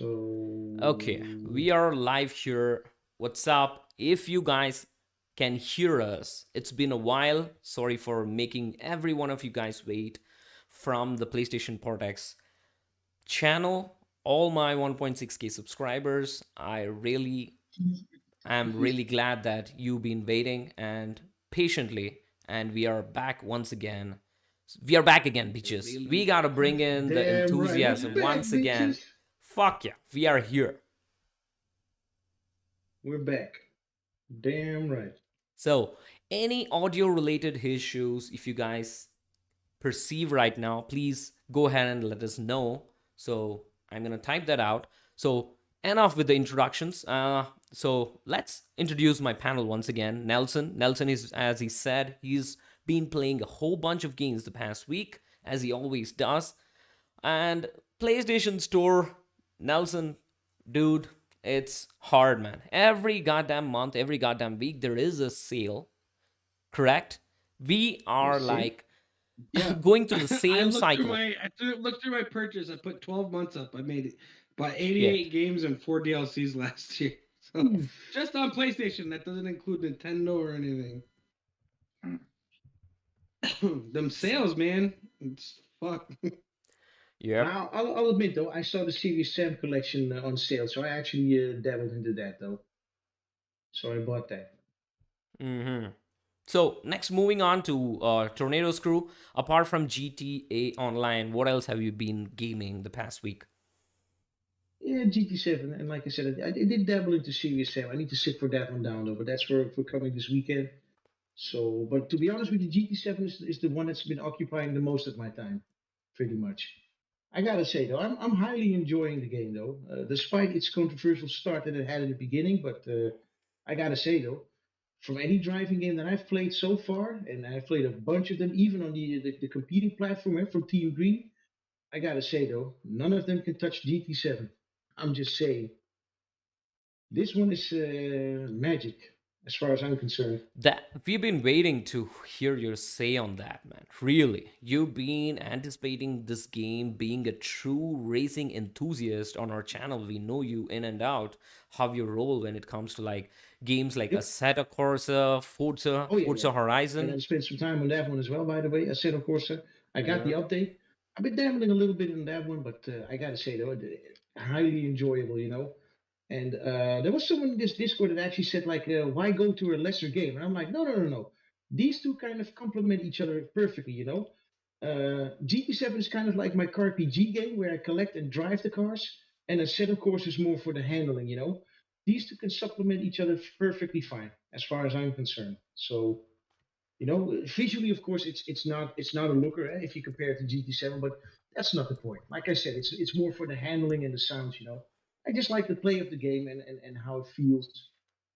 Okay, we are live here. What's up? If you guys can hear us, it's been a while. Sorry for making every one of you guys wait from the PlayStation Portex channel. All my 1.6k subscribers, I'm really glad that you've been waiting and patiently, and we are back once again. We are back again, bitches. We gotta bring in the Damn right. We enthusiasm back, once again. bitches. Fuck yeah, we are here. We're back. Damn right. So, any audio related issues, if you guys perceive right now, please go ahead and let us know. So, I'm gonna type that out. So, enough with the introductions. So, let's introduce my panel once again. Nelson is, as he said, he's been playing a whole bunch of games the past week, as he always does. And PlayStation Store, Nelson, dude, it's hard, man. Every goddamn month, every goddamn week, there is a sale, correct? We are Yes, sir. like Yeah. going through the I same looked through cycle. my looked through my purchase. I put 12 months up. I made it by Shit. 88 games and 4 DLCs last year. So just on PlayStation, that doesn't include Nintendo or anything. Them sales, man. It's fuck. Yep. I'll admit though, I saw the Series 7 collection on sale, so I actually dabbled into that though. So I bought that. Mm-hmm. So next, moving on to Tornado's Crew. Apart from GTA Online, what else have you been gaming the past week? Yeah, GT7, and like I said, I did dabble into Series 7. I need to sit for that one down though, but that's for coming this weekend. So, but to be honest with you, GT7 is the one that's been occupying the most of my time, pretty much. I gotta say though, I'm highly enjoying the game though, despite its controversial start that it had in the beginning. But I gotta say though, from any driving game that I've played so far, and I've played a bunch of them, even on the competing platform from Team Green, I gotta say though, none of them can touch GT7. I'm just saying, this one is magic as far as I'm concerned. That we've been waiting to hear your say on that, man. Really, you've been anticipating this game, being a true racing enthusiast on our channel. We know you in and out. How you roll when it comes to like games like Yep. Assetto Corsa, Oh yeah, yeah. Forza And Horizon. I spent some time on that one as well, by the way. I said, of course, I got the Yeah. update. I've been dabbling a little bit in that one, but I gotta say though, highly enjoyable, And there was someone in this Discord that actually said like, why go to a lesser game? And I'm like, no, no, no, no. These two kind of complement each other perfectly. GT7 is kind of like my car RPG game where I collect and drive the cars, and a set of course is more for the handling. These two can supplement each other perfectly fine, as far as I'm concerned. So, visually, of course, it's not a looker if you compare it to GT7, but that's not the point. Like I said, it's more for the handling and the sounds. I just like the play of the game and how it feels,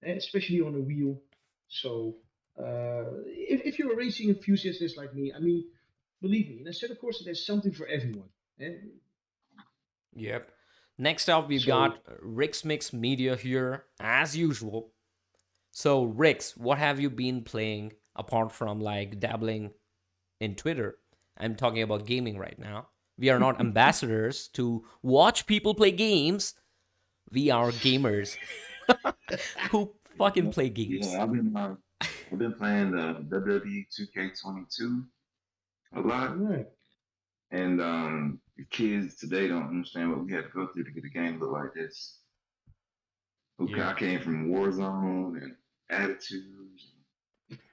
especially on a wheel. So, if you're a racing enthusiast like me, I mean, believe me, in a set of course, there's something for everyone. eh? Yep. Next up, we've So, got Rick's Mix Media here, as usual. So, Rix, what have you been playing apart from like dabbling in Twitter? I'm talking about gaming right now. We are not ambassadors to watch people play games. We are gamers who fucking play games. Yeah, I've been playing the WWE 2K22 a lot, right. and the kids today don't understand what we had to go through to get a game to look like this. I Yeah. came from Warzone and Attitudes.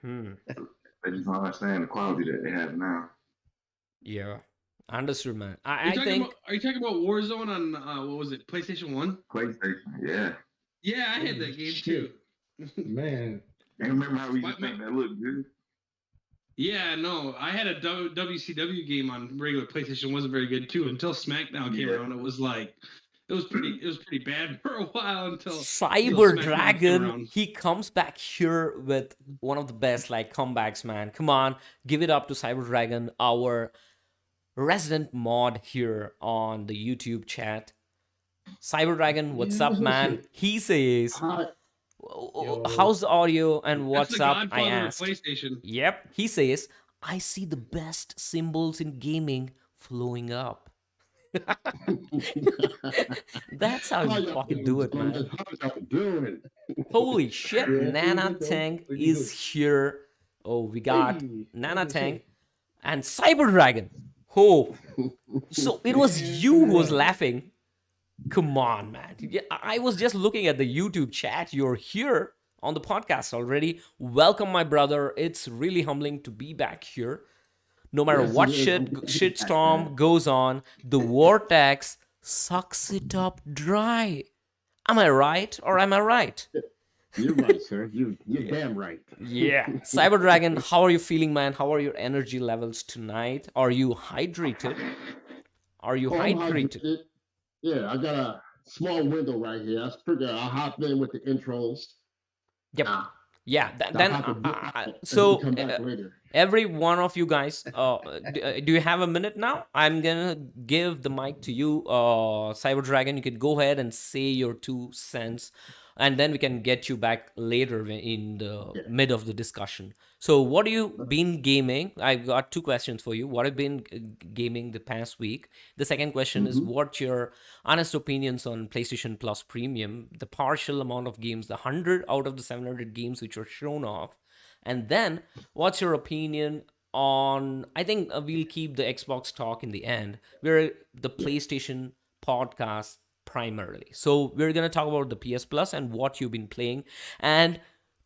Hmm. They just don't understand the quality that they have now. Yeah. Understood, man. Are you I talking about think. are you talking about Warzone on what was it? PlayStation 1? PlayStation, yeah. Yeah, I had Holy that game too. shit, man. And remember how we My, used to my, think that looked good? yeah, no, I had a WCW game on regular PlayStation. Wasn't very good too until SmackDown came Yeah. around. It was pretty bad for a while until Cyber SmackDown came Dragon, around. he comes back here with one of the best like comebacks, man. Come on, give it up to Cyber Dragon, our resident mod here on the YouTube chat. Cyber Dragon, what's Yeah, I was up, gonna man? say, He says, hi, yo, how's the audio and That's what's the up? I Godfather of asked. PlayStation. Yep, he says, I see the best symbols in gaming flowing up. That's how How you y'all fucking doing, do it, gentlemen? man. How y'all doing? Holy shit, Yeah, pretty Nana good though. Tank Pretty is good. here. Oh, we got Hey, I was Nana gonna Tank say. and Cyber Dragon. Oh, so it was you who was Yeah. laughing. Come on, man. Yeah, I was just looking at the YouTube chat. You're here on the podcast already. Welcome, my brother. It's really humbling to be back here. No matter Yes, it what is. I'm glad to be back, man. shitstorm goes on, the vortex sucks it up dry. Am I right or am I right? You're right, sir. You're Yeah. damn right. Yeah. Cyber Dragon, how are you feeling, man? How are your energy levels tonight? Are you hydrated? Are you Oh, I'm hydrated? hydrated. Yeah, I got a small window right here. I figure I'll hop in with the intros. Yep. Ah, Yeah. I'll Then, have to dip out and then so come back later. every one of you guys, do you have a minute now? I'm gonna give the mic to you, Cyber Dragon. You can go ahead and say your 2 cents, and then we can get you back later in the Yeah. mid of the discussion. So, what have you been gaming? I've got 2 questions for you. What have you been gaming the past week? The second question is, Mm-hmm. what your honest opinions on PlayStation Plus Premium, the partial amount of games, the 100 out of the 700 games which were shown off, and then what's your opinion on? I think we'll keep the Xbox talk in the end. We're the Yeah. PlayStation podcast primarily. So we're gonna talk about the PS Plus and what you've been playing. And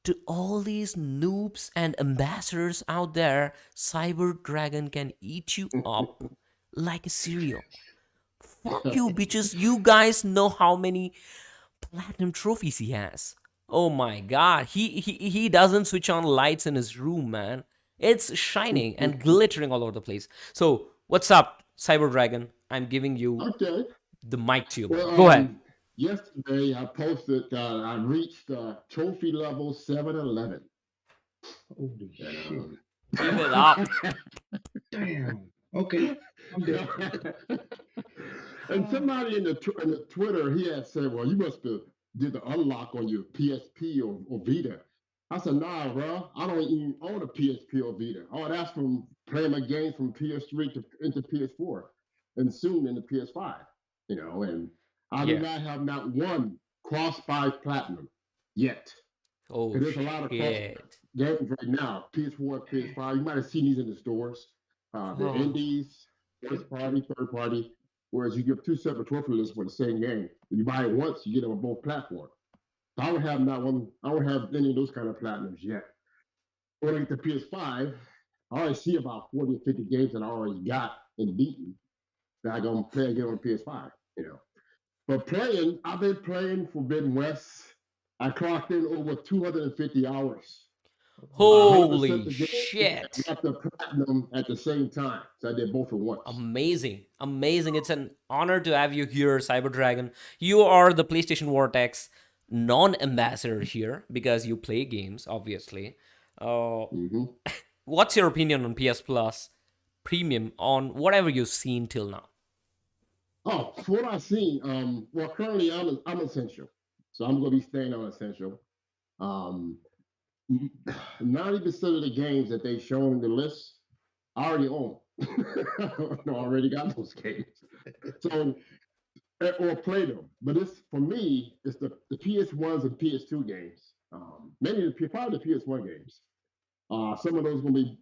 to all these noobs and ambassadors out there, Cyber Dragon can eat you up like a cereal. Fuck you, bitches. You guys know how many platinum trophies he has. Oh my god. He doesn't switch on lights in his room, man. It's shining and glittering all over the place. So, what's up, Cyber Dragon? I'm giving you Okay. the mic to you, man. Well, Go ahead. yesterday I posted I reached trophy level 711. Holy shit. Give it up. Damn. Okay. I'm dead. And somebody in the Twitter, he had said, "Well, you must have did the unlock on your PSP or Vita." I said, "Nah, bro, I don't even own a PSP or Vita. Oh, that's from playing my games from PS3 to into PS4, and soon into PS5. You know, and I do Yeah. not have not one cross-buy platinum yet. Oh, Because there's a lot of cross shit. games right now, PS4, PS5. You might have seen these in the stores. The Oh, indies, first party, third party. Whereas you get two separate trophy lists for the same game. When you buy it once, you get it on both platforms. So I don't have not one. I don't have any of those kind of platinums yet. When I get the PS5, I already see about 40 or 50 games that I already got and beaten that I gonna play again on PS5. You know, but playing, I've been playing Forbidden West. I clocked in over 250 hours. I Holy shit. 100% holy the game and shit. got the platinum at the same time. So I did both at once. Amazing. Amazing. It's an honor to have you here, Cyber Dragon. You are the PlayStation Vortex non ambassador here because you play games, obviously. Uh, Hmm. what's your opinion on PS Plus Premium on whatever you've seen till now? Oh, for what I've seen, well, currently I'm essential. So I'm going to be staying on essential. Um, 90% of the games that they've shown in the list, I already own. I already got those games. So, or play them. But it's for me, it's the PS1s and PS2 games. Many of probably the PS1 games. Some of those will be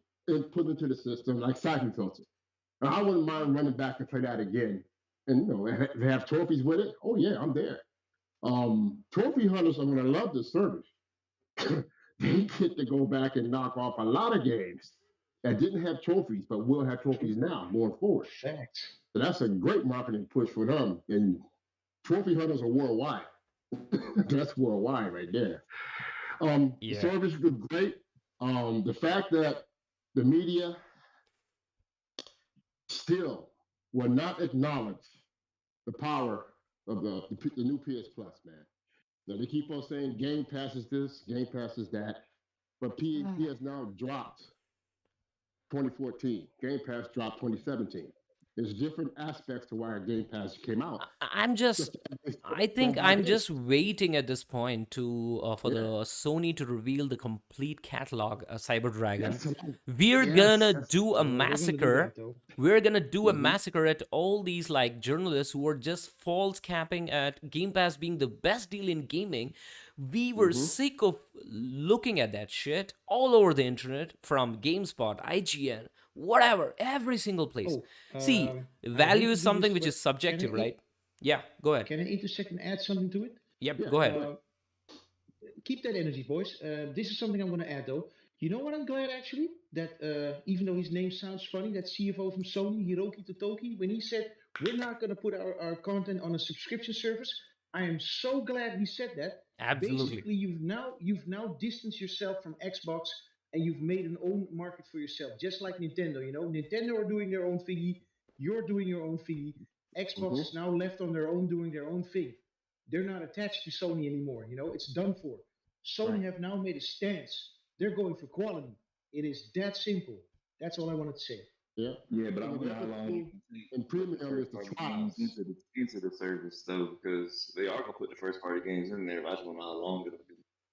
put into the system, like Siphon Filter. Now, I wouldn't mind running back and play that again. And if they have trophies with it, oh yeah, I'm there. Trophy hunters are gonna love this service. They get to go back and knock off a lot of games that didn't have trophies, but will have trophies now going forward. Facts. So that's a great marketing push for them. And trophy hunters are worldwide. That's worldwide right there. The Yeah. service was great. The fact that the media still will not acknowledge the power of the new PS Plus, man. Now they keep on saying Game Pass is this, Game Pass is that, but PS has now dropped 2014. Game Pass dropped 2017. There's different aspects to why Game Pass came out. I'm just I think I'm just games. waiting at this point to for Yeah. the Sony to reveal the complete catalog of Cyber Dragon. That's what We're yes, gonna that's do a They're gonna do massacre. that though. We're gonna do a Mhm. massacre at all these like journalists who are just false capping at Game Pass being the best deal in gaming. We were Mhm. sick of looking at that shit all over the internet from GameSpot, IGN, whatever, every single place. Oh, See, I value hate is to do something this, which but is subjective, right? Yeah, go ahead. can I intersect and add something to it? Yep, Yeah, go ahead. Uh, keep that energy, boys. This is something I'm going to add, though. You know what? I'm glad actually that even though his name sounds funny, that CFO from Sony, Hiroki Totoki, when he said we're not going to put our content on a subscription service, I am so glad he said that. Absolutely. Basically, you've now distanced yourself from Xbox and you've made an own market for yourself, just like Nintendo. You know, Nintendo are doing their own thingy, you're doing your own thingy. Xbox Mhm. is now left on their own, doing their own thing. They're not attached to Sony anymore. You know, it's done for. Sony Right. have now made a stance. They're going for quality. It is that simple. That's all I wanted to say. Yeah. Yeah, but I And wonder how another long thing it can take in to put the premium is first the party games trials. into the service though, because they are gonna put the first party games in there. But I just wonder how long it'll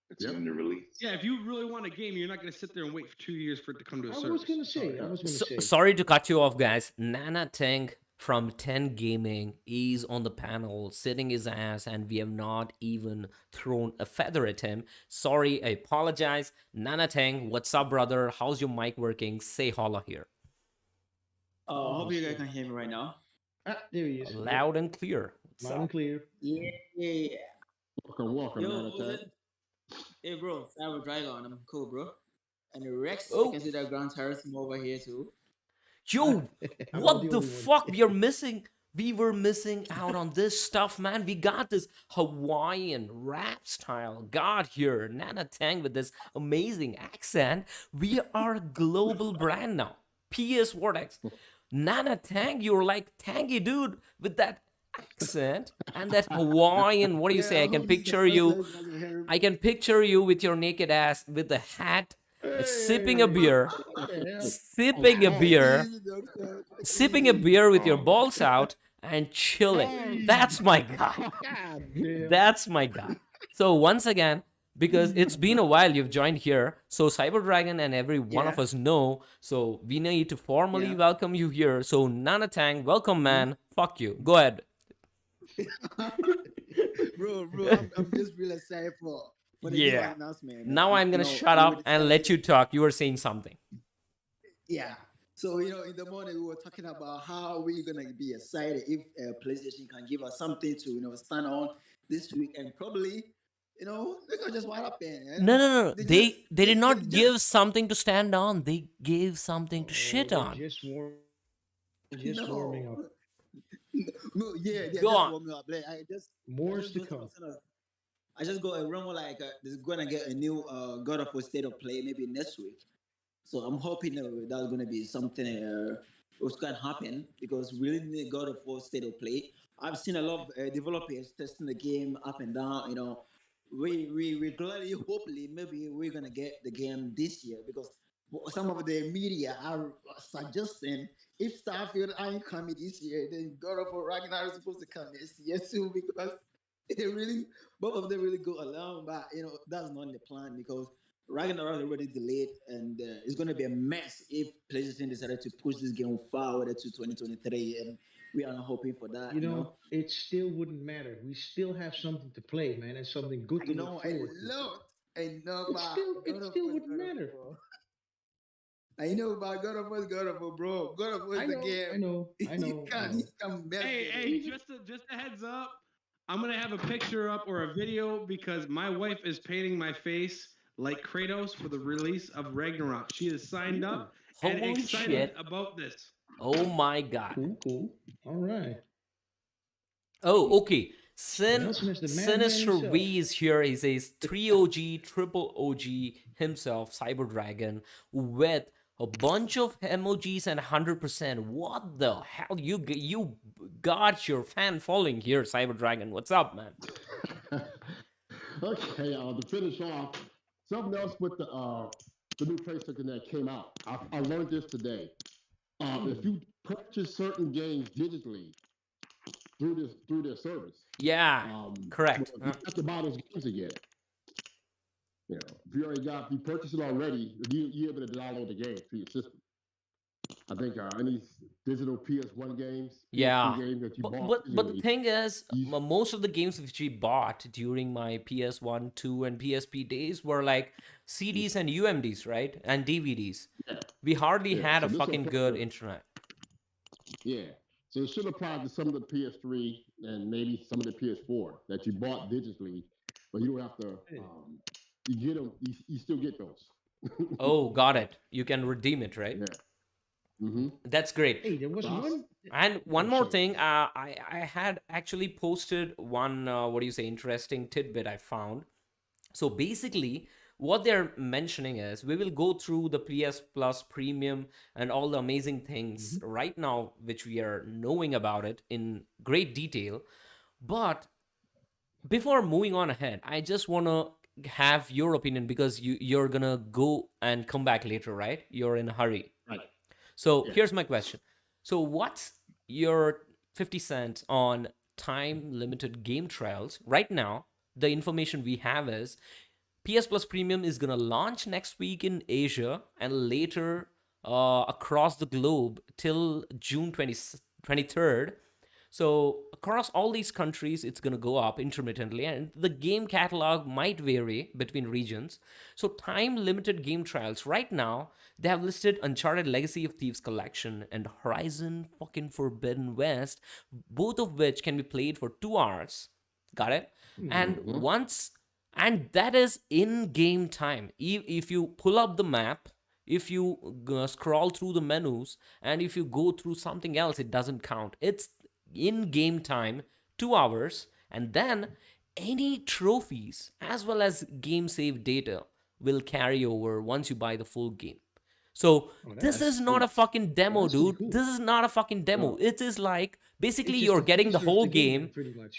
continue to release. Yeah, if you really want a game, you're not going to sit there and wait for 2 years for it to come to a I service. was gonna say. I was gonna say. Sorry to cut you off, guys. Nana Tank from 10 Gaming is on the panel, sitting his ass, and we have not even thrown a feather at him. Sorry, I apologize. Nana Tank, what's up, brother? How's your mic working? Say holla here. I hope you guys can hear me right now. Ah, there he is. Yep. Loud and clear. What's Loud and up? clear. Yeah. Welcome, Yo, man. who's it? Hey, bro, Cyber Dragon. I'm cool, bro. And the Rex, I Oh, can see that Grand Terrorism over here too. yo, I'm not what the the only one. fuck? We are missing. We were missing out on this stuff, man. We got this Hawaiian rap style god here, Nana Tang with this amazing accent. We are a global brand now. PS Vortex. Nana Tang, you're like tangy dude with that accent and that Hawaiian. What do you say? I can picture you. I can picture you with your naked ass with the hat, sipping a beer, What the hell? sipping a beer, sipping a beer with your balls out and chilling. That's my guy. God damn. That's my guy. So once again, because it's been a while you've joined here, so Cyber Dragon and every one of Yeah. us know, so we need to formally Yeah. welcome you here. So Nana Tang, welcome, man. Fuck you. Go ahead. bro, I'm just really excited for the new Yeah. announcement. Now I'm gonna You know, shut we up were and let discussing- you talk. You were saying something. Yeah. So in the morning we were talking about how we're gonna be excited if PlayStation can give us something to stand on this week, and probably they're gonna just wind up in. No. They They just- they did not just- give something to stand on. They gave something to shit they're on. Just warming up. No, yeah, Go just on. warming up. Like, More I is to just come. I just got a rumor like they're gonna get a new God of War State of Play maybe next week. So I'm hoping that's gonna be something which can happen because we really need God of War State of Play. I've seen a lot of developers testing the game up and down. We gladly, hopefully, maybe we're gonna get the game this year because some of the media are suggesting if Starfield ain't coming this year, then God of War Ragnarok is supposed to come next year too because they really both of them really go along, but that's not in the plan because Ragnarok is already delayed and it's going to be a mess if PlayStation decided to push this game forward to 2023, and we are not hoping for that. It still wouldn't matter. We still have something to play, man, and something good to look I forward to. love It still wouldn't matter. I know about God of War, bro. God of War is the game. I know. You can't mess with Hey, it. just a heads up. I'm gonna have a picture up or a video because my wife is painting my face like Kratos for the release of Ragnarok. She is signed up and Holy excited shit. about this. Oh my god. Cool. All right. Oh, okay. Nelson is the madman Sinister himself. V is here. He says 3OG, triple OG himself, Cyber Dragon, with a bunch of emojis and 100%. What the hell? You got your fan following here, Cyber Dragon. What's up, man? Okay, to finish off, something else with the new PlayStation that came out. I learned this today. if you purchase certain games digitally through their service, Yeah, correct. you have to buy those games again. You know, if you purchased it already, you're able to download the game to your system. I think any digital PS1 games, Yeah. PS2 games that you bought But the digitally, thing is, most of the games which we bought during my PS1, 2, and PSP days were like CDs and UMDs, right? And DVDs. yeah, We hardly yeah. had So a this fucking applies good to, internet. yeah. So it should apply to some of the PS3 and maybe some of the PS4 that you bought digitally, but you don't have to. You get them. You still get those. Oh, got it. You can redeem it, right? Yeah. Mm-hmm. That's great. Hey, there was one. And one Oh, more sorry. thing, I had actually posted one what do you say, interesting tidbit I found. So basically, what they're mentioning is we will go through the PS Plus Premium and all the amazing things right now, which we are knowing about it in great detail. But before moving on ahead, I just want to have your opinion because you're gonna go and come back later, right? You're in a hurry. Right. So Yeah. here's my question. So what's your 50 cents on time limited game trials? Right now, the information we have is PS Plus Premium is going to launch next week in Asia and later across the globe till June 23rd. So across all these countries, it's going to go up intermittently, and the game catalog might vary between regions. So time-limited game trials right now, they have listed Uncharted Legacy of Thieves Collection and Horizon fucking Forbidden West, both of which can be played for 2 hours. Got it? And and that is in-game time. If you pull up the map, if you scroll through the menus, and if you go through something else, it doesn't count. It's in-game time, 2 hours, and then any trophies as well as game save data will carry over once you buy the full game. So this is not a fucking demo, that's really dude. cool. This is not a fucking demo. It is like basically It's just you're a getting the teaser of whole game, game. pretty much.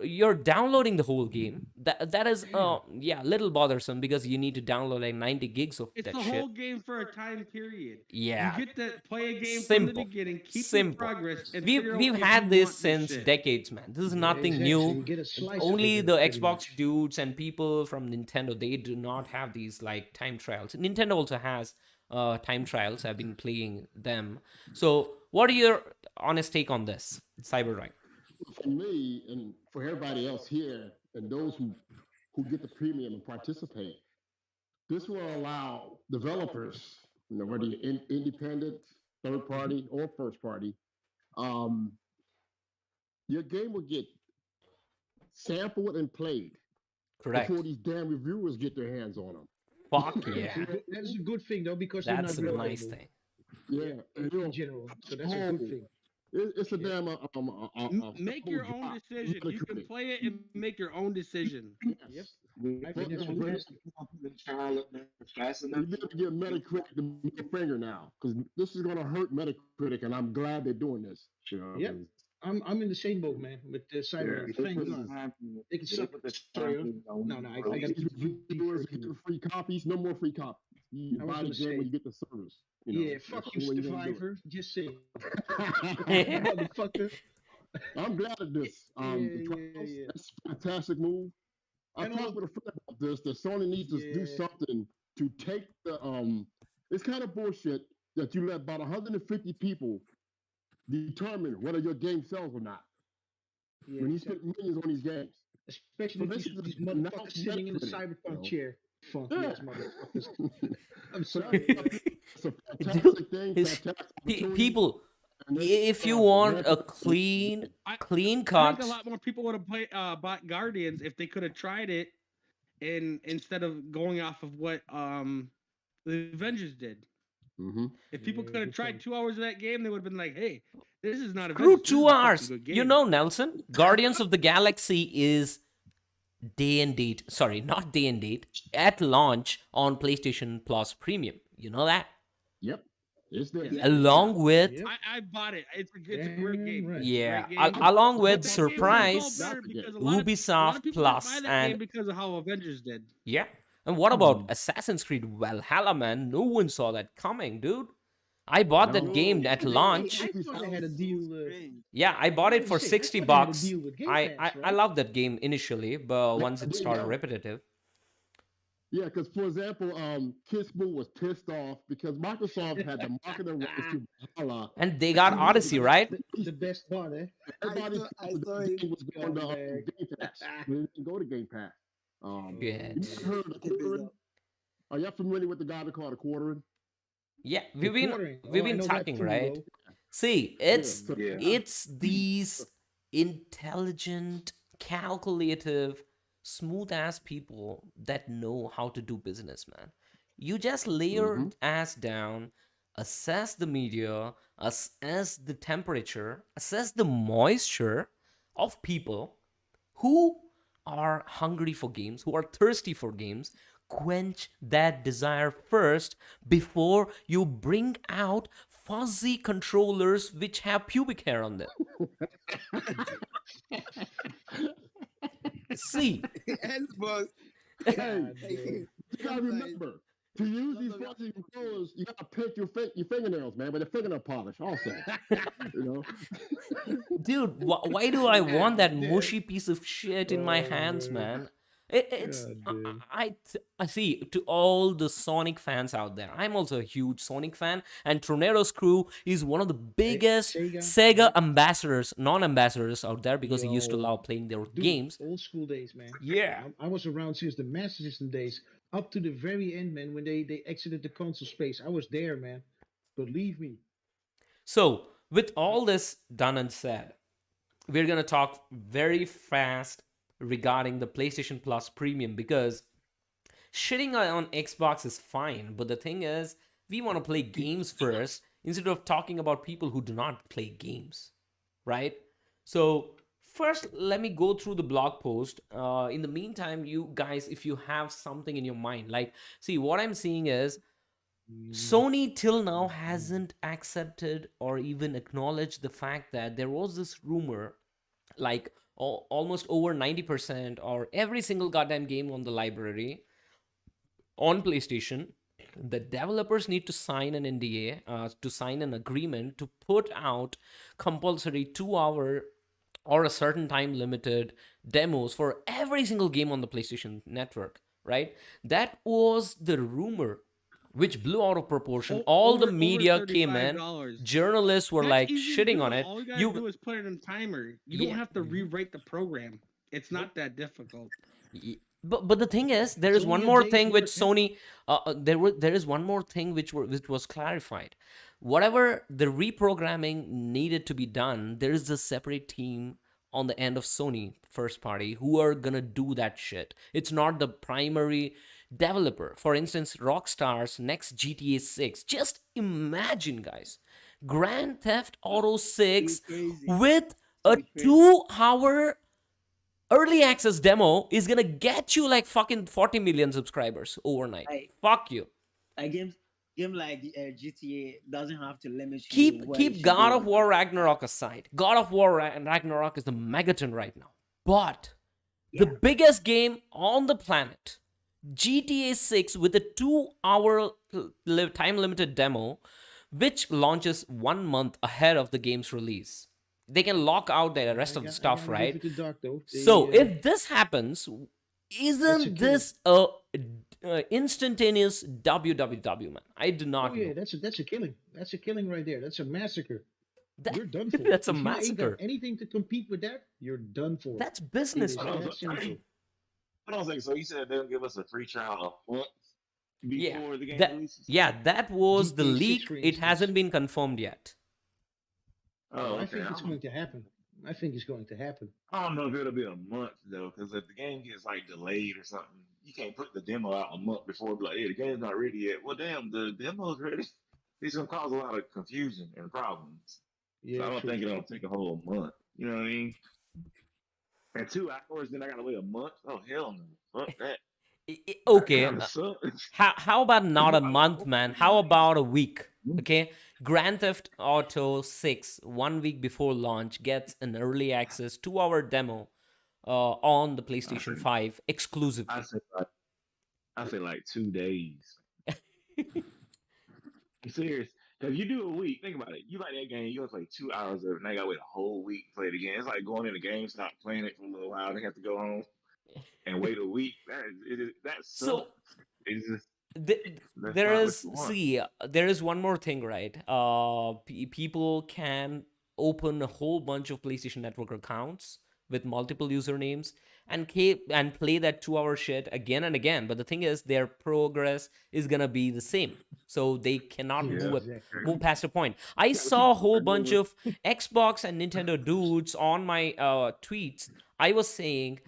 You're downloading the whole game. That is yeah, little bothersome because you need to download like 90 gigs of It's that the shit. whole game for a time period. Yeah. You get to play a game from the Simple. beginning, keep your Simple. progress, and We've figure out we've if had you this want since shit. decades, man. This is nothing exactly. So new. you get a slice of Only it, the pretty Xbox much. dudes and people from Nintendo, they do not have these like time trials. Nintendo also has time trials. I've been playing them. So what are your honest take on this, Cyberdyne? For me and for everybody else here and those who get the premium and participate, this will allow developers, whether you're independent, third party, or first party, your game will get sampled and played Correct. before these damn reviewers get their hands on them. Fuck yeah. That's a good thing though, because That's they're a not nice relatable thing. Yeah, and, in general. So that's a good thing. It's a damn Make your own decision. You can play it and make your own decision. Yep. I think that's fantastic. Fast You enough. be able to give Metacritic the middle finger now because this is going to hurt Metacritic, and I'm glad they're doing this. Yep. I'm in the same boat, man, with the Cyber. Thank God. They can suck. Sorry. No, I got These reviewers are getting free copies. No more free copies. You I was buy the gonna game say. when you get the service. Yeah, That's fuck the you, way you're gonna do Survivor. Just say, it. motherfucker. I'm glad of this. The trials, that's a fantastic move. I And talked with a friend about this. That Sony needs to do something to take the It's kind of bullshit that you let about 150 people determine whether your game sells or not. Yeah, When you spend millions on these games. especially So this these, is these a motherfuckers announced sitting in the Metacritic, cyberpunk chair. Funky Yeah. ass motherfuckers. I'm So sorry. it's a fantastic thing. His- Fantastic opportunity. People, And this, if you want a Redfall- clean I cut, think a lot more people would have bought Guardians if they could have tried it, instead of going off of what the Avengers did. Mhm. If people Yeah, could have good tried point. 2 hours of that game, they would have been like, "Hey, this is not screw Avengers. This is 2 a fucking hours. good You game." know, Nelson, Guardians of the Galaxy is day and date. Sorry, not day and date. At launch on PlayStation Plus Premium. You know that? Yep. It's there. Yeah. Along with Yep. I bought it. It's a great game. Damn right. yeah, Great game. along with But that game was surprise so better because a lot of Ubisoft people didn't buy Plus that and game because of how Avengers did. yeah. And what about Assassin's Creed Valhalla, man? No one saw that coming, dude. I bought that No. game Yeah, at but launch. I thought they had a Sounds so deal. strange. Yeah, I I bought was it gonna for say, I 60 thought they had a bucks. deal with Game I Pass, I right? love that game initially, but Yeah, once it there you started go. repetitive. Yeah, because for example, Kiss Boo was pissed off because Microsoft had the marketing rights to Valhalla, And they got and he Odyssey, right? The best part, eh? everybody I thought saw that it. game was going to Scumbag. Game Pass, but it didn't go to Game Pass. Oh Shit. You man, never heard of Keep it quartering? up. Are y'all familiar with the guy they call the quartering? Yeah, the quartering. we've Oh, I been know that talking, too, right? bro. See, Yeah. So, Yeah. it's these intelligent, calculative, smooth ass people that know how to do business, man. You just lay your mhm. ass down, assess the media, assess the temperature, assess the moisture of people who are hungry for games, who are thirsty for games. Quench that desire first before you bring out fuzzy controllers which have pubic hair on them. See, Xbox. Hey, God Like, damn. you gotta sometimes, remember to use these sometimes fuzzy controllers. You gotta pick your fingernails, man, with a fingernail polish. Also, you know. dude, why do I want God that damn. mushy piece of shit in my Oh hands, man. man? It's God damn. I see, to all the Sonic fans out there. I'm also a huge Sonic fan, and Tornado's crew is one of the biggest Sega. Sega Yep. ambassadors, non-ambassadors out there because he used to Yo, love playing their dude, games. old school days, man. Yeah. I was around since the Master System days, up to the very end, man. When they exited the console space, I was there, man. Believe me. So, with all this done and said, we're going to talk very fast regarding the PlayStation Plus Premium because shitting on Xbox is fine, but the thing is, we want to play games first instead of talking about people who do not play games, right? So, first, let me go through the blog post. In the meantime, you guys, if you have something in your mind, like, see, what I'm seeing is Sony till now hasn't accepted or even acknowledged the fact that there was this rumor, like almost over 90% or every single goddamn game on the library on PlayStation, the developers need to sign an NDA, to sign an agreement to put out compulsory 2 hour or a certain time limited demos for every single game on the PlayStation network, right? That was the rumor which blew out of proportion. All the Over media came in, $35. journalists were That's like easy to shitting do. on it. All you gotta You, do is put it in timer. You yeah, don't have to rewrite the program. It's not that difficult. but the thing is, there It's is one only a more day's thing which work, eh? Sony, there is one more thing which was clarified. Whatever the reprogramming needed to be done, there is a separate team on the end of Sony first party who are gonna do that shit. It's not the primary developer. For instance, Rockstar's next GTA 6. Just imagine, guys, Grand Theft Auto It'll 6 be crazy. with It'll a be crazy. 2 hour early access demo is gonna get you like fucking 40 million subscribers overnight. Like, Fuck you. a game like GTA doesn't have to limit you Keep what you keep should God do. of War Ragnarok aside. God of War Ragnarok is the megaton right now. But the Yeah. biggest game on the planet, GTA 6 with a 2 hour time limited demo, which launches 1 month ahead of the game's release. They can lock out the rest of the I stuff, gotta right? give it to Doc though. So They, if this happens, that's a isn't killer. this a instantaneous WWW, man? I do Oh not yeah, know. that's a killing. That's a killing right there. That's a massacre. That- You're done for. that's a If you ain't got massacre. anything to compete with that, you're done for. That's It business, is Hold on, man. that simple. hold on a second. So you said they'll give us a free trial a month Yeah, before the game that releases? that was the GTA 6, leak. for It instance. hasn't been confirmed yet. Oh, I okay. think it's going to happen. I think it's going to happen. I don't know if it'll be a month though, because if the game gets like delayed or something, you can't put the demo out a month before. Be like, hey, the game's not ready yet. Well, damn, the demo's ready. It's gonna cause a lot of confusion and problems. So I Yeah, don't true. think it'll take a whole month. You know what I mean? And 2 hours, then I gotta wait a month. Oh hell no! Fuck that. That Okay, kind of sucks. how about not a I like month, open man? world How games. about a week? Okay, Grand Theft Auto 6, 1 week before launch, gets an early access 2 hour demo on the I PlayStation say, 5 I exclusively. say like, I say like 2 days. I'm serious. Cause you do a week, think about it. You like that game, you only play 2 hours of it, now you gotta wait a whole week to play it again. It's like going into GameStop, playing it for a little while, then you have to go home and wait a week. That sucks. So It's just that's there not what is, you want. see, there is one more thing, right? People can open a whole bunch of PlayStation Network accounts with multiple usernames and play that 2 hour shit again and again. But the thing is, their progress is gonna be the same, so they cannot Yes, Yeah, exactly. move past a point. I you gotta keep saw a whole starting bunch over. of Xbox and Nintendo dudes on my tweets. I was saying,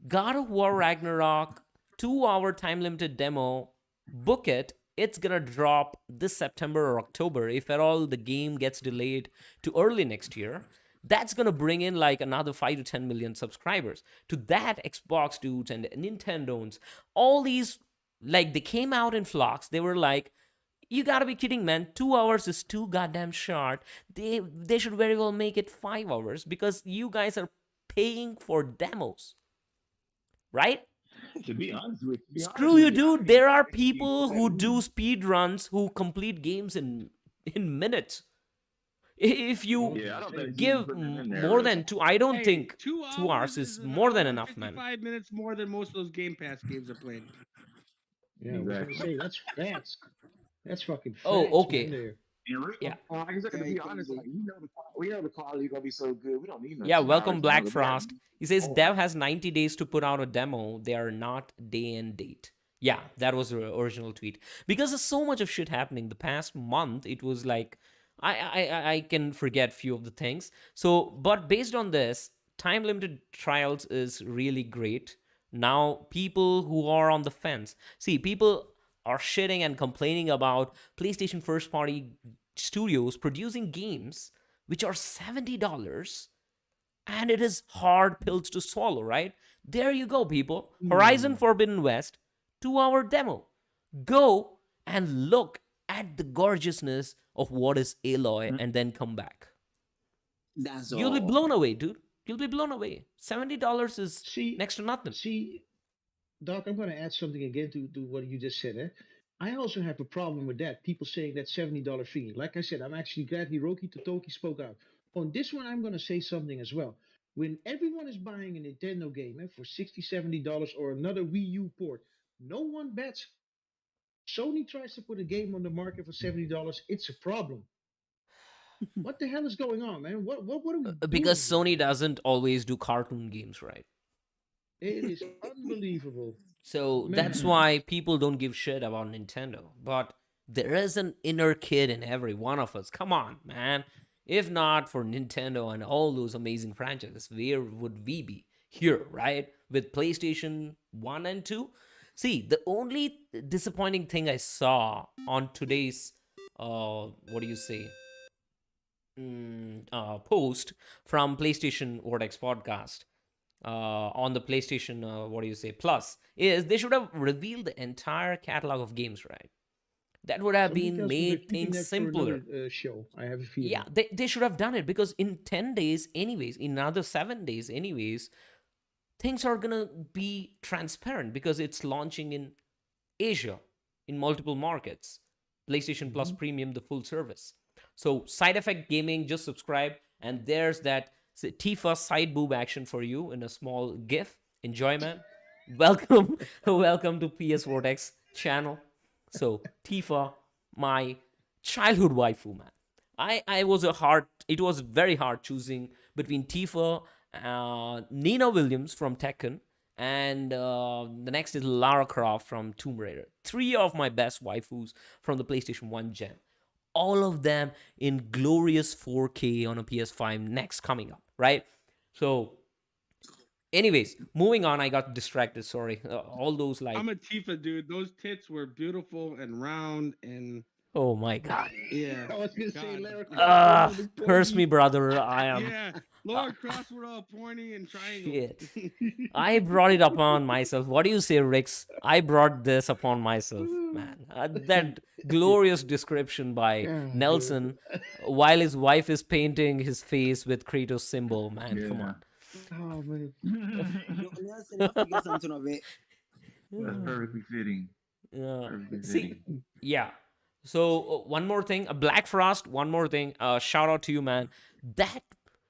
God of War Ragnarok 2 hour time limited demo, book it. It's gonna drop this September or October. If at all the game gets delayed to early next year, that's gonna bring in like another 5 to 10 million subscribers. To that, Xbox dudes and Nintendo's, all these, like, they came out in flocks. They were like, you gotta be kidding, man. 2 hours is too goddamn short. They should very well make it 5 hours because you guys are paying for demos, right? To be honest Screw you, with you, I dude. don't even There are think people who they do speed runs who complete games in minutes. If Well, you I'm Yeah, I gonna don't say, think they're even give putting it in there more really. than two, I don't Hey, think two 2 hours hours is is an more than hour and enough, man. 55 minutes more than most of those Game Pass games are played. yeah, I was gonna Exactly. say that's fast. That's fucking Oh, fast, man. okay. There. And Yeah. like I said, to Very be honest, crazy. like we know the quality gonna be so good. We don't need no Yeah, 2 hours welcome Black longer. We got Frost. He says more. dev has 90 days to put out a demo. They are not day and date. Yeah, that was the original tweet. Because there's so much of shit happening. The past month, it was like I can forget few of the things. So, but based on this, time limited trials is really great. Now, people who are on the fence, see, people are shitting and complaining about PlayStation first party studios producing games which are $70, and it is hard pills to swallow, right? There you go, people. Horizon Hmm. Forbidden West, 2 hour demo. Go and look at the gorgeousness of what is Aloy and then come back. That's You'll be all. blown away, dude. You'll be blown away. $70 is See, next to nothing. see, Doc, I'm gonna add something again to what you just said. I also have a problem with that. People saying that $70 fee. Like I said, I'm actually glad Hiroki Totoki spoke out. On this one, I'm gonna say something as well. When everyone is buying a Nintendo game for $60, $70 or another Wii U port, no one bets. Sony tries to put a game on the market for $70, it's a problem. What the hell is going on, man? What are we Because doing here? Sony doesn't always do cartoon games, right? It is unbelievable. So that's Man. why people don't give shit about Nintendo. But there is an inner kid in every one of us. Come on, man. If not for Nintendo and all those amazing franchises, where would we be? Here, right? With PlayStation 1 and 2? See, the only disappointing thing I saw on today's, what do you say, post from PlayStation Vortex podcast on the PlayStation, what do you say, Plus, is they should have revealed the entire catalog of games, right? That would have Something been tells me they're made keeping things that for another simpler. show. I have a Yeah, feeling. they should have done it because in 10 days, anyways, in another 7 days, anyways, things are gonna be transparent because it's launching in Asia in multiple markets. PlayStation Plus Hmm. Premium, the full service. So, Side Effect Gaming, just subscribe, and there's that Tifa side boob action for you in a small GIF. Enjoy, man. Welcome, welcome to PS Vortex channel. So, Tifa, my childhood waifu, man. I was a hard. It was very hard choosing between Tifa, Nina Williams from Tekken, and the next is Lara Croft from Tomb Raider. Three of my best waifus from the PlayStation 1 gen. All of them in glorious 4K on a PS5 next coming up, right? So, anyways, moving on, I got distracted. Sorry. All those I'm like, a Tifa dude. Those tits were beautiful and round and oh my God. yeah. I was gonna say God. Lara Croft was really Curse me, pointy. brother. I am. Yeah. Uh, Lower cross were all pointy and triangle. Shit. I brought it upon myself. What do you say, Rix? I brought this upon myself, man. That glorious description by Ah, good. Nelson while his wife is painting his face with Kratos symbol, man. Come Yeah. on. Oh man. Nelson, you forget something of it. That's perfectly fitting. Uh, Perfectly see, fitting. yeah. So one more thing, a Black Frost. One more thing. Shout out to you, man. That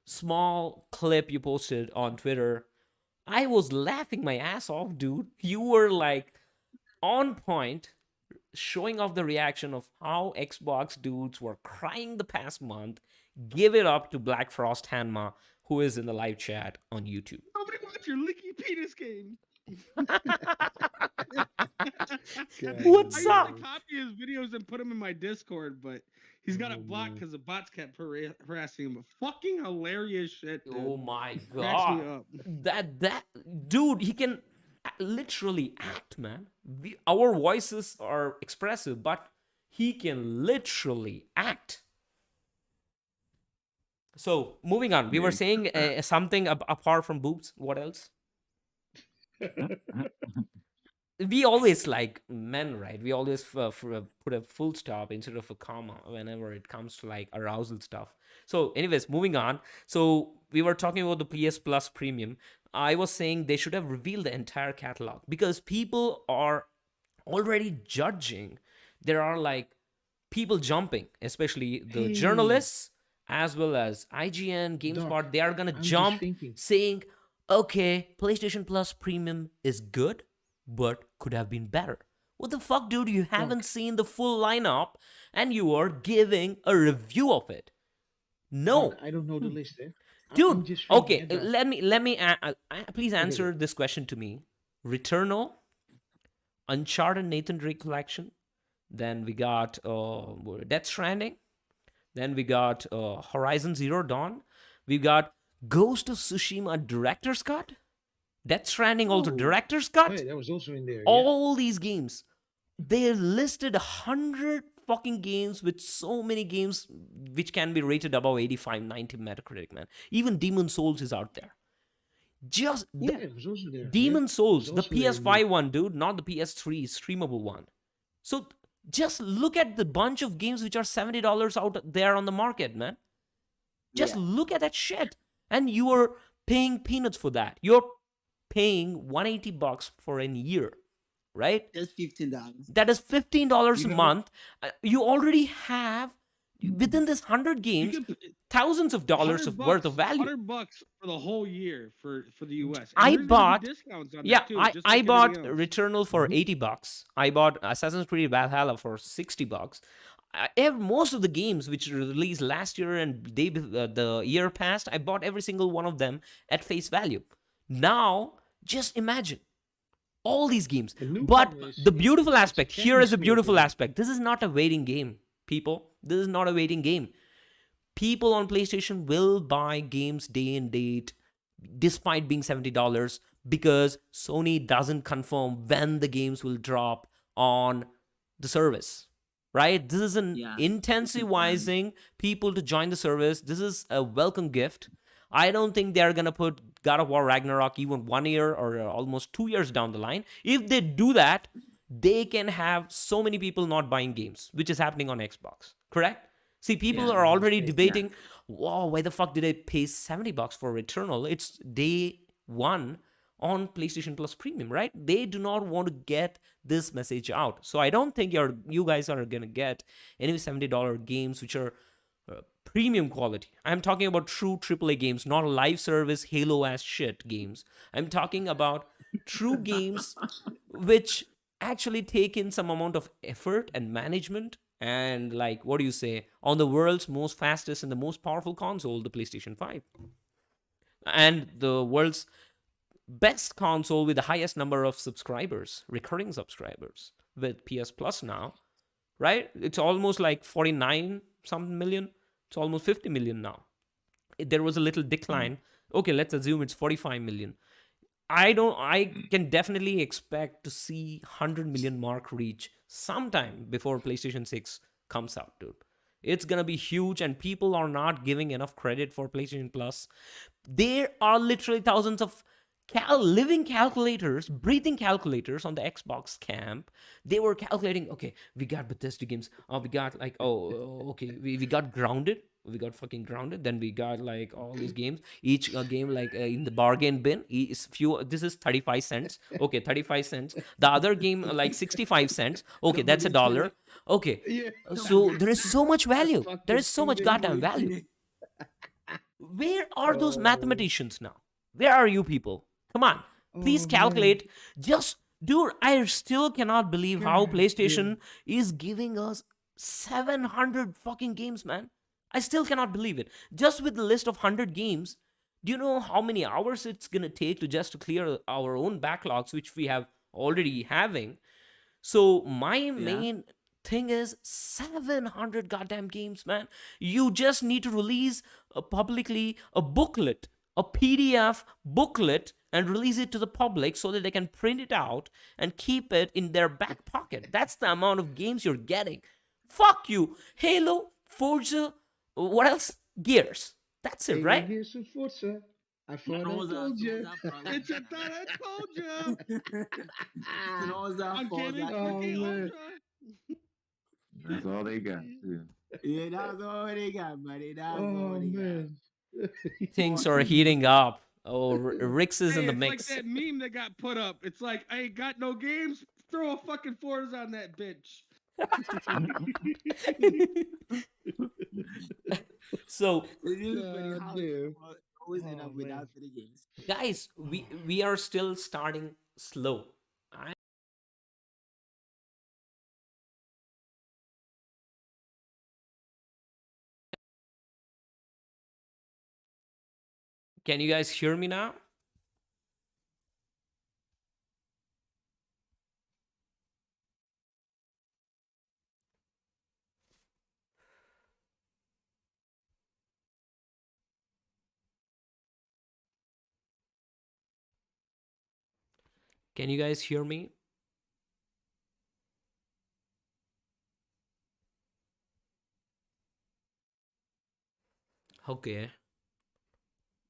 small clip you posted on Twitter, I was laughing my ass off, dude. You were like on point, showing off the reaction of how Xbox dudes were crying the past month. Give it up to Black Frost Hanma, who is in the live chat on YouTube. Nobody wants your licky penis game. What's I used up? to copy his videos and put them in my Discord, but he's got it blocked because the bots kept harassing him. But fucking hilarious shit, dude. Oh my Cracks me god. up. That dude, he can literally act, man. Our voices are expressive, but he can literally act. So moving on, we were saying something apart from boobs. What else? We always like men, right? We always put a full stop instead of a comma whenever it comes to like arousal stuff. So anyways, moving on. So we were talking about the PS Plus Premium. I was saying they should have revealed the entire catalog because people are already judging. There are like people jumping, especially the Hey. journalists as well as IGN, GameSpot. Doc, They are gonna I'm just jump thinking. saying, okay, PlayStation Plus Premium is good, but could have been better. What the fuck, dude? You haven't seen the full lineup and you are giving a review of it. No. Doc, I don't know the list, eh? I'm Dude, just thinking, okay, Doc. let me please answer this question to me. Returnal, Uncharted Nathan Drake collection, then we got Death Stranding, then we got Horizon Zero Dawn, we got Ghost of Tsushima Director's Cut, Death Stranding also Oh. Director's Oh, Cut. yeah, that was also in there. Yeah. All these games, they listed 100 fucking games with so many games which can be rated above 85, 90 Metacritic, man. Even Demon Souls is out there. Just Yeah, it was also there. Demon yeah. Souls, It the was also there PS5 one, dude, not the PS3 streamable one. So just look at the bunch of games which are $70 out there on the market, man. Just look at that shit. And you are paying peanuts for that. You're paying $180 for a year, right? That's $15. That is $15 You a know- month. You already have within this 100 You games can thousands of dollars of worth of value. $100 for the whole year for the US. I And there's gonna be bought- discounts on Yeah, that too, just I like bought everything else. Returnal for $80. I bought Assassin's Creed Valhalla for $60. Most of the games which released last year and the year past, I bought every single one of them at face value. Now, just imagine all these games. The new But one is- the beautiful aspect, can here be is a beautiful smoother. aspect. This is not a waiting game, people. This is not a waiting game. People on PlayStation will buy games day and date despite being $70 because Sony doesn't confirm when the games will drop on the service. Right? This is an Yeah, intensivizing people to join the service. This is a welcome gift. I don't think they're gonna put God of War Ragnarok even 1 year or almost 2 years down the line. If they do that, they can have so many people not buying games, which is happening on Xbox. Correct? See, people Yeah, are already yeah. debating, wow, why the fuck did I pay $70 for Returnal? It's day one on PlayStation Plus Premium, right? They do not want to get this message out. So I don't think you guys are gonna get any $70 games which are premium quality. I'm talking about true AAA games, not live service Halo ass shit games. I'm talking about true games which actually take in some amount of effort and management and like what do you say on the world's most fastest and the most powerful console, the PlayStation 5, and the world's best console with the highest number of subscribers, recurring subscribers with PS Plus now, right? It's almost like 49 something million. It's almost 50 million now. There was a little decline. Okay, let's assume it's 45 million. I can definitely expect to see 100 million mark reach sometime before PlayStation 6 comes out, dude. It's gonna be huge, and people are not giving enough credit for PlayStation Plus. There are literally thousands of living calculators, breathing calculators on the Xbox camp. They were calculating, okay, we got Bethesda games. Oh, we got like, okay, we got Grounded. We got fucking Grounded. Then we got like all these games. Each game like in the bargain bin is few. This is 35 cents. Okay, 35 cents. The other game like 65 cents. Okay, that's $1. Okay, Yeah. so there is so much value. There Fucking is so much teenage goddamn boys. value. Where are those Oh, mathematicians now? Where are you people? Come on, please oh, calculate. Just, dude, I still cannot believe how God PlayStation is giving us 700 fucking games, man. I still cannot believe it. Just with the list of 100 games, do you know how many hours it's gonna take to just to clear our own backlogs, which we have already having? So my Yeah. main thing is 700 goddamn games, man. You just need to release publicly a booklet, a PDF booklet, and release it to the public so that they can print it out and keep it in their back pocket. That's the amount of games you're getting. Fuck you. Halo, Forza, what else? Gears. That's it, Hey, right? here's some Forza. I thought I Rosa, told you. It's a thought I told you. Rosa, Uncanny Forza. 4K Oh, man. Ultra. That's all they got. Too. Yeah, that's all they got, buddy. That's all Oh, they got. man. Things are heating up. Oh, Rix is Hey, in the it's mix. like that meme that got put up. It's like, I ain't got no games. Throw a fucking Forza on that bitch. So It is funny God how damn. always end Oh, up without man. the games. guys, we are still starting slow. Can you guys hear me now? Can you guys hear me? Okay.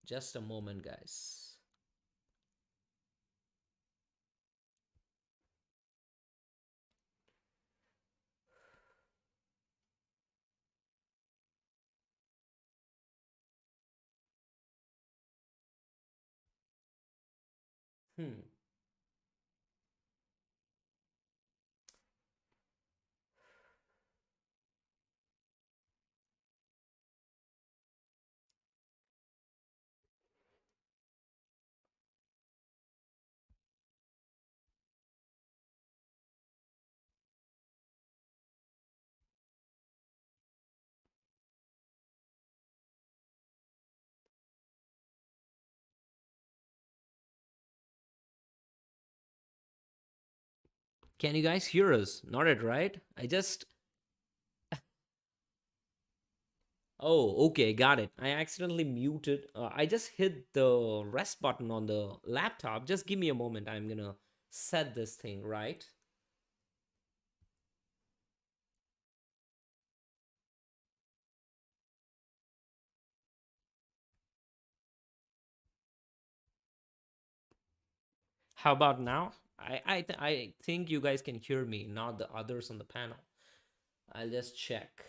Just a moment, guys. Hmm. Can you guys hear us? Not it, right? I just. Oh, okay, got it. I accidentally muted. I just hit the rest button on the laptop. Just give me a moment. I'm gonna set this thing right. How about now? I think you guys can hear me, not the others on the panel. I'll just check.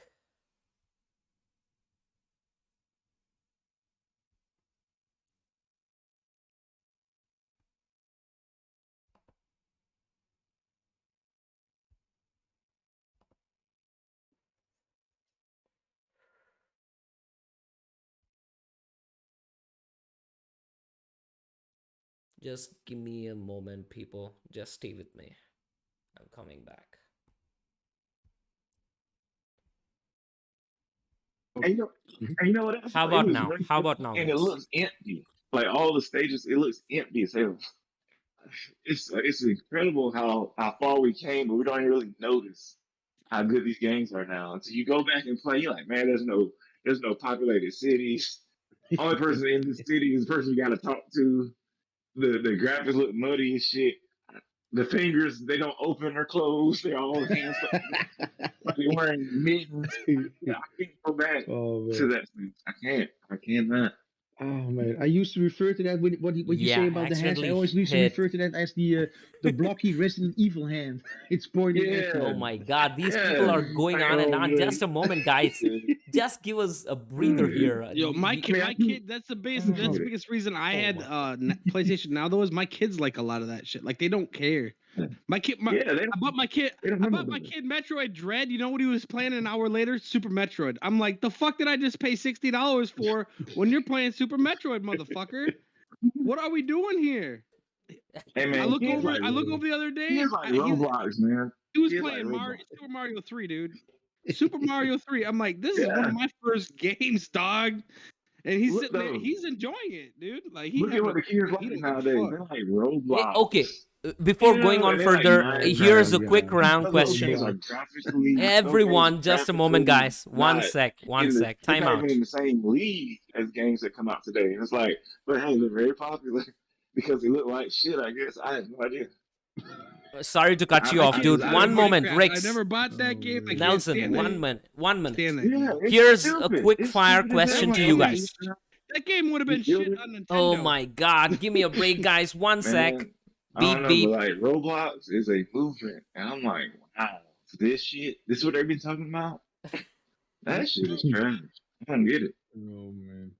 Just give me a moment, people. Just stay with me. I'm coming back. And you know what else? How It about looks now? great, How about now, and it guys? looks empty. Like all the stages, it looks empty as hell. It's incredible how far we came, but we don't even really notice how good these games are now. Until you go back and play, you're like, man, there's no populated cities. Only person in the city is the person you got to talk to. The graphics look muddy as shit. The fingers they don't open or close. They're all hands like they're wearing mittens. Yeah, I can't go back Oh, to man. that. I can't. I cannot. Oh man, I used to refer to that what you say Yeah, about the hands. I accidentally always used to hit. refer to that as the blocky Resident Evil hand. It's pointing at Oh Yeah, you. my God, these people yeah. are going Like, on and oh on. man. Just a moment, guys. Just give us a breather Mm. here. Yo, my kid, I my mean, kid. That's the biggest. I That's get the it. biggest reason I Oh had my. PlayStation Now. Though is my kids like a lot of that shit. Like they don't care. My kid, Yeah, they I bought my kid. don't I know bought my about it. kid Metroid Dread. You know what he was playing an hour later? Super Metroid. I'm like, the fuck did I just pay $60 for when you're playing Super Metroid, motherfucker? What are we doing here? Hey man, I look over the other day. kids like Roblox, man. He was Kids like playing Roblox. Super Mario 3, dude. Super Mario 3. I'm like, this is one Yeah. of my first games, dog. And he's Look sitting there, though. he's enjoying it, dude. Like he Look at having what a the kids he like don't give a nowadays. fuck. They're like Roblox. Okay, before You going know, on and they're like further, Minecraft. here's a God. quick round Those little games question. are graphically. Everyone, those games just a moment, graphically guys. One not sec, one in the. sec. They're Time not out. even in the same league as games that come out today. And it's like, but hey, they're very popular because they look like shit. I guess I have no idea. Sorry to cut you I off, can't dude. decide. One moment, Minecraft. I Rix. never bought that Oh, game. I man. can't Nelson, stand one that. minute. 1 minute. Stand that Yeah, game. it's Here's a stupid. quick It's fire stupid as question hell. to you Yeah, guys. That game would have been You feel shit me? on Nintendo. Oh my God, give me a break, guys. One sec. Man, I Beep, don't know, beep. but like Roblox is a movement, and I'm like, wow, this shit, this is what they've been talking about. That shit is trash. I don't get it. Oh man.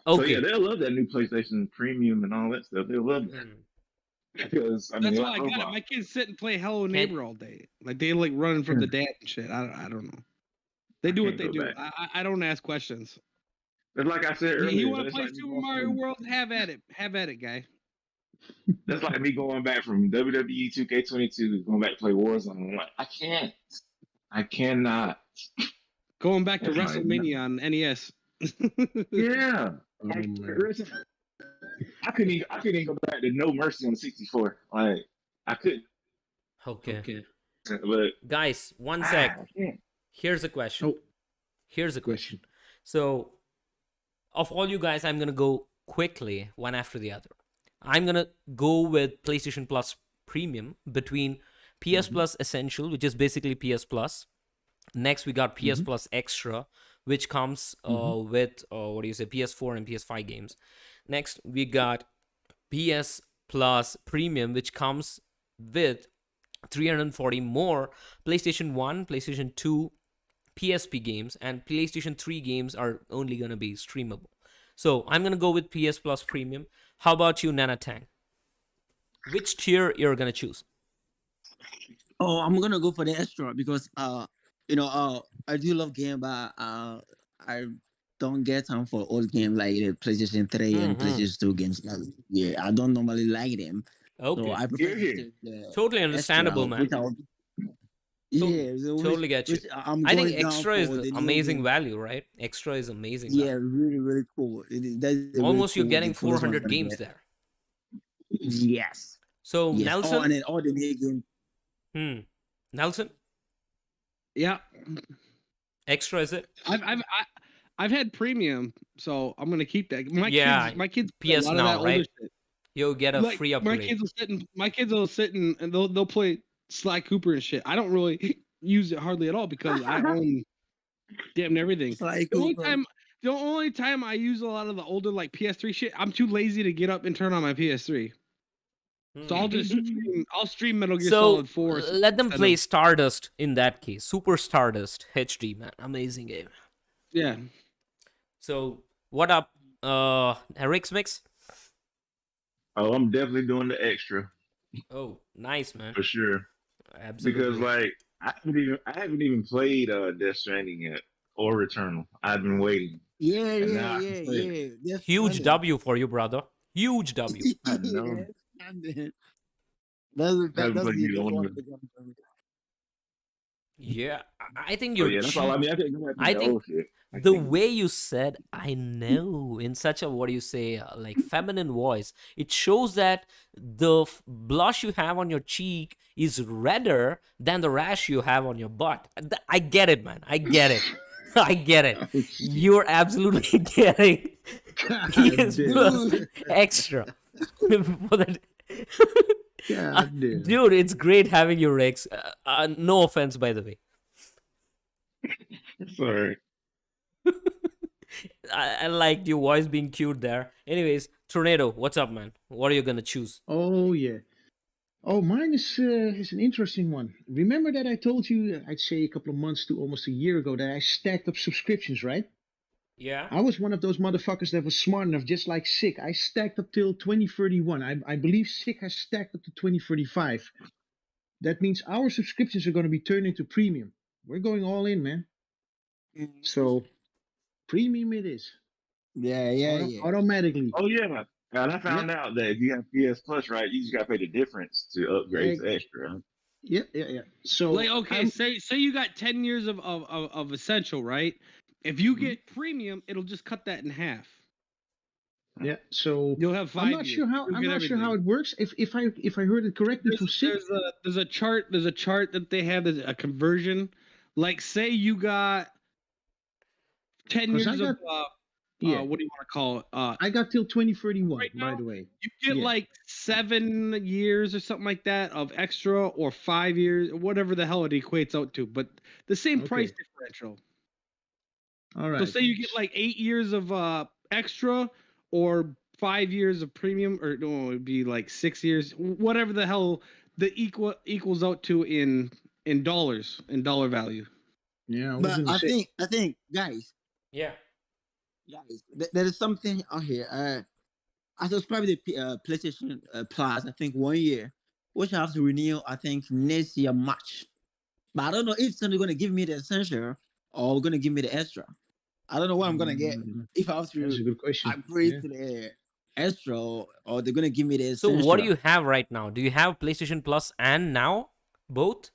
So yeah, Okay. they'll love that new PlayStation Premium and all that stuff. They'll love it Hmm. because I mean, That's they why like I got it. Roblox. My kids sit and play Hello Neighbor all day. Like they like running from the Yeah. dad and shit. I don't know. They I do what can't they go do. back. I don't ask questions. But like I said You earlier, want to that's play like me Super going Mario from World? Have at it. Have at it, guy. that's like me going back from WWE 2K22 to going back to play Warzone. I'm like, I can't. I cannot. Going back to Oh my God. WrestleMania on NES. Yeah. Oh Like, man. I couldn't even go back to No Mercy on the 64. Like I couldn't, Okay. but Guys, one I sec. can't. Here's a question. Oh, Here's a question. So, of all you guys, I'm gonna go quickly, one after the other. I'm gonna go with PlayStation Plus Premium between PS Plus Essential, which is basically PS Plus. Next, we got PS Plus Extra, which comes with what do you say, PS4 and PS5 games. Next, we got PS Plus Premium, which comes with 340 more PlayStation 1, PlayStation 2, PSP games, and PlayStation 3 games are only going to be streamable. So I'm going to go with PS Plus Premium. How about you, Nana Tang? Which tier you're going to choose? Oh, I'm gonna go for the extra because I do love game, but I don't get time for old game like the PlayStation 3 and PlayStation 2 games. Like, yeah, I don't normally like them. So Okay. I prefer Here. to the Totally understandable, extra, man. without yeah, so Totally get you. I'm I think going down Extra is for the new amazing game. value, right? Extra is amazing Yeah, value. really, really cool. That's a really Almost you're cool, getting the coolest one 400 I games get. there. Yes. So Yes. Oh, and Nelson, then all the new games. Nelson, Yeah, Extra is it? I've had premium, so I'm gonna keep that. Yeah, My kids play a PS lot Now, of that older right? shit. You'll get a Like free my upgrade. kids will sit and they'll play Sly Cooper and shit. I don't really use it hardly at all because I own damn near everything. Sly The only Cooper. time I use a lot of the older like PS3 shit, I'm too lazy to get up and turn on my PS3. So I'll just stream Metal Gear So Solid 4. let them instead play of- Stardust in that case. Super Stardust HD, man. Amazing game. Yeah. So what up, Eric's Mix? Oh, I'm definitely doing the extra Oh, nice, man. for sure. Absolutely. Because like I haven't even played Death Stranding yet or Returnal. I've been waiting. Yeah, And yeah, now I can yeah, play it. yeah. That's Huge funny. W for you, brother. Huge W. I know. Yeah, and then- Haven't that's played the either one one of of them. the games for me. Yeah, I think Oh you're yeah, that's all. I cheap. mean, I can't go back to I the think old shit. the way you said I know in such a, what do you say, like feminine voice, it shows that the blush you have on your cheek is redder than the rash you have on your butt. I get it, man. I get it. I get it. Oh, shit. You're absolutely getting God PS damn. Plus Extra. For that. God damn. Dude, it's great having you, Rex. No offense, by the way. Sorry. I liked your voice being cute there. Anyways, Tornado, what's up, man? What are you gonna choose? Oh yeah. Oh, mine is an interesting one. Remember that I told you, I'd say a couple of months to almost a year ago, that I stacked up subscriptions, right? Yeah. I was one of those motherfuckers that was smart enough, just like Sick. I stacked up till 2031. I believe Sick has stacked up to 2045. That means our subscriptions are going to be turned into premium. We're going all in, man. So premium it is. Yeah, yeah, yeah. Automatically. Oh yeah. And I Yep. found out that if you have PS Plus, right, you just gotta pay the difference to upgrade to extra. Yep, yeah. So Like, okay, I'm- say you got 10 years of essential, right? If you get premium, it'll just cut that in half. yeah. So You'll have 5 I'm not years. sure how You'll I'm get not sure how everything. it works. If I heard it correctly from Sick, There's a chart that they have, there's a conversion. Like, say you got 10 'cause I years of got- yeah. what do you want to call it? I got till 2031, Right by now, the way. you get Yeah. like 7 years or something like that of extra, or 5 years, whatever the hell it equates out to, but the same price Okay. differential. All right. So say you get like 8 years of extra, or 5 years of premium, or no, it'd be like 6 years, whatever the hell the equals out to in dollars, in dollar value. Yeah, I was But gonna say. I think, guys, Yeah. there is something out here. I subscribe to PlayStation Plus. I think 1 year, which I have to renew. I think next year March. But I don't know if somebody's gonna give me the essential or gonna give me the extra. I don't know what I'm gonna get if I have That's a to good question. upgrade Yeah. to the extra, or they're gonna give me the So essential. what do you have right now? Do you have PlayStation Plus and Now? Both?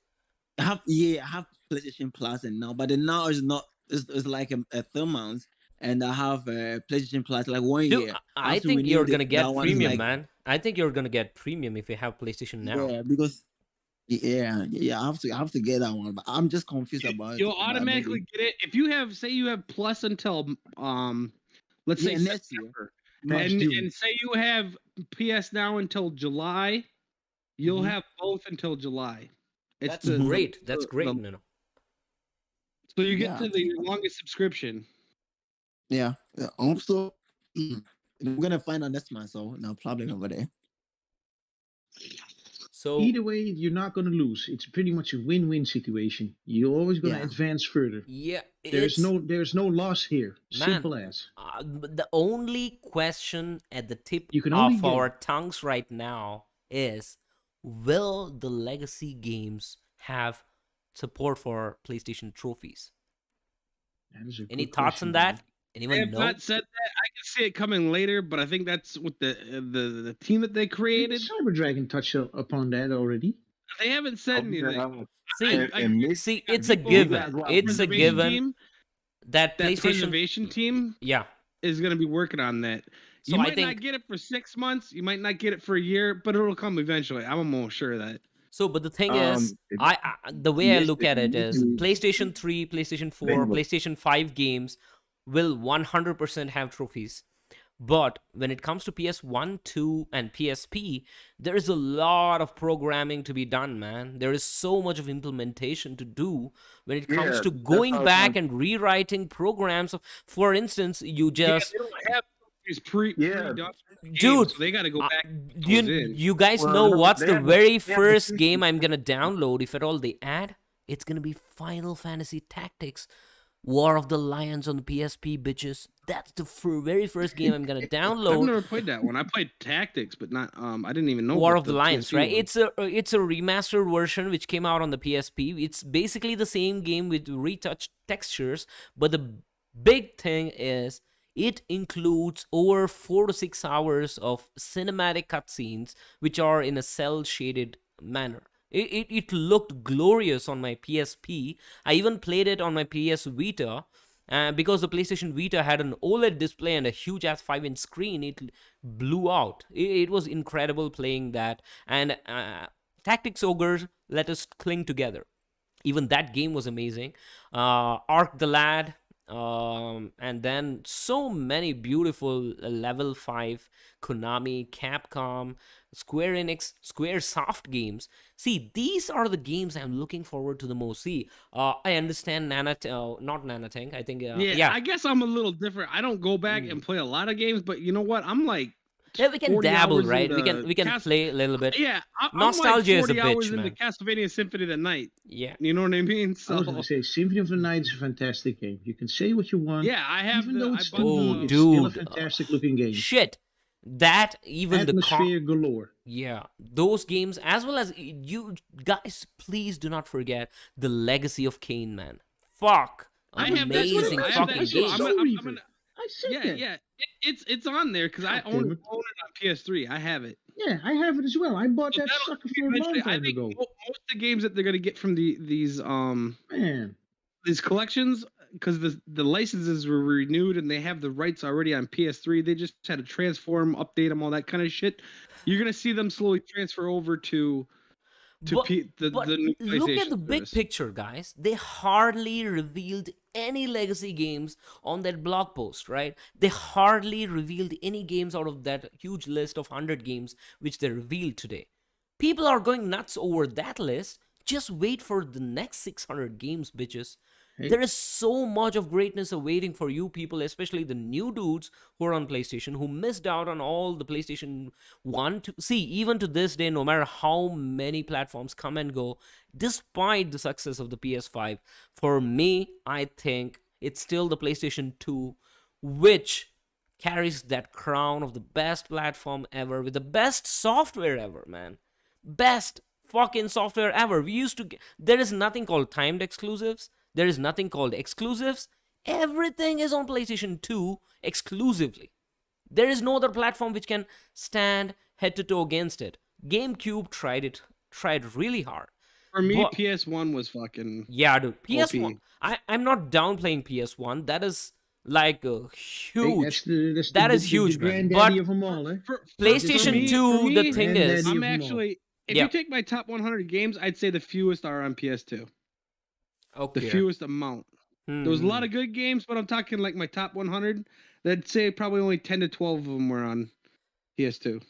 I have PlayStation Plus and now, but the now is not. It's like a 3 months, and I have PlayStation Plus like 1 Dude, year. I have to think renew you're gonna that get one is premium, like, man. I think you're gonna get premium if you have PlayStation Now. yeah, because yeah, I have to get that one, but I'm just confused about You'll it. automatically get it if you have, say you have Plus until let's say next year. September, Next and June. say you have PS Now until July, you'll Mhm. have both until July. That's great. That's great, the- Nino. So you get Yeah, to the longest subscription. Yeah. Also, I'm gonna find out next month, so no problem over there. So Either way, you're not gonna lose. It's pretty much a win-win situation. You're always gonna Yeah. advance further. yeah, There's no loss here. Man, Simple as. the only question at the tip You can only of our get- tongues right now is, will the legacy games have support for PlayStation trophies? That is a Any good thoughts on question, that? man. They Anyone have know? not said that. I can see it coming later, but I think that's what the team that they created. Cyber Dragon touched upon that already. They haven't said anything. See, and see, got it's a people- given. that It's a preservation given team, that that PlayStation. preservation team Yeah. is going to be working on that. So You I might think not get it for 6 months. You might not get it for a year, but it'll come eventually. I'm almost sure of that. so. But the thing is, the way I look at it is, PlayStation 3, PlayStation 4, PlayStation 5 games will 100% have trophies. But when it comes to PS1, 2, and PSP, there is a lot of programming to be done, man. There is so much of implementation to do when it comes Yeah, to that's going what I was back gonna- and rewriting programs. For instance, you just they don't have these Yeah. pre-done games, dude, so they got to go back. you guys Well, know no, what's they the have very they have first the game I'm system. gonna download if at all they add? It's gonna be Final Fantasy Tactics, War of the Lions on the PSP, bitches. That's the very first game I'm gonna I've download. never played that one. I played Tactics, but not. I didn't even know. War what of the Lions, PSP right? was. It's a remastered version which came out on the PSP. It's basically the same game with retouched textures, but the big thing is it includes over 4 to 6 hours of cinematic cutscenes, which are in a cell shaded manner. It looked glorious on my PSP. I even played it on my PS Vita. Because the PlayStation Vita had an OLED display and a huge ass 5-inch screen, it blew out. It was incredible playing that. And Tactics Ogre Let Us Cling Together. Even that game was amazing. Ark the Lad, And then so many beautiful level 5 Konami, Capcom, Square Enix, Square Soft games. See, these are the games I'm looking forward to the most. See, I understand not Nanatech, I think, Yeah, yeah. I guess I'm a little different. I don't go back and play a lot of games, but you know what? I'm like Yeah, we can 40 dabble, hours right? into We can play a little bit. Yeah, I'm like Nostalgia is a 40 hours bitch, into man. Castlevania Symphony of the Night. Yeah. You know what I mean? I was going So to say, Symphony of the Night is a fantastic game. You can say what you want. yeah, I have Even though I it's bought 2D, Oh, it's still a dude. fantastic looking game. Shit. That even Atmosphere galore. yeah, those games, as well as you guys, please do not forget the Legacy of Kain, man. Fuck, I have that too. amazing I have fucking that too. game. I'm gonna I said yeah, that. yeah. It's on there because I God own damn it it. on PS3. I have it. Yeah, I have it as well. I bought So that that'll sucker for a eventually. long I time think ago. most of the games that they're gonna get from Man, these collections, because the licenses were renewed and they have the rights already on PS3. They just had to transform, update them, all that kind of shit. You're gonna see them slowly transfer over to But, the new look at PlayStation the big service. picture, guys. They hardly revealed any Legacy games on that blog post, right? They hardly revealed any games out of that huge list of 100 games which they revealed today. People are going nuts over that list. Just wait for the next 600 games, bitches. Hey. There is so much of greatness awaiting for you people, especially the new dudes who are on PlayStation, who missed out on all the PlayStation 1. See, even to this day, no matter how many platforms come and go, despite the success of the PS5, for me, I think it's still the PlayStation 2, which carries that crown of the best platform ever with the best software ever, man. Best fucking software ever. We used to there is nothing called timed exclusives. There is nothing called exclusives. Everything is on PlayStation 2 exclusively. There is no other platform which can stand head to toe against it. GameCube tried really hard. For me, But- PS1 was fucking Yeah, dude. PS1. OP. I'm not downplaying PS1. That is like a hey, huge. that's That the, is huge, the man. granddaddy But of them all, eh? PlayStation 2, the thing is, Granddaddy I'm of 'em all. actually, if Yeah. you take my top 100 games, I'd say the fewest are on PS2. okay. The fewest amount. There was a lot of good games, but I'm talking like my top 100. I'd say probably only 10 to 12 of them were on PS2.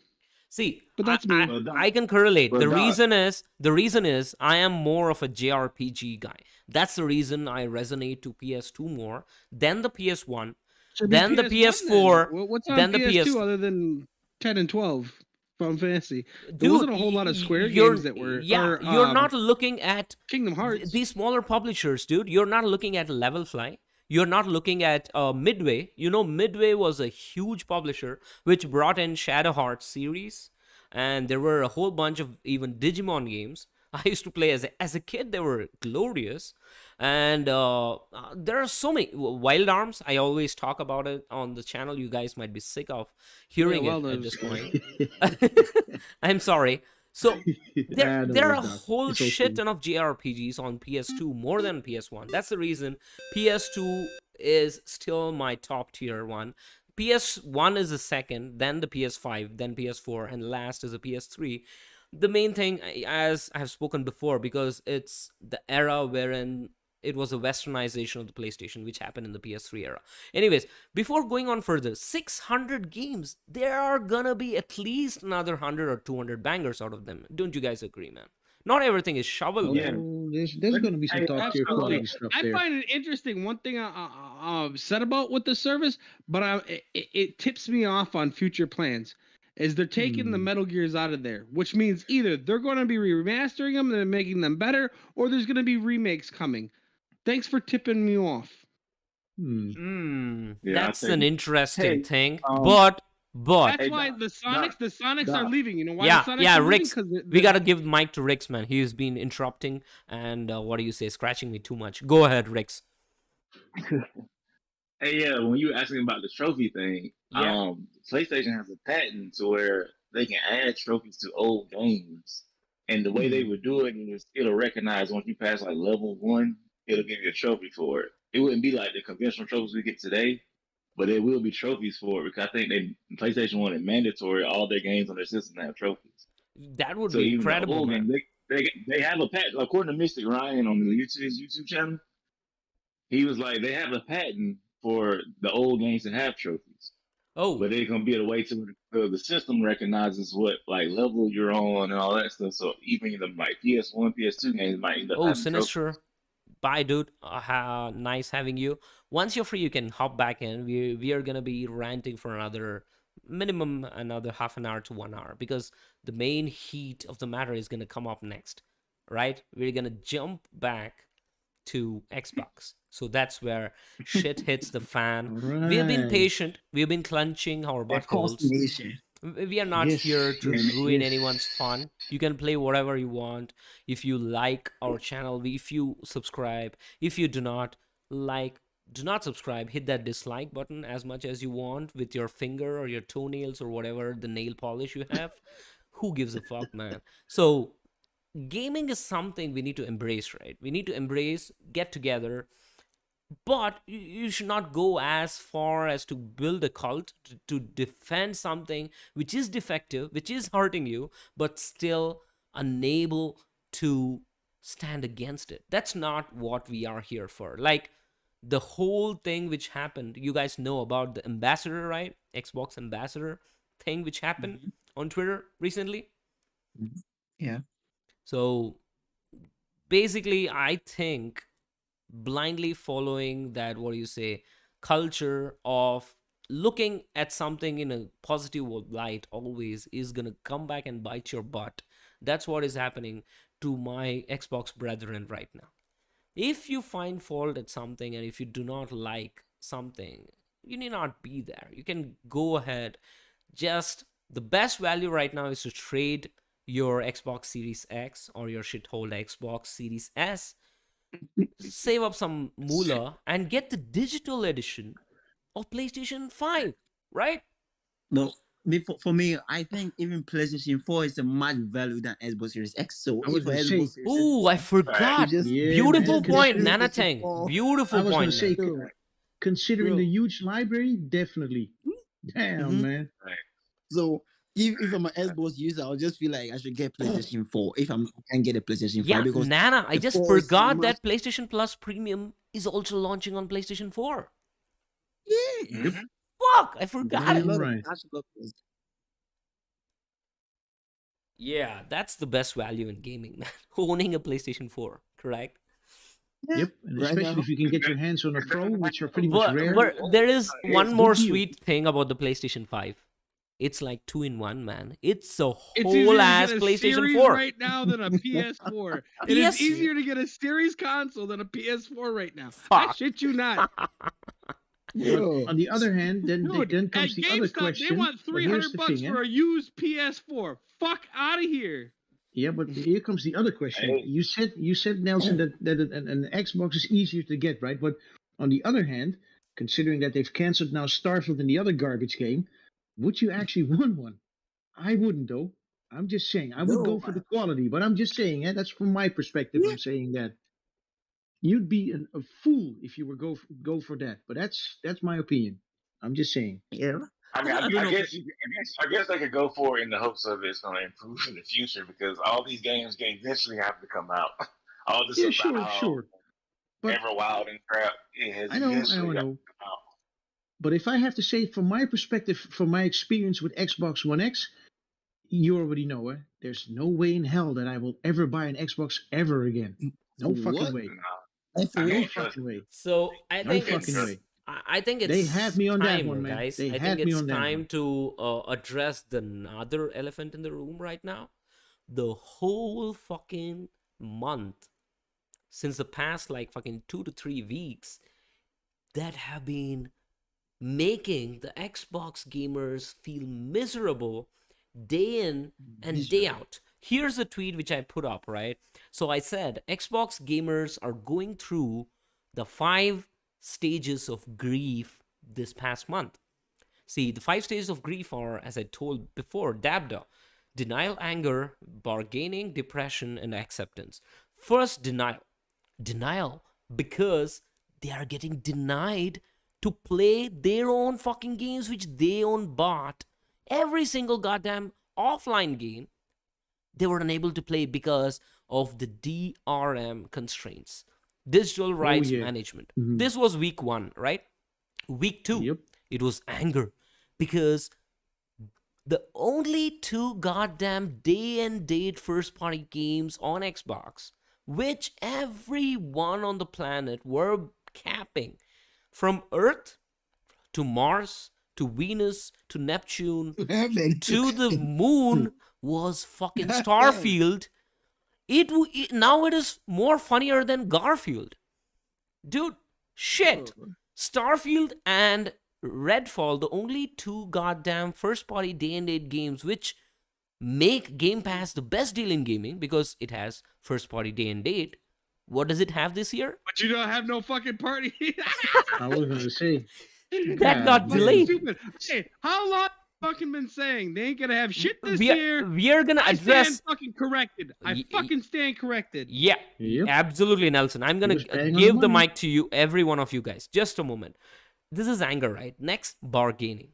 See, But that's me. I can correlate. But The Doc- reason is I am more of a JRPG guy. That's the reason I resonate to PS2 more than the PS1. Should be Then the PS1 PS4, then. What's on then the PS2 PS other than 10 and 12? Final Fantasy. There Dude, wasn't a whole lot of Square you're- games that were. Yeah, or, you're not looking at Kingdom Hearts. these smaller publishers, dude. You're not looking at Levelfly. You're not looking at Midway. You know, Midway was a huge publisher which brought in Shadow Hearts series, and there were a whole bunch of even Digimon games. I used to play as a kid. They were glorious, and there are so many Wild Arms. I always talk about it on the channel. You guys might be sick of hearing well, it at there's- this point. I'm sorry. So there are a whole It's okay. shit ton of JRPGs on PS2 more than PS1. That's the reason PS2 is still my top tier one. PS1 is the second, then the PS5, then PS4, and last is the PS3. The main thing, as I have spoken before, because it's the era wherein it was a westernization of the PlayStation, which happened in the PS3 era. Anyways, before going on further, 600 games, there are gonna be at least another 100 or 200 bangers out of them. Don't you guys agree, man? Not everything is shovelware. Oh, there's going to be some Hey, top tier absolutely. quality stuff I there. find it interesting. One thing I said about with the service, but it tips me off on future plans, is they're taking the Metal Gears out of there, which means either they're going to be remastering them and making them better, or there's going to be remakes coming. Thanks for tipping me off. Yeah, That's I think- an interesting Hey, thing, um, but That's Hey, why Doc, the Sonics Doc. are leaving. You know why yeah, the Sonics yeah, are leaving? Rix, 'Cause we gotta give the mic to Rix, man. He's been interrupting and what do you say, scratching me too much. Go ahead, Rix. Hey, yeah, when you were asking about the trophy thing, Yeah. PlayStation has a patent to where they can add trophies to old games. And the way they would do it is it'll recognize once you pass like level 1, it'll give you a trophy for it. It wouldn't be like the conventional trophies we get today, but there will be trophies for it because I think PlayStation wanted mandatory all their games on their system to have trophies. That would So be even the incredible, old man. games, they have a patent according to Mystic Ryan on his YouTube channel. He was like, they have a patent for the old games to have trophies, Oh, but they're gonna be able to wait till the system recognizes what like level you're on and all that stuff. So even the like PS1, PS2 games might end up oh, having trophies. Sinister. Bye, dude. Nice having you. Once you're free, you can hop back in. We are gonna be ranting for another minimum another half an hour to 1 hour because the main heat of the matter is gonna come up next, right? We're gonna jump back to Xbox. So that's where shit hits the fan. We have been Right. patient. We've been clenching our Of course, buttholes. nation. We are not Yes, here to yes, ruin yes. anyone's fun. You can play whatever you want. If you like our channel, if you subscribe, if you do not like, do not subscribe, hit that dislike button as much as you want with your finger or your toenails or whatever the nail polish you have. Who gives a fuck, man? So gaming is something we need to embrace, right? We need to embrace, get together, but you should not go as far as to build a cult to defend something which is defective, which is hurting you, but still unable to stand against it. That's not what we are here for. Like the whole thing which happened, you guys know about the ambassador, right? Xbox ambassador thing which happened Mhm. on Twitter recently. Yeah. So basically, I think blindly following that, what do you say, culture of looking at something in a positive light always is gonna come back and bite your butt. That's what is happening to my Xbox brethren right now. If you find fault at something and if you do not like something, you need not be there. You can go ahead. Just the best value right now is to trade your Xbox Series X or your shithole Xbox Series S, save up some moolah, and get the digital edition of PlayStation 5, right? No, for me, I think even PlayStation 4 is a much value than Xbox Series X. So I was if gonna Xbox say, Series X Oh, is I there, you forgot. just yeah, you Beautiful man. just get point, Considering, PlayStation Nanatang. 4. I Beautiful was gonna point, say, man. So, considering the bro. huge library, definitely. Damn, hmm man. Right. So if I'm an Xbox user, I'll just feel like I should get PlayStation 4 if I can get a PlayStation 5 Yeah, because Nana, I the just 4 is forgot much. that PlayStation Plus Premium is also launching on PlayStation 4. Yeah, Yep, Mhm. Fuck, I forgot there's a it. damn lot of right. catalogs. Yeah, that's the best value in gaming, man. Owning a PlayStation 4, correct? Yeah, Yep, and right especially now. if you can get your hands on a pro, which are pretty much But rare, but there is one it's more good deal. sweet thing about the PlayStation 5. It's like 2 in 1, man. It's a It's whole easier to get ass a PlayStation series 4. right now than a PS4. It is PS easier to get a series console than a PS4 right now. I fuck. shit you not. But Bro, on the other hand, Dude, then at comes the other GameStop, they question. want But here's 300 the bucks thing, eh? for a used PS4. Fuck out of here. Yeah, but here comes the other question. Hey, You said Nelson that an Xbox is easier to get, right? But on the other hand, considering that they've canceled now Starfield and the other garbage game, would you actually want one? I wouldn't though. I'm just saying I would go no, for the man. quality, but I'm just saying, that's from my perspective. Yeah, I'm saying that you'd be a fool if you were go for that. But that's my opinion. I'm just saying. yeah. I mean, I don't I know. guess I guess they could go for it in the hopes of it's going to improve in the future because all these games can eventually have to come out. All this Yeah, sure, about sure. But Everwild and crap, it has I eventually got know. to come out. But if I have to say from my perspective, from my experience with Xbox One X, you already know it. There's no way in hell that I will ever buy an Xbox ever again. No For fucking what? way. No, And for I No what? can't trust fucking way. So I No think can't fucking it's trust way. I think They had it's me on that one, time, man. guys. They I think had me it's on that time one. to address the another elephant in the room right now. The whole fucking month since the past like fucking 2 to 3 weeks that have been making the Xbox gamers feel miserable day in and day Miserable. out. Here's a tweet which I put up, right? So I said Xbox gamers are going through the 5 stages of grief this past month. See, the 5 stages of grief are, as I told before, DABDA: denial, anger, bargaining, depression, and acceptance. First, denial. Denial because they are getting denied to play their own fucking games which they own bought. Every single goddamn offline game they were unable to play because of the DRM constraints. digital rights yeah. management. Mhm. This was week 1, right? Week 2, Yep. it was anger, because the only 2 goddamn day and date first party games on Xbox, which everyone on the planet were capping, from Earth to Mars to Venus to Neptune to the moon, was fucking Starfield. Now it is more funnier than Garfield. Dude, shit. Starfield and Redfall, the only 2 goddamn first party day and date games which make Game Pass the best deal in gaming because it has first party day and date. What does it have this year? But you don't have no fucking party. I was gonna say. That got God Fucking delayed. stupid. Hey, how long have you fucking been saying they ain't gonna have shit this We year? are gonna I address. stand fucking corrected. I Y- fucking stand corrected. Yeah, Yep. absolutely, Nelson. I'm gonna was bang on give the the money. mic to you, every one of you guys. Just a moment. This is anger, right? Next, bargaining.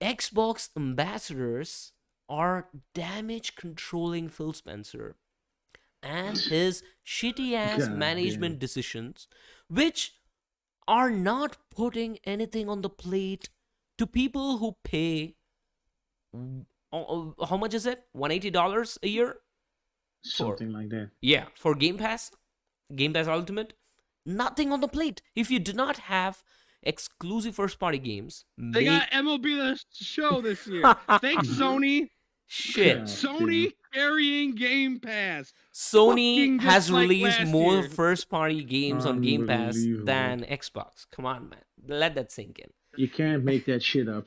Xbox ambassadors are damage controlling Phil Spencer and his shitty ass God management damn. decisions, which are not putting anything on the plate to people who pay. How much is it? $180 a year? Something like that. Yeah, for Game Pass Ultimate, nothing on the plate. If you do not have exclusive first party games, They got MLB the Show this year. Thanks, Sony. shit. God Sony carrying Game Pass. Sony fucking just has like released last more year. first party games on Game Pass Unbelievable. than Xbox. Come on, man. Let that sink in. You can't make that shit up.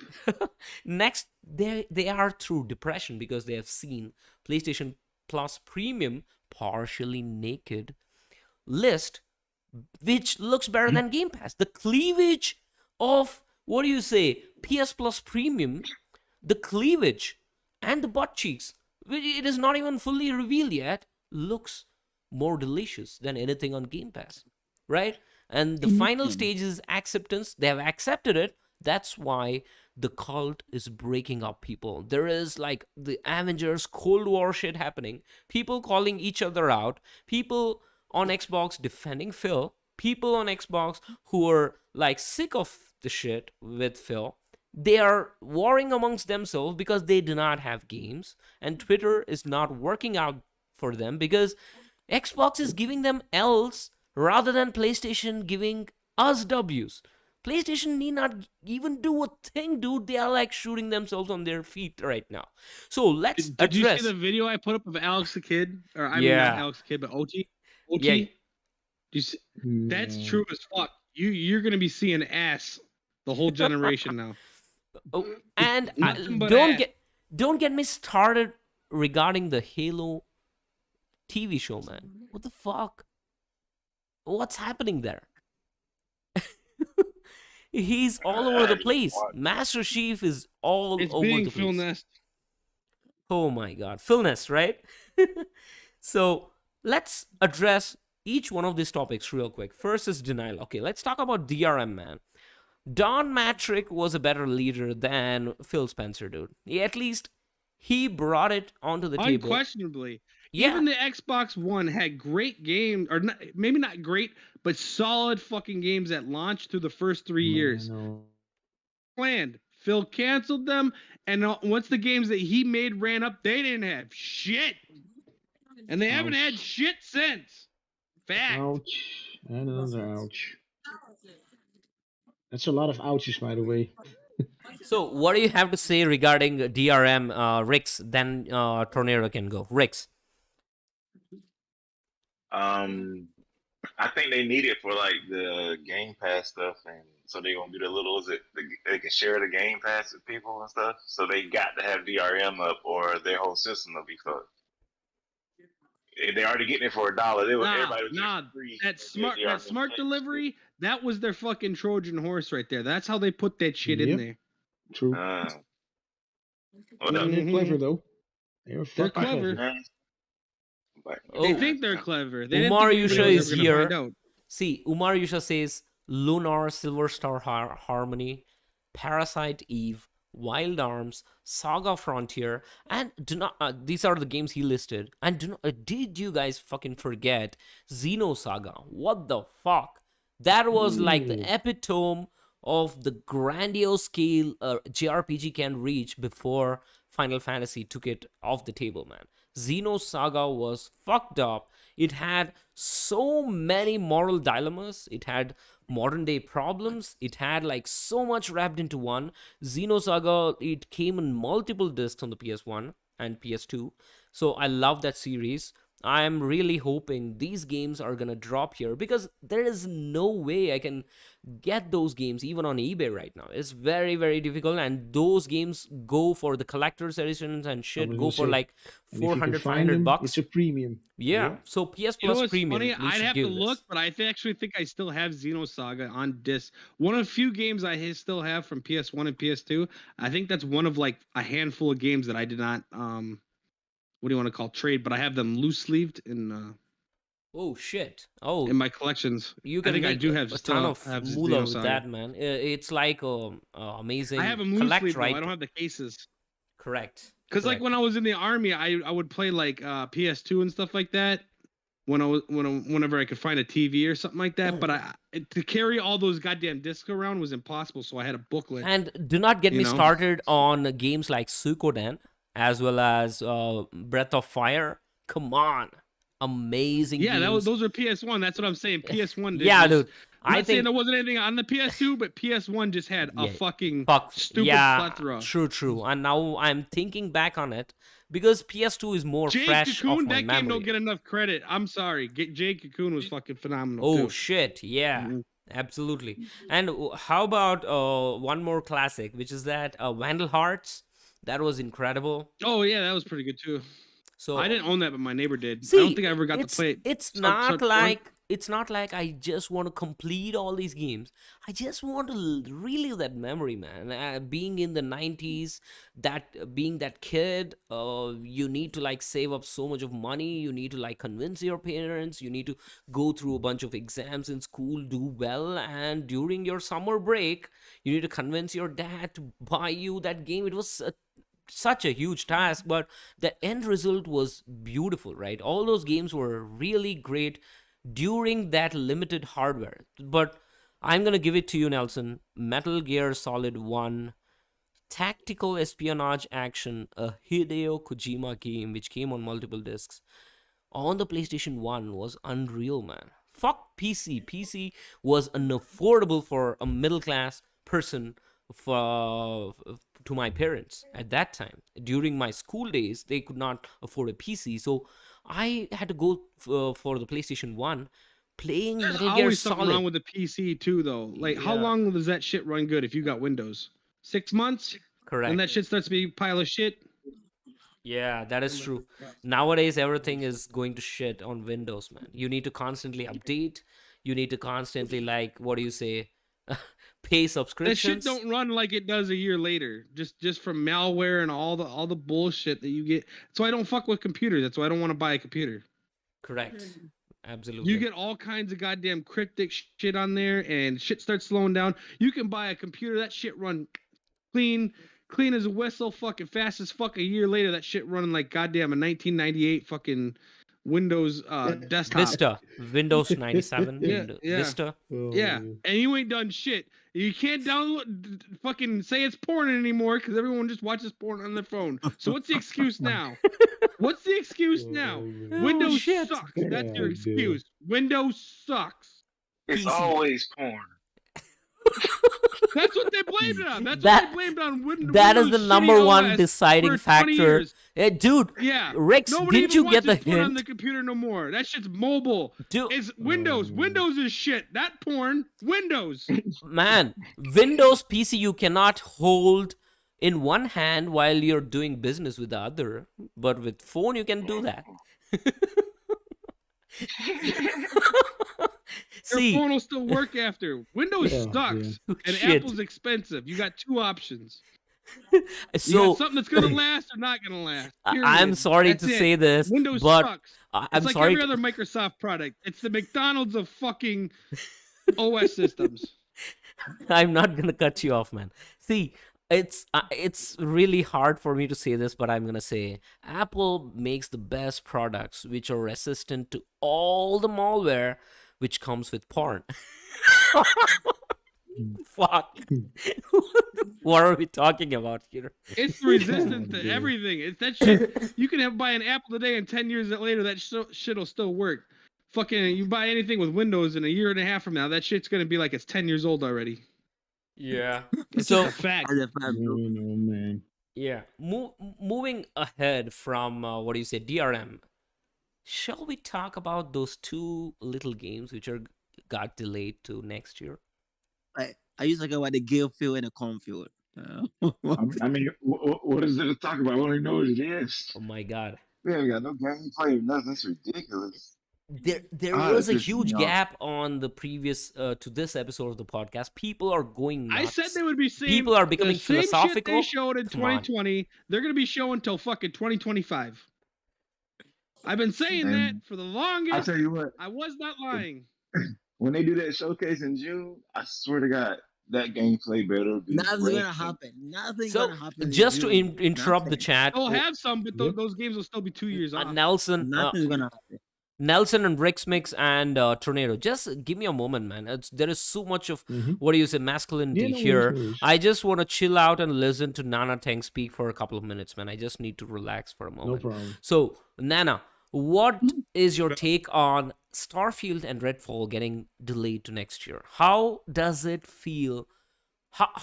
Next, they are through depression because they have seen PlayStation Plus Premium partially naked list, which looks better than Game Pass. The cleavage of, what do you say, PS Plus Premium, the cleavage and the butt cheeks, it is not even fully revealed yet, looks more delicious than anything on Game Pass, right? And the final stage is acceptance. They have accepted it. That's why the cult is breaking up, people. There is like the Avengers Cold War shit happening. People calling each other out. People on Xbox defending Phil. People on Xbox who are like sick of the shit with Phil. They are warring amongst themselves because they do not have games. And Twitter is not working out for them because Xbox is giving them L's rather than PlayStation giving us W's. PlayStation need not even do a thing, dude. They are like shooting themselves on their feet right now. So let's Did you address. see the video I put up of Alex the Kid? Or I mean, Yeah. not Alex the Kid, but OT. OT. Yeah. Do you see? That's No. true as fuck. You're gonna be seeing ass the whole generation now. Oh, and Nothing but don't ass. don't get me started regarding the Halo TV show, man. What the fuck? What's happening there? He's all over the place. Master Chief is all It's over being the Phil place. Nest. Oh my god, Phil Nest, right? So let's address each one of these topics real quick. First is denial. Okay, let's talk about DRM, man. Don Matrick was a better leader than Phil Spencer, dude. At least he brought it onto the table. Unquestionably. Yeah. Even the Xbox One had great games, or not, maybe not great, but solid fucking games at launch through the first 3 years. Planned. Phil canceled them, and once the games that he made ran up, they didn't have shit. And they haven't had Ouch. shit since. Fact. Ouch. Another ouch. That's a lot of ouches, by the way. So what do you have to say regarding DRM, Rix? Then Tornado can go. Rix. I think they need it for like the Game Pass stuff, and so they're gonna do the little, they can share the Game Pass with people and stuff. So they got to have DRM up, or their whole system will be fucked. They already getting it for $1. Everybody was getting free. That smart delivery, that was their fucking Trojan horse right there. That's how they put that shit in Yep. there. True. Well, They're clever though. They're fucking clever. But- They Oh. think they're clever. They didn't Umar think Yusha anybody is was ever gonna here. find out. See, Umar Yusha says Lunar, Silver Star Harmony, Parasite Eve, Wild Arms, Saga Frontier, and do not. These are the games he listed. And do not, did you guys fucking forget Xenosaga? What the fuck? That was like the Ooh. epitome of the grandiose scale JRPG can reach before Final Fantasy took it off the table, man. Xenosaga was fucked up. It had so many moral dilemmas. It had modern day problems. It had like so much wrapped into one. Xenosaga, it came in multiple discs on the PS1 and PS2. So I love that series. I'm really hoping these games are gonna drop here because there is no way I can get those games even on eBay right now. It's very, very difficult, and those games go for the collector's editions and I shit was go gonna for say, like and if you 400, can 500 find them, bucks. it's a premium. Yeah, so PS You know Plus what's Premium, funny? we I'd should have to give look, this. but actually think I still have Xenosaga on disc. One of the few games still have from PS1 and PS2. I think that's one of like a handful of games that I did not what do you want to call trade, but I have them loose sleeved Oh shit. in Oh, my collections. you I can think I make do have a ton still of have moolah with Xenosaga. that, man. It's like I amazing have them loose collect, sleeved though. right? I don't have the cases. Correct. Because like Correct. when I was in the army, I would play like PS2 and stuff like that. Whenever I could find a TV or something like that, but to carry all those goddamn discs around was impossible. So I had a booklet. And do not get You me know? started on games like Suikoden as well as Breath of Fire. Come on. Amazing Yeah, games. those are PS1. That's what I'm saying. PS1 did. Yeah, just, dude. I'm I not saying think there wasn't anything on the PS2, but PS1 just had a Yeah, fucking fuck. stupid Yeah, plethora. true. And now I'm thinking back on it because PS2 is more Jade fresh off Cocoon, my that game don't memory. get enough credit. I'm sorry. Jade Cocoon was fucking phenomenal Oh too. shit, yeah. Mhm. Absolutely. And how about one more classic, which is that Vandal Hearts? That was incredible. Oh yeah, that was pretty good too. So I didn't own that, but my neighbor did. I see, don't think I ever got to it's play it. it's Start not to run. like I just want to complete all these games. I just want to relive that memory, man. Being in the 90s, that being that kid, you need to like save up so much of money. You need to like convince your parents. You need to go through a bunch of exams in school, do well, and during your summer break, you need to convince your dad to buy you that game. It was such a huge task, but the end result was beautiful, right? All those games were really great during that limited hardware. But I'm gonna give it to you, Nelson. Metal Gear Solid 1, tactical espionage action, a Hideo Kojima game which came on multiple discs on the PlayStation 1 was unreal, man. Fuck PC. PC was unaffordable for a middle class person to my parents at that time. During my school days, they could not afford a PC, so I had to go for the PlayStation 1 playing There's Metal Gear always something wrong Solid. with the PC too, though. Like, how Yeah. long does that shit run good if you got Windows? 6 months? Correct. And that shit starts to be a pile of shit. Yeah, that is true. Nowadays, everything is going to shit on Windows, man. You need to constantly update. You need to constantly, like, what do you say, pay That shit subscriptions. don't run like it does a year later. Just from malware and all the bullshit that you get. So I don't fuck with computers. That's why I don't want to buy a computer. Correct. Absolutely. You get all kinds of goddamn cryptic shit on there, and shit starts slowing down. You can buy a computer, that shit run clean as a whistle, fucking fast as fuck. A year later, that shit running like goddamn a 1998 fucking Windows desktop. Vista, Windows 97, Yeah, yeah. Vista. Yeah, and you ain't done shit. You can't fucking say it's porn anymore because everyone just watches porn on their phone. So what's the excuse now? What's the excuse now? Windows shit. sucks. That's your God excuse. Windows sucks. It's PC. always porn. That's what they blamed it on. That's That- what they blamed on Windows. That is the shitty number one OS deciding for 20 factor. years. Dude, Yeah. Rex, Nobody didn't even you get the watches porn on the hint? computer no more. That shit's mobile. Dude, It's Windows. Windows is shit. That porn. Windows. man, Windows PC you cannot hold in one hand while you're doing business with the other, but with phone you can do that. Your See, phone will still work after. Windows Yeah, sucks. And Shit. Apple's expensive. You got two options. You so got something that's gonna last or not gonna last. I'm Period. sorry That's to it. say this, Windows but sucks. I'm It's like sorry. every other Microsoft product. It's the McDonald's of fucking OS systems. I'm not gonna cut you off, man. See, it's really hard for me to say this, but I'm gonna say Apple makes the best products which are resistant to all the malware which comes with porn. Fuck. What are we talking about here? It's resistant God to damn. everything. It's that shit. You can have buy an Apple today, and 10 years later, that shit'll still work. Fucking, you buy anything with Windows in a year and a half from now, that shit's gonna be like it's 10 years old already. Yeah. It's just a So fact. As a fan, bro. No, man. yeah, moving ahead from what do you say, DRM? Shall we talk about those two little games which are got delayed to next year? I used to talk about the Gale field and the cornfield. I mean, what is there to talk about? We don't even know what it is. Oh my god. We haven't got no gameplay or nothing. That's ridiculous. There That was a pisses me huge off. gap on the previous to this episode of the podcast. People are going I nuts. said they would be same. People are the becoming same shit philosophical. they showed in Come on. 2020. They're gonna be showing till fucking 2025. I've been saying that And for the I longest. tell you what, I was not lying. when they do that showcase in June, I swear to God, that gameplay better be Nothing's fresh. gonna happen. Nothing's So gonna happen. in just to June. interrupt the Nothing. chat, They'll have some, but Yep. those games will still be 2 years off. Nothing's gonna happen. Nelson and Rexmix and Tornado, just give me a moment, man. There is so much of Mhm. what do you say masculinity Yeah, no worries, here. no worries. I just want to chill out and listen to Nana Tang speak for a couple of minutes, man. I just need to relax for a No moment. problem. So, Nana, what is your take on Starfield and Redfall getting delayed to next year? How does it feel?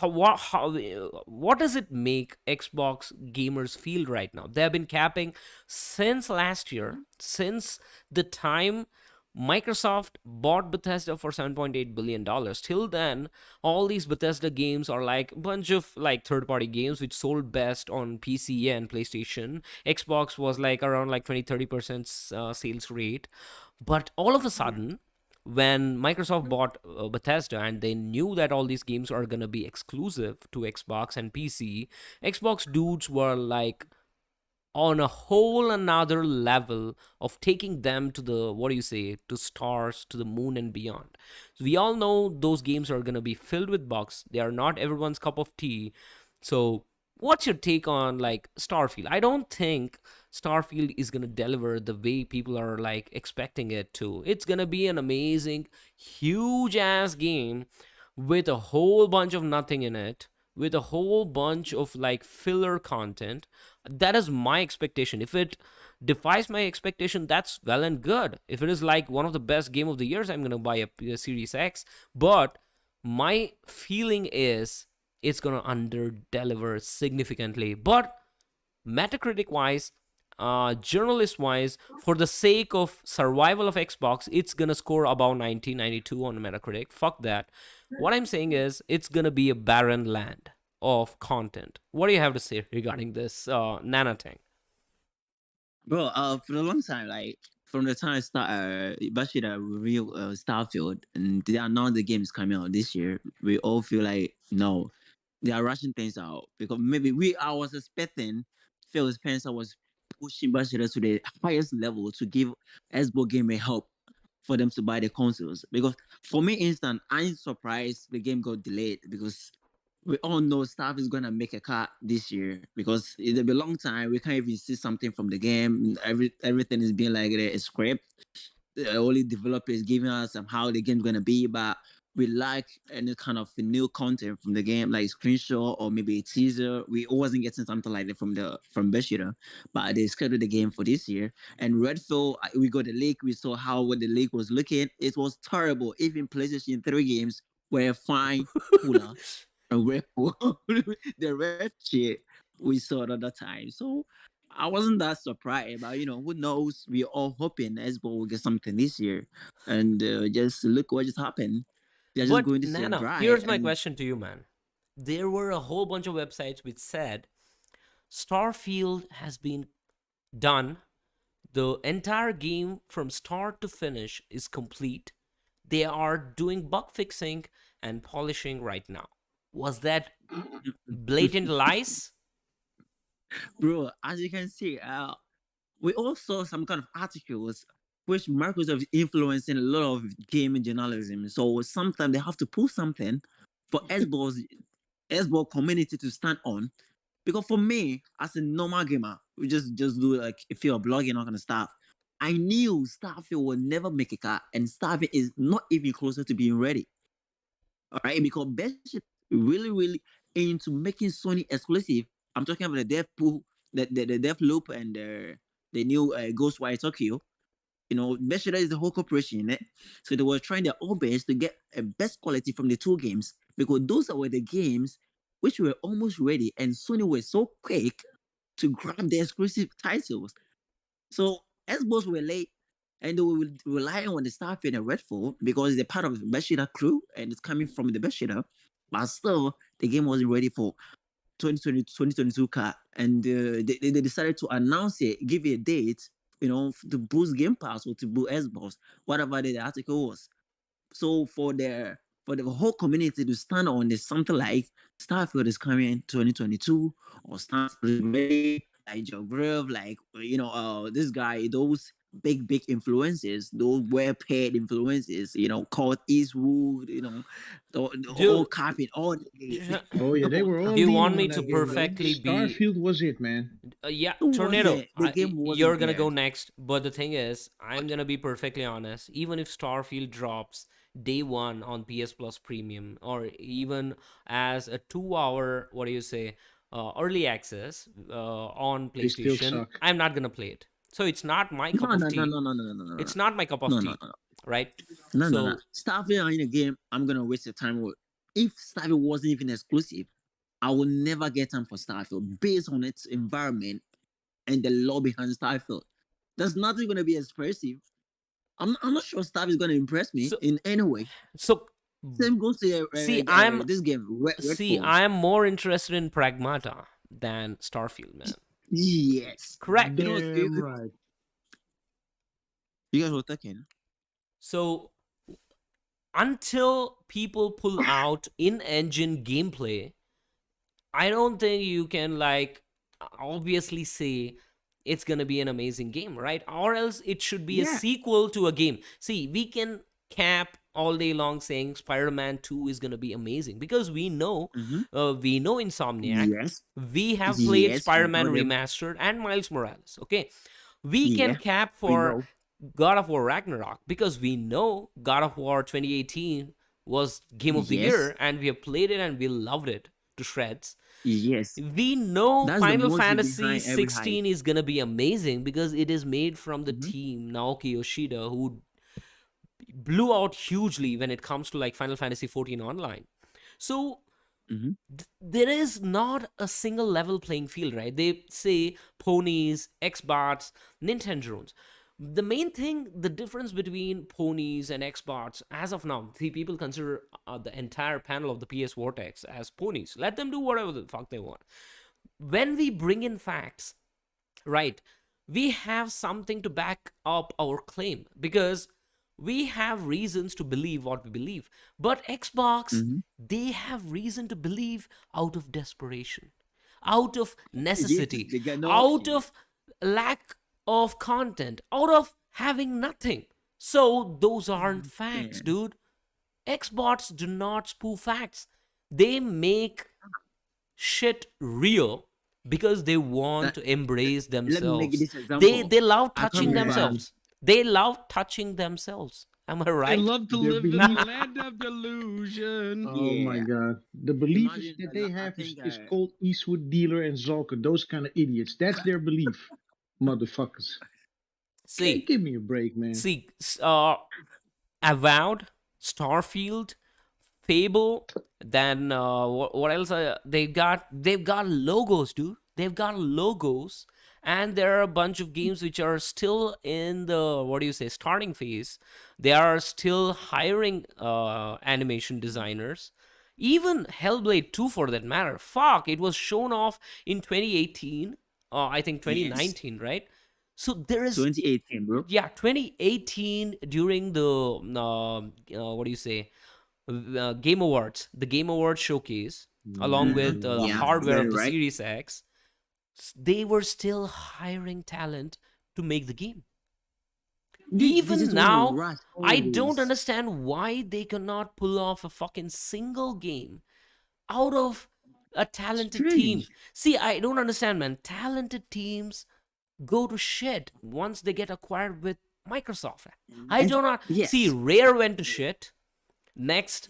What does it make Xbox gamers feel right now? They have been capping since last year, since the time Microsoft bought Bethesda for $7.8 billion. Till then, all these Bethesda games are like a bunch of like third-party games which sold best on PC and PlayStation. Xbox was like around like 20-30% sales rate. But all of a sudden, when Microsoft bought Bethesda and they knew that all these games are going to be exclusive to Xbox and PC, Xbox dudes were like on a whole another level of taking them to the what do you say to stars, to the moon and beyond. So we all know those games are going to be filled with bugs. They are not everyone's cup of tea. So what's your take on like Starfield? I don't think Starfield is going to deliver the way people are like expecting it to. It's going to be an amazing huge ass game with a whole bunch of nothing in it, with a whole bunch of like filler content. That is my expectation. If it defies my expectation, that's well and good. If it is like one of the best game of the years, I'm gonna buy a Series X. But my feeling is it's gonna under deliver significantly. But Metacritic wise, journalist wise, for the sake of survival of Xbox, it's gonna score about 90, 92 on Metacritic. Fuck that. What I'm saying is it's gonna be a barren land of content. What do you have to say regarding this Nana thing? Bro, for a long time, like from the time I start, Bashida revealed Starfield, and they announced the game is coming out this year. We all feel like no, they are rushing things out because maybe I was expecting Phil Spencer was pushing Bashida to the highest level to give Xbox game a help for them to buy the consoles. Because for me, instant, I'm surprised the game got delayed because we all know staff is gonna make a cut this year because it'll be a long time. We can't even see something from the game. Everything is being like a script. The only developer is giving us how the game's gonna be, but we like any kind of new content from the game, like screenshot or maybe a teaser. We wasn't getting something like that from Beshira, but they scheduled the game for this year. And Redfall, we got the leak. We saw how what the leak was looking. It was terrible. Even PlayStation 3 games were fine, cooler. And Redfall, the red shit we saw at other time. So I wasn't that surprised, but who knows? We're all hoping Xbox will get something this year, and just look what just happened. They're just But going this year Nana, dry, here's my and question to you, man. There were a whole bunch of websites which said Starfield has been done. The entire game from start to finish is complete. They are doing bug fixing and polishing right now. Was that blatant lies? bro, as you can see, we all saw some kind of articles which Microsoft is influencing a lot of gaming journalism. So sometimes they have to pull something for Xbox Xbox community to stand on. Because for me, as a normal gamer, we just do like if you're blogging all kind of stuff. I knew Starfield will never make a cut, and Starfield is not even closer to being ready. All right, because Bethesda really into making Sony exclusive. I'm talking about the dev pool, the dev loop, and the new Ghostwire Tokyo. You know, Bethesda is the whole corporation in it. So they were trying their all best to get a best quality from the two games because those were the games which were almost ready, and Sony was so quick to grab the exclusive titles. So Xbox were late, and they were relying on the Starfield and Redfall because they're part of the Bethesda crew and it's coming from the Bethesda. But still, the game wasn't ready for 2022 car, and they decided to announce it, give it a date, you know, to boost Game Pass or to boost Xbox, whatever the article was. So for the whole community to stand on this, something like Starfield is coming in 2022 or Starfield is ready, like Joe Grove, like this guy, those big influences, those well paid influences, called Eastwood, the all Dude, copy, all Oh yeah, they were all do you want leaning me on to that game, man. perfectly be Starfield was it, man. yeah, was Tornado, it. The game you're wasn't gonna there. go next, but the thing is, I'm gonna be perfectly honest. Even if Starfield drops day one on PS Plus Premium, or even as a 2 hour, what do you say, early access on They still PlayStation, suck. I'm not gonna play it. So it's not my cup No, of no, no, tea. no, no, no, no, no, It's not my cup of no, no, tea, no, right? no, no, no. So Starfield in a game, I'm gonna waste the time with. If Starfield wasn't even exclusive, I will never get time for Starfield based on its environment and the law behind Starfield. There's nothing gonna be expressive. I'm not sure Starfield is gonna impress me so in any way. so Same goes to see, I'm this game, see, Redfall. I'm more interested in Pragmata than Starfield, man. Yes, Correct. because Damn right. you guys were talking. So until people pull out in-engine gameplay, I don't think you can like obviously say it's gonna be an amazing game, right? Or else it should be a Yeah. sequel to a game. See, we can cap all day long saying Spider-Man 2 is gonna be amazing because we know Insomniac. Yes, We have played yes, we Spider-Man know them. Remastered and Miles Morales. Okay, we can Yeah, cap we for know. God of War Ragnarok because we know God of War 2018 was Game of the Yes, Year and we have played it and we loved it to shreds. yes. We know That's the Final motive Fantasy behind every hype. 16 is gonna be amazing because it is made from the Mhm. team Naoki Yoshida, who blew out hugely when it comes to like Final Fantasy 14 online. So Mhm. there is not a single level playing field, right? They say ponies, Xbots, Nintendo's. The main thing, the difference between ponies and Xbots, as of now, the people consider the entire panel of the PS Vortex as ponies. Let them do whatever the fuck they want. When we bring in facts, right, we have something to back up our claim because we have reasons to believe what we believe. But Xbox, Mhm. they have reason to believe out of desperation, out of Yes, necessity, they got no out option. of lack of content, out of having nothing. So those aren't facts, Yeah. dude. Xbox do not spoof facts. They make shit real because they want That, to embrace let me make themselves. this They example. they love I come touching with Yeah, themselves. They love touching themselves. Am I They right? love to their live in the belief. land of delusion. Oh my Yeah. God, the belief is Imagine, that they I have think, is called Eastwood Dealer and Zalker. Those kind of idiots. That's their belief, motherfuckers. See, Give me a break, man. see, Avowed, Starfield, Fable. Then what else? They've got logos, dude. They've got logos, and there are a bunch of games which are still in the what do you say starting phase. They are still hiring animation designers. Even Hellblade 2, for that matter. Fuck, it was shown off in 2018. I think yes, 2019, right? So there is 2018, bro. yeah 2018 during the what do you say game awards, the game awards showcase, along with the Yeah, hardware very of the right. Series X. They were still hiring talent to make the game. They Even just want to now, rush I don't always. understand why they cannot pull off a fucking single game out of A talented team. Strange. See, I don't understand, man. Talented teams go to shit once they get acquired with Microsoft. I And do not see. yes, Rare went to shit. Next,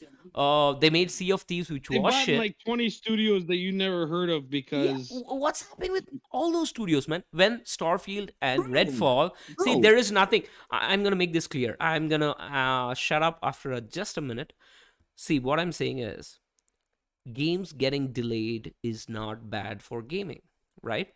they made Sea of Thieves, which They was bought shit. like 20 studios that you never heard of Yeah, because what's happening with all those studios, man? When Starfield and bro, Redfall, see, bro. there is nothing. I'm gonna make this clear. I'm gonna shut up after just a minute. See, what I'm saying is, games getting delayed is not bad for gaming, right?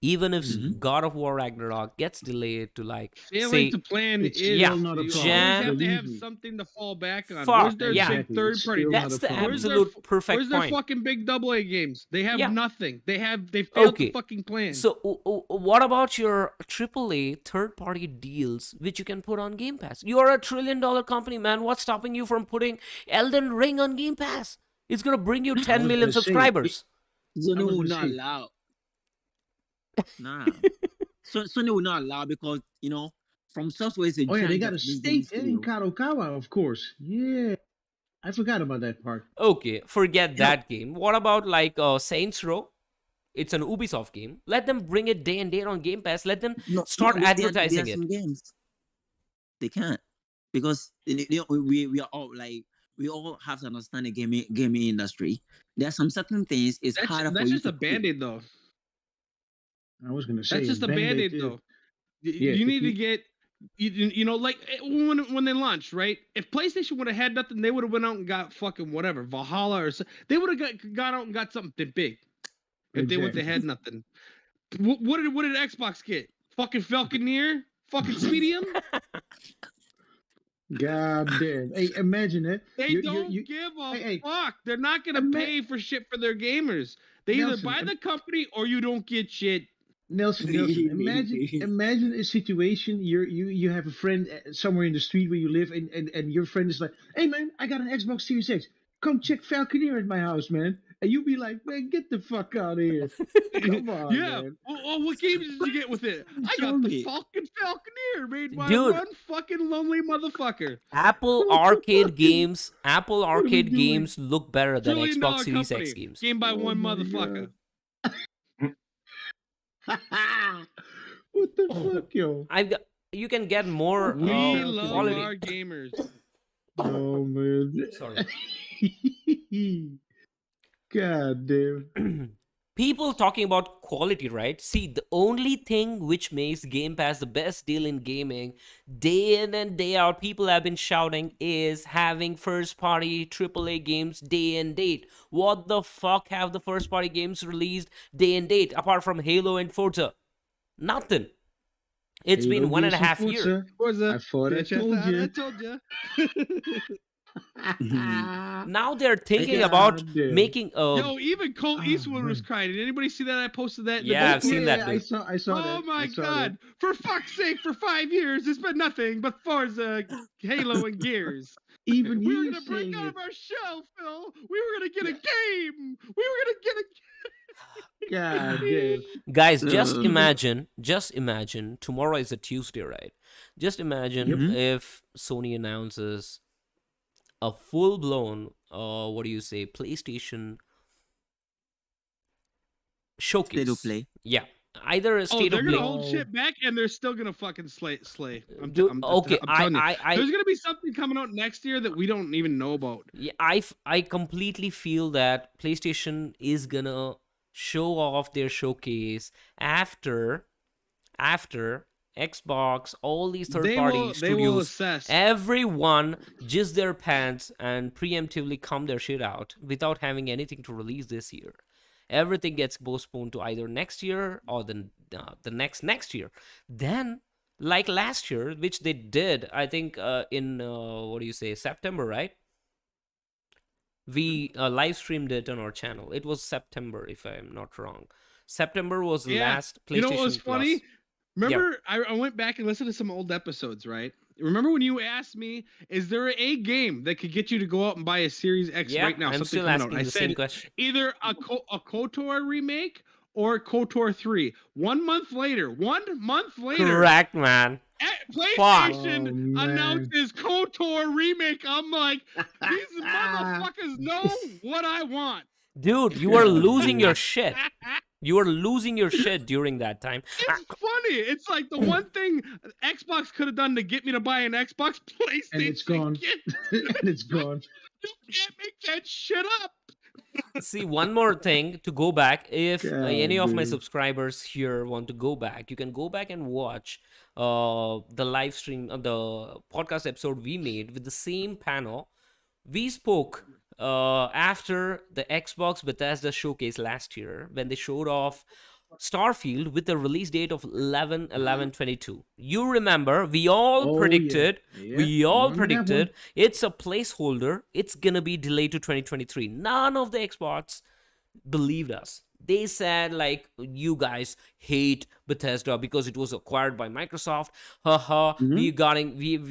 Even if Mhm. God of War Ragnarok gets delayed to like failing say to plan It's is yeah, still not a you problem. always Jan have to have Believe me. something to fall back on. fuck Where's their yeah, big Exactly. third It's party? still not that's a the problem. Where's their absolute where's perfect their point. fucking big AA games? They have Yeah. nothing. They failed to Okay, fucking plan. so what about your AAA third-party deals which you can put on Game Pass? You are a $1 trillion company, man. What's stopping you from putting Elden Ring on Game Pass? It's gonna bring you I 10 was million gonna say, subscribers. Sony I was will gonna not say, allow. Nah. So Sony will not allow because From Software is a oh yeah, they giant got a Japanese gaming stake in studio. Kadokawa, of course. Yeah, I forgot about that part. Okay, forget You know, that game. What about like Saints Row? It's an Ubisoft game. Let them bring it day and date on Game Pass. Let them no, start there are advertising it. some games they can't because we are all like we all have to understand the gaming industry. There are some certain things it's harder for That's you just to a put. band-aid though. I was gonna That's say a just a band-aid. band-aid though. Yeah, You to need to keep. get like when they launched, right? If PlayStation would have had nothing, they would have went out and got fucking whatever Valhalla or they would have got out and got something big. If they would have Exactly. had nothing, what did Xbox get? Fucking Falconeer, fucking Medium. God damn. Hey, imagine that. They don't give a Hey, fuck. They're not gonna ima- pay for shit for their gamers. They either Nelson, buy the company or you don't get shit. Nelson. Imagine a situation. You have a friend somewhere in the street where you live, and your friend is like, "Hey man, I got an Xbox Series X. Come check Falconeer at my house, man." And you be like, "Man, get the fuck out of here! Come on, Yeah. man." Well, what games did you get with it? I Show got the me. fucking Falconeer made by Dude, one fucking lonely motherfucker. Apple What the Arcade fuck is? games, Apple What are we Arcade doing? games look better than $1 trillion Xbox Series X company. games. Game by Oh one my motherfucker. What the fuck, yo? You can get more We Falconeer. love quality. our gamers. Oh man. Sorry. God damn. People talking about quality, right? See, the only thing which makes Game Pass the best deal in gaming, day in and day out, people have been shouting, is having first party AAA games day and date. What the fuck have the first party games released day and date apart from Halo and Forza? Nothing. It's Halo, been one and a Gears, and half years. Forza. What's I up? thought I Bitch, told thought I you. told you. Now they're thinking Yeah. about God damn. making Yo, even Cole Oh, Eastwood was man. crying. Did anybody see that? I posted that in the Yeah, I've Discord. seen that, I dude. saw Oh that. my I saw god! For fuck's sake, for 5 years, it's been nothing but Forza, Halo, and Gears. that. Even We were he gonna is break saying out it. of our shell, Phil. We were gonna get a game. We were gonna get a. God damn. Guys, Even just imagine, tomorrow is a Tuesday, right? Just imagine Mhm. if Sony announces a full-blown, what do you say, PlayStation State of showcase. play. Yeah, either a Oh, state they're of gonna play. hold shit back, and they're still gonna fucking slay. Dude, okay, I'm telling you, I there's gonna be something coming out next year that we don't even know about. yeah, I completely feel that PlayStation is gonna show off their showcase after Xbox, all these third party They will studios, assess. everyone jizz their pants and preemptively come their shit out without having anything to release this year. Everything gets postponed to either next year or the next year. Then, like last year, which they did, I think in what do you say, September, right? We live streamed it on our channel. It was September, if I'm not wrong. September was the Yeah. last PlayStation You know what was Plus. funny? Remember, I went back and listened to some old episodes, right? Remember when you asked me, is there a game that could get you to go out and buy a Series X Yeah, right now? I'm Something still coming asking out. I the same said question. either a KOTOR remake or KOTOR 3. 1 month later, Correct, man. PlayStation Oh, man. announces KOTOR remake. I'm like, these motherfuckers know what I want. Dude, you were God, losing dude. your shit. You were losing your shit during that time. It's funny. It's like the one thing Xbox could have done to get me to buy an Xbox, PlayStation. And it's gone. Can't- And it's gone. You can't make that shit up. See, one more thing to go back. If God, any of my dude. subscribers here want to go back, you can go back and watch the live stream, the podcast episode we made with the same panel. We spoke after the Xbox Bethesda showcase last year when they showed off Starfield with the release date of 11/11/22. You remember, we all Oh, predicted, yeah. we all Remember that one. predicted it's a placeholder. It's gonna be delayed to 2023. None of the experts believed us. They said, like, you guys hate Bethesda because it was acquired by Microsoft. Haha, we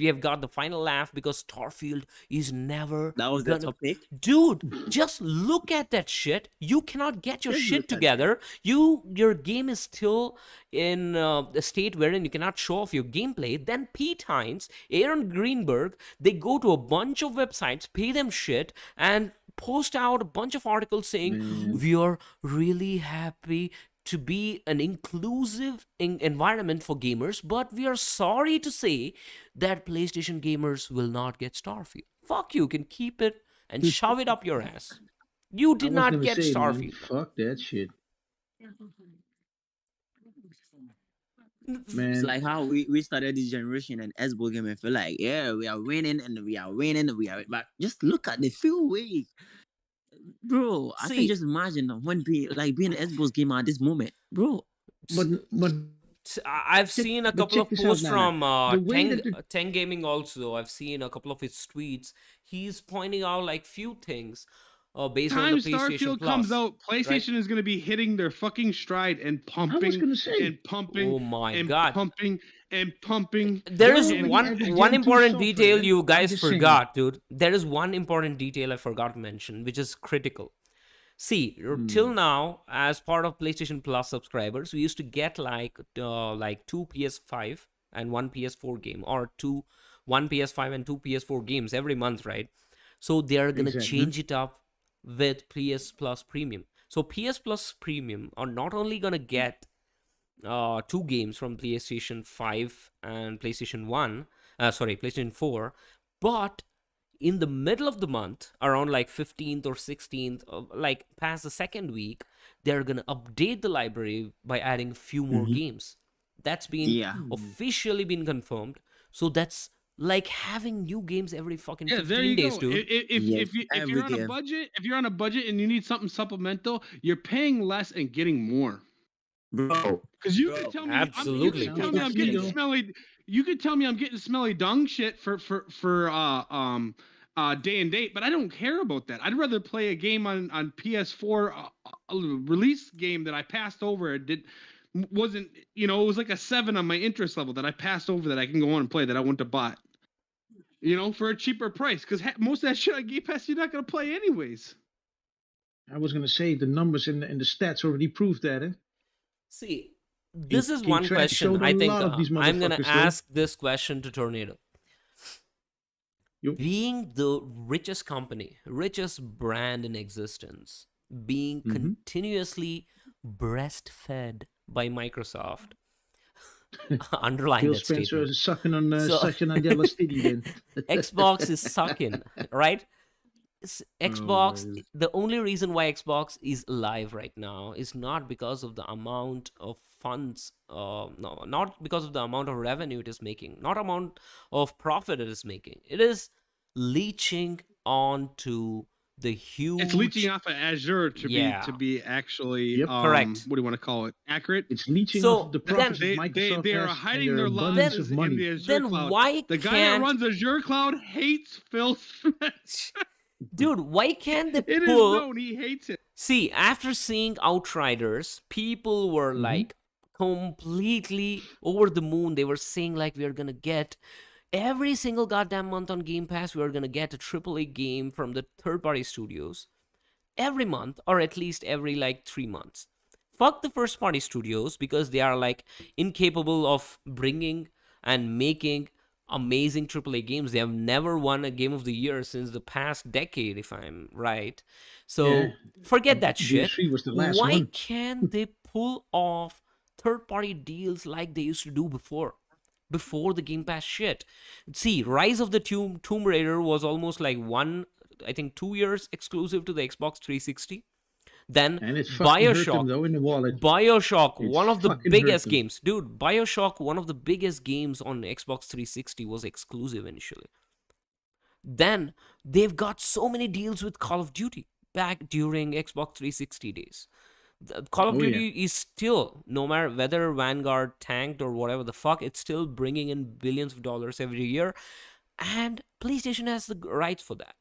have got the final laugh because Starfield is never That was the gonna. topic. Dude, just look at that shit. You cannot get your Just shit look at together. Your game is still in a state wherein you cannot show off your gameplay. Then Pete Hines, Aaron Greenberg, they go to a bunch of websites, pay them shit, and post out a bunch of articles saying we are really happy to be an inclusive environment for gamers, but we are sorry to say that PlayStation gamers will not get Starfield. Fuck you, can keep it and shove it up your ass. You I did was not gonna get say, man, Starfield. fuck that shit, It's man. like how we started this generation and Xbox game and feel like, yeah, we are winning and we are winning and we are, but just look at the few ways. Bro, I See- can just imagine when being an Xbox gamer at this moment. Bro, But I've Check- seen a but couple check of this out, posts Nana. from The way that the- Teng Gaming also. I've seen a couple of his tweets. He's pointing out like few things based on Time the PlayStation Starfield Plus. comes out, PlayStation is going to be hitting their fucking stride and I was pumping gonna say, and pumping Oh my and god. pumping and pumping. There is already one added one Gen 2 important software, detail man. you I'm guys just saying. forgot, dude. There is one important detail I forgot to mention, which is critical. See, till now, as part of PlayStation Plus subscribers, we used to get like two PS5 and one PS4 game, or one PS5 and two PS4 games every month, right? So they are gonna Exactly. change it up with PS Plus Premium. So PS Plus Premium are not only gonna get two games from PlayStation 5 and PlayStation 4, but in the middle of the month, around like 15th or 16th, like past the second week, they're gonna update the library by adding a few more games. That's been Yeah. officially been confirmed. So that's like having new games every fucking Yeah, 15 there you days, go. dude. Yes, If every you're on a game. budget, and you need something supplemental, you're paying less and getting more. Bro. Because you Bro, can tell me, absolutely. you can tell me I'm getting Sounds smelly. You could tell me I'm getting smelly dung shit for day and date, but I don't care about that. I'd rather play a game on PS4, a release game that I passed over. It wasn't it was like a 7 on my interest level that I passed over that I can go on and play that I wouldn't have bought. For a cheaper price, because most of that shit on Game Pass you're not gonna play anyways. I was gonna say the numbers and the stats already proved that. Eh? See, this is King one Trash question. showed a I think lot of these I'm gonna motherfuckers, though. ask this question to Tornado. Yo. Being the richest company, richest brand in existence, being continuously breastfed by Microsoft, underline Phil that Spencer statement. is sucking on So- Della's titty then. Xbox is sucking, right? Xbox, man. the only reason why Xbox is alive right now is not because of the amount of funds, no, not because of the amount of revenue it is making, not amount of profit it is making. It is leeching onto the huge. It's leeching off of Azure to Yeah. be actually Yep. Correct. What do you want to call it? Accurate. It's leeching So, off the then- profits They of Microsoft are has hiding and their abundance lives of money. in the Azure Then cloud. why The guy that can't runs Azure cloud hates Phil Smith. dude? Why can't they It is pull? known he hates it. See, after seeing Outriders, people were like completely over the moon. They were saying like we are gonna get every single goddamn month on Game Pass, we are gonna get a AAA game from the third-party studios every month, or at least every like 3 months. Fuck the first-party studios because they are like incapable of bringing and making amazing AAA games. They have never won a game of the year since the past decade, if I'm right. Yeah, So forget that shit. DS3 was the last Why one. can't they pull off third-party deals like they used to do before the Game Pass shit? See, Rise of the Tomb Raider was almost like I think 2 years exclusive to the Xbox 360. Then And it fucking hurt them though in the wallet. Bioshock, It one of the fucking hurt biggest them. games. Dude, Bioshock, one of the biggest games on Xbox 360 was exclusive initially. Then they've got so many deals with Call of Duty back during Xbox 360 days. Call of Oh, yeah. Duty is still, no matter whether Vanguard tanked or whatever the fuck, it's still bringing in billions of dollars every year. And PlayStation has the rights for that.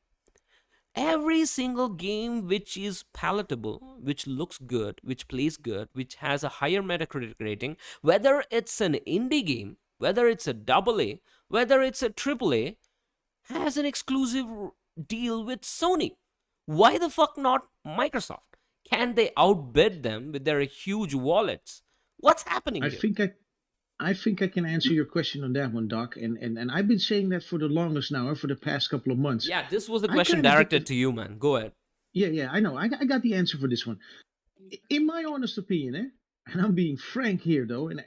Every single game which is palatable, which looks good, which plays good, which has a higher Metacritic rating, whether it's an indie game, whether it's a AA, whether it's a AAA, has an exclusive deal with Sony. Why the fuck not Microsoft? Can they outbid them with their huge wallets? What's happening I here? think I can answer your question on that one, Doc. And I've been saying that for the longest now, for the past couple of months. Yeah, this was a I question kinda get directed the- to you, man. Go ahead. Yeah, I know. I got the answer for this one. In my honest opinion, and I'm being frank here though, and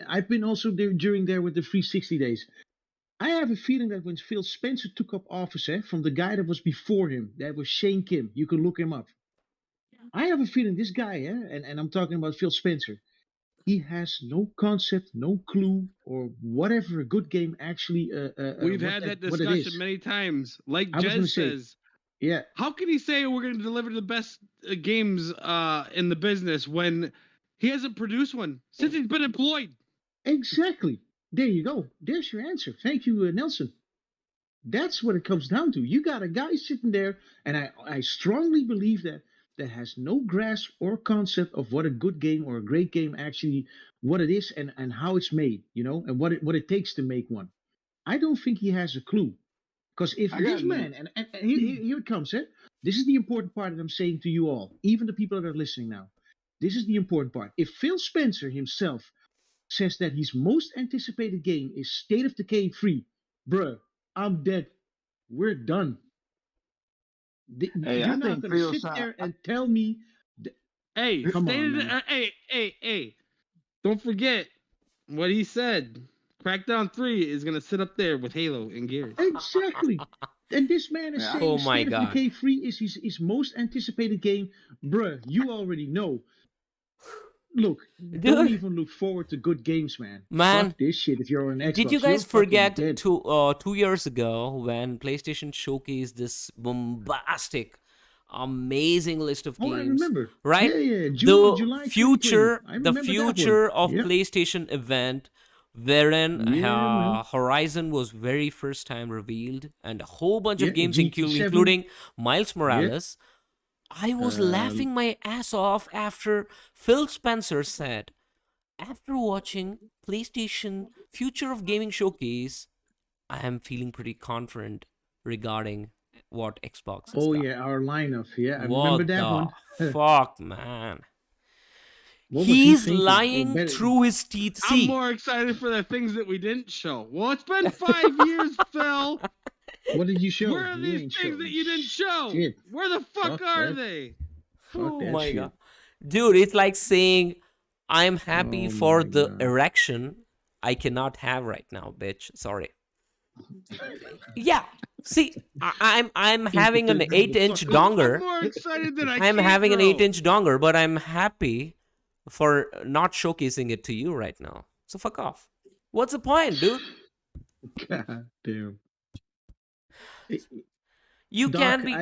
I've been also there during there with the 360 days. I have a feeling that when Phil Spencer took up office, from the guy that was before him, that was Shane Kim. You can look him up. I have a feeling this guy, and I'm talking about Phil Spencer. He has no concept, no clue, or whatever a good game actually. We've what had that what it discussion is. many times. Like I was gonna Jez say- says, Yeah, how can he say we're going to deliver the best games in the business when he hasn't produced one since he's been employed? exactly. There you go. There's your answer. Thank you, Nelson. That's what it comes down to. You got a guy sitting there, and I strongly believe that has no grasp or concept of what a good game or a great game actually what it is and how it's made, and what it takes to make one. I don't think he has a clue. Because if I got this man, and here it comes, this is the important part that I'm saying to you all, even the people that are listening now. This is the important part. If Phil Spencer himself says that his most anticipated game is State of Decay 3, bruh, I'm dead. We're done. Hey, You're I not think going to Phil sit Sharp. there and tell me. Hey, Come on, man. hey. Don't forget what he said. Crackdown 3 is going to sit up there with Halo and Gears. Exactly. And this man is Yeah. saying Oh my State of God. Decay 3 is his most anticipated game. Bruh, you already know. Look, don't Dude. even look forward to good games, man. Man, Fuck this shit if you're on Xbox. Did you You're guys fucking forget dead. 2 years ago when PlayStation showcased this bombastic, amazing list of Oh, games? I remember. Right? Yeah, July The future, 2020. I the remember that one. future of Yep. PlayStation event, wherein Yeah, man. Horizon was very first time revealed, and a whole bunch Yeah, of games, GT7. including Miles Morales. I was Um, laughing my ass off after Phil Spencer said, after watching PlayStation Future of Gaming Showcase, I am feeling pretty confident regarding what Xbox has Oh got. yeah, our lineup. Yeah, I What remember that the one. fuck, man? What was he He's thinking? lying better- through his teeth. I'm See, more excited for the things that we didn't show. Well, it's been 5 years, Phil. What did you show? Where are You these ain't things showing that you didn't show? shit. Where the fuck Fuck are that. they? Fuck oh that my shit. god, dude, it's like saying, I'm happy Oh for my the God. erection I cannot have right now, bitch. Sorry. Yeah. See, I'm having an Impotent 8-inch motherfucker. I'm donger. more excited than I I'm can having an grow. 8-inch donger, but I'm happy for not showcasing it to you right now. So fuck off. What's the point, dude? God damn. You Doc, can be.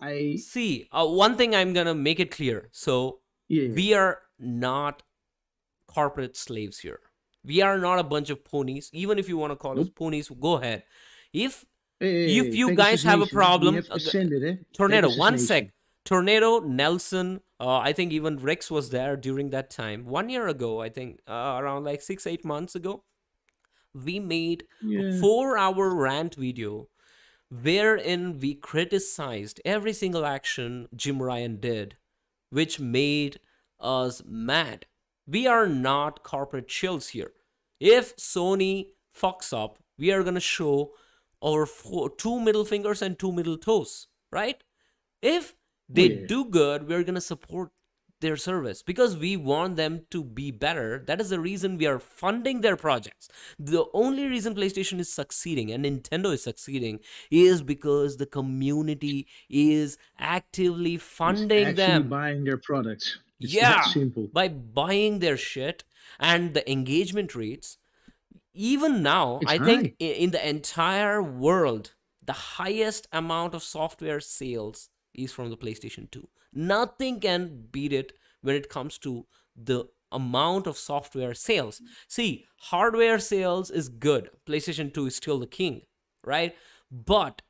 I See, one thing I'm gonna make it clear. So yeah. we are not corporate slaves here. We are not a bunch of ponies. Even if you want to call us Nope. ponies, go ahead. If Hey, you Pegasus guys have a Nation, problem, we have ascended, Tornado, Pegasus one Nation. sec. Tornado, Nelson, I think even Rex was there during that time. 1 year ago, I think, around like 6-8 months ago, we made a Yeah. 4-hour rant video wherein we criticized every single action Jim Ryan did, which made us mad. We are not corporate chills here. If Sony fucks up, we are going to show our two middle fingers and two middle toes, right? If they yeah. do good, we're going to support their service because we want them to be better. That is the reason we are funding their projects. The only reason PlayStation is succeeding and Nintendo is succeeding is because the community is actively It's funding actually them. buying their products. It's that Yeah, simple. by buying their shit. And the engagement rates, even now, It's I think high. in the entire world, the highest amount of software sales is from the PlayStation 2. Nothing can beat it when it comes to the amount of software sales. See, hardware sales is good. PlayStation 2 is still the king, right? But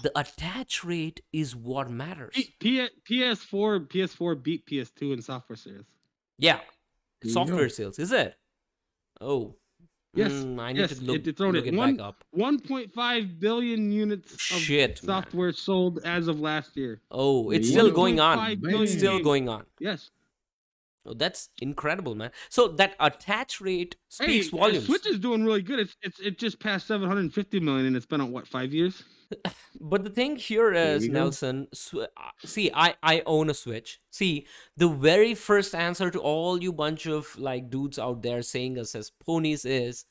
the attach rate is what matters. PS4 beat PS2 in software sales. Yeah, There you software go. sales, is it? Oh, Yes, I need yes, to look, it's thrown look it. it back up. 1.5 billion units of Shit, man. software sold as of last year. Oh, it's There still you go. going on. 1.5 Bam. billion It's still games. going on. Yes. Oh, that's incredible, man. So that attach rate speaks Hey, volumes. Switch is doing really good. It just passed 750 million, and it's been on what, 5 years? But the thing here There is, we go. Nelson, see, I own a Switch. See, the very first answer to all you bunch of like dudes out there saying us as ponies is,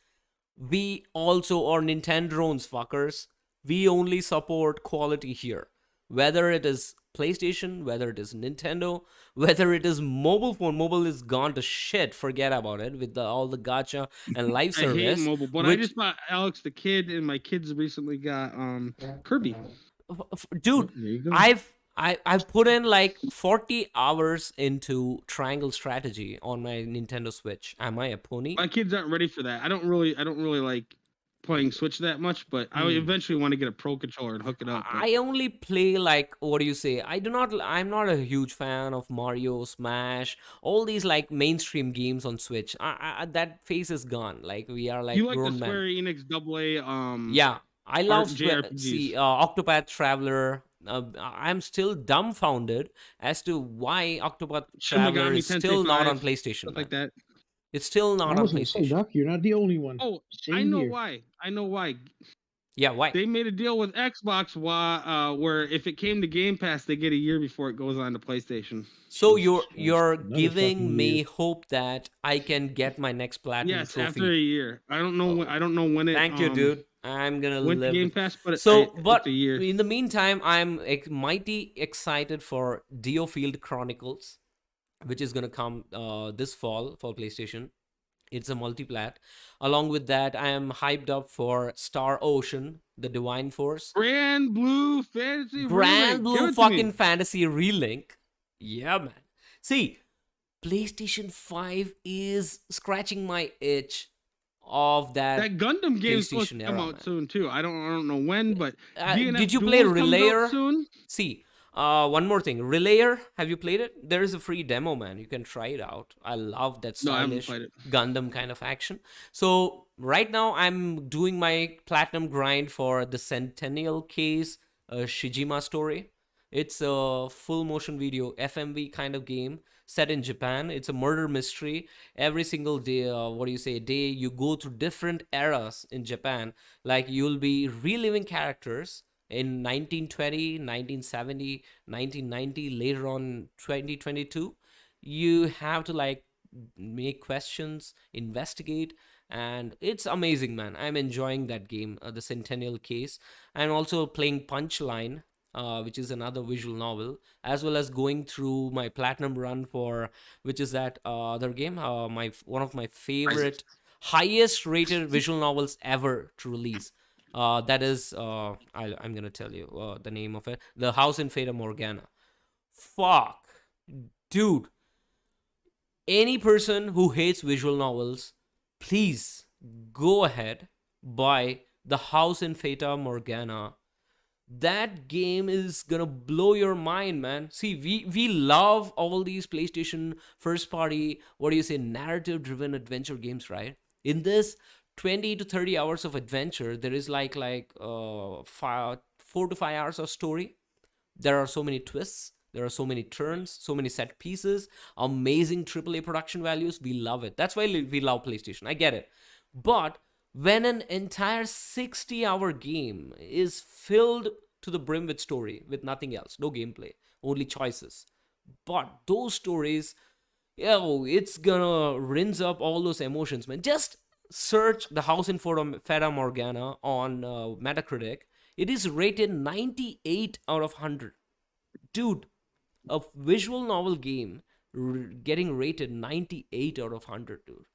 we also are Nintendrones, fuckers. We only support quality here. Whether it is PlayStation, whether it is Nintendo, whether it is mobile phone, mobile is gone to shit. Forget about it with all the gacha and live I hate service. mobile, but I which- just bought Alex the Kid, and my kids recently got Kirby. Dude, There you go. I've put in like 40 hours into Triangle Strategy on my Nintendo Switch. Am I a pony? My kids aren't ready for that. I don't really like playing Switch that much, but I eventually want to get a Pro controller and hook it up. but- I only play like, what do you say? I'm not a huge fan of Mario, Smash, all these like mainstream games on Switch. That phase is gone. Like we are like you like the grown Square men. Enix AA Yeah, I love JRPGs. see Octopath Traveler. I'm still dumbfounded as to why Octopath Shin Traveler Megami is Tensei still not on 5, PlayStation. stuff like man. that. It's still not I on was gonna say, PlayStation. Doc, you're not the only one. Oh, Same I know here. why. I know why. Yeah, why? They made a deal with Xbox where if it came to Game Pass, they get a year before it goes on to PlayStation. So Jesus Christ, you're another giving fucking me year. hope that I can get my next platinum Yes, trophy. after a year. I don't know when. I don't know when it. Thank you, dude. I'm gonna Went to live. Game Pass, but So, it's but a year. in the meantime, I'm mighty excited for Diofield Chronicles, which is gonna come this fall for PlayStation. It's a multiplat. Along with that, I am hyped up for Star Ocean, the Divine Force, Grand Blue Fantasy. Grand Relink. Blue Give it to fucking me. Fantasy Relink. Yeah, man. See, PlayStation 5 is scratching my itch of that. That Gundam game's supposed to PlayStation come era, out man. soon too. I don't know when, but DNF Did you play Duels comes out Relayer? soon? See, one more thing. Relayer, have you played it? There is a free demo, man. You can try it out. I love that No, I haven't stylish played it. Gundam kind of action. So right now I'm doing my platinum grind for the Centennial Case Shijima story. It's a full motion video FMV kind of game set in Japan. It's a murder mystery. Every single day, day you go through different eras in Japan. Like you'll be reliving characters in 1920, 1970, 1990, later on 2022. You have to like make questions, investigate, and it's amazing, man. I'm enjoying that game, the Centennial Case. I'm also playing Punchline, which is another visual novel, as well as going through my platinum run for which is that other game, one of my favorite, highest rated visual novels ever to release. That is, I'm gonna tell you the name of it, The House in Fata Morgana. Fuck, dude. Any person who hates visual novels, please go ahead, buy The House in Fata Morgana. That game is gonna blow your mind, man. See, we love all these PlayStation first party, narrative driven adventure games, right? In this 20 to 30 hours of adventure, there is like 4 to 5 hours of story. There are so many twists, there are so many turns, so many set pieces, amazing AAA production values. We love it. That's why we love PlayStation. I get it. But when an entire 60-hour game is filled to the brim with story, with nothing else, no gameplay, only choices. But those stories, yo, it's gonna rinse up all those emotions, man. Just search The House in Fata Morgana on Metacritic. It is rated 98 out of 100. Dude, a visual novel game getting rated 98 out of 100, dude.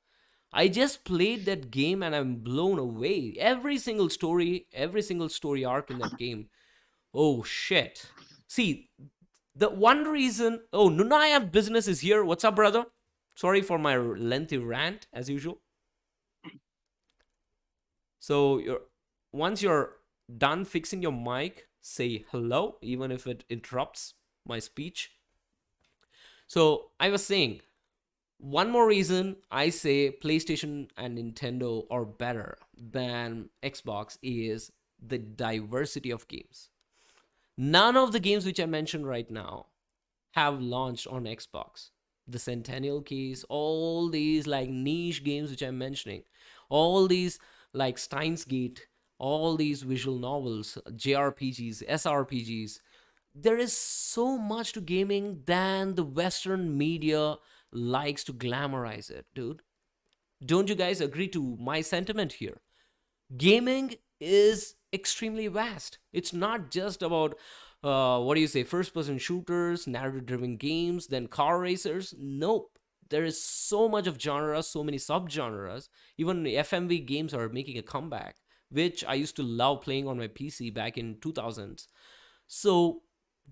I just played that game and I'm blown away. Every single story arc in that game. Oh shit. See, the one reason. Oh, Nunaya Business is here. What's up, brother? Sorry for my lengthy rant, as usual. So once you're done fixing your mic, say hello, even if it interrupts my speech. So I was saying, one more reason I say PlayStation and Nintendo are better than Xbox is the diversity of games. None of the games which I mentioned right now have launched on Xbox. The Centennial Case, all these like niche games which I'm mentioning, all these like Steins Gate, all these visual novels, JRPGs, SRPGs. There is so much to gaming than the Western media likes to glamorize it, dude. Don't you guys agree to my sentiment here? Gaming is extremely vast. It's not just about first person shooters, narrative driven games, then car racers. Nope. There is so much of genres, so many subgenres. Even FMV games are making a comeback, which I used to love playing on my PC back in 2000s. So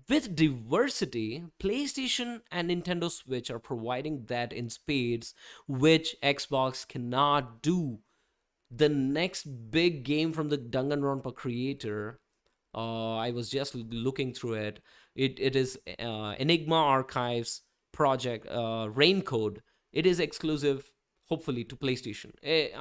with diversity, PlayStation and Nintendo Switch are providing that in spades, which Xbox cannot do. The next big game from the Danganronpa creator, I was just looking through it. It is Enigma Archives project, Raincode. It is exclusive, hopefully, to PlayStation,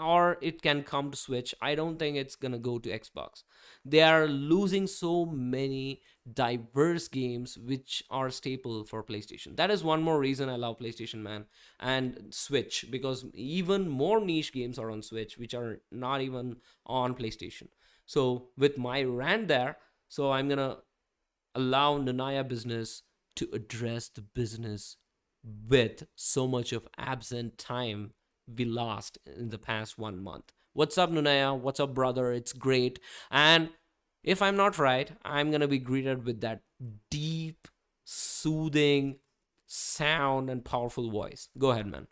or it can come to Switch. I don't think it's gonna go to Xbox. They are losing so many diverse games which are staple for PlayStation. That is one more reason I love PlayStation, man, and Switch, because even more niche games are on Switch which are not even on PlayStation. So with my rant there, so I'm gonna allow Nanaya Business to address the business with so much of absent time we lost in the past 1 month. What's up, Nunaya? What's up, brother? It's great. And if I'm not right, I'm gonna be greeted with that deep, soothing sound and powerful voice. Go ahead, man.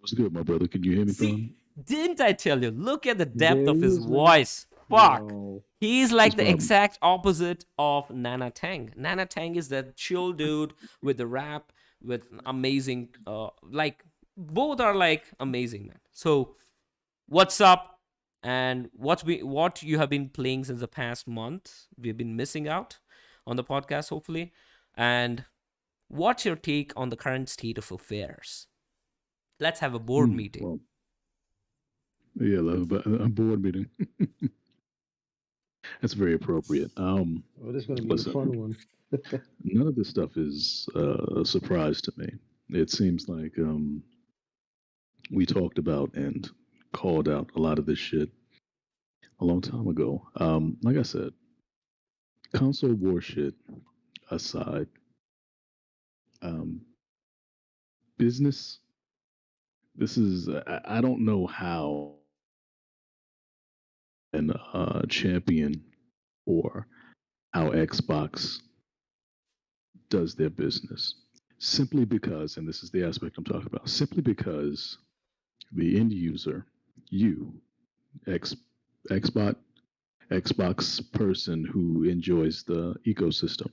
What's good, my brother? Can you hear me, See, fam? didn't I tell you? Look at the There depth of he his is, man. voice. Fuck. Wow. He's like That's the my- exact opposite of Nana Tang. Nana Tang is that chill dude with the rap, with amazing, like, both are like amazing, man. So, what's up? And what you have been playing since the past month? We've been missing out on the podcast, hopefully. And what's your take on the current state of affairs? Let's have a board meeting. Well, yeah, but a board meeting. That's very appropriate. Oh, that's gonna be Listen. a fun one. None of this stuff is a surprise to me. It seems like we talked about and called out a lot of this shit a long time ago. Like I said, console war shit aside, business. This is I don't know how an champion or how Xbox does their business. Simply because, and this is the aspect I'm talking about, simply because the end user, you, Xbox person who enjoys the ecosystem,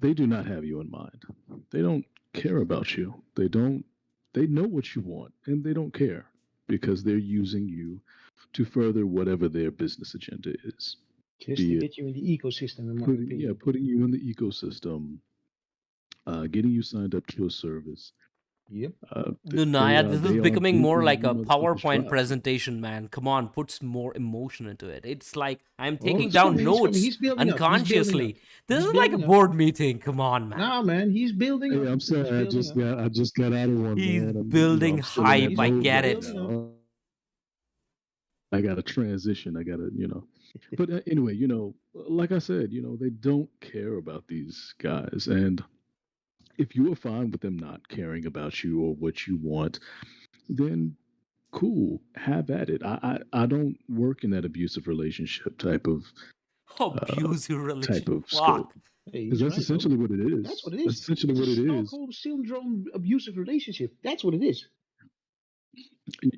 they do not have you in mind. They don't care about you. They know what you want and they don't care because they're using you to further whatever their business agenda is. Just to get you in the ecosystem, in my opinion. Putting you in the ecosystem, getting you signed up to a service. Yep. Nunaya, this is becoming more like a PowerPoint presentation. presentation, man. Come on, put some more emotion into it. It's like I'm taking he's down coming, he's coming. notes He's building up, he's building unconsciously. up. This He's is like a building up. board meeting. Come on, man. Nah, man, he's building Hey, up. I'm He's sorry. I building just up. got out of one. He's man. building I'm still in hype, that I mode get right it. now. I got to transition. I got to, But anyway, like I said, they don't care about these guys. And if you are fine with them not caring about you or what you want, then cool, have at it. I don't work in that abusive relationship uh, Abusive type religion. of scope Fuck. Hey, because he's that's right though. essentially what it That's is. what it That's is. essentially It's what a it is. Stockholm syndrome abusive relationship. That's what it is.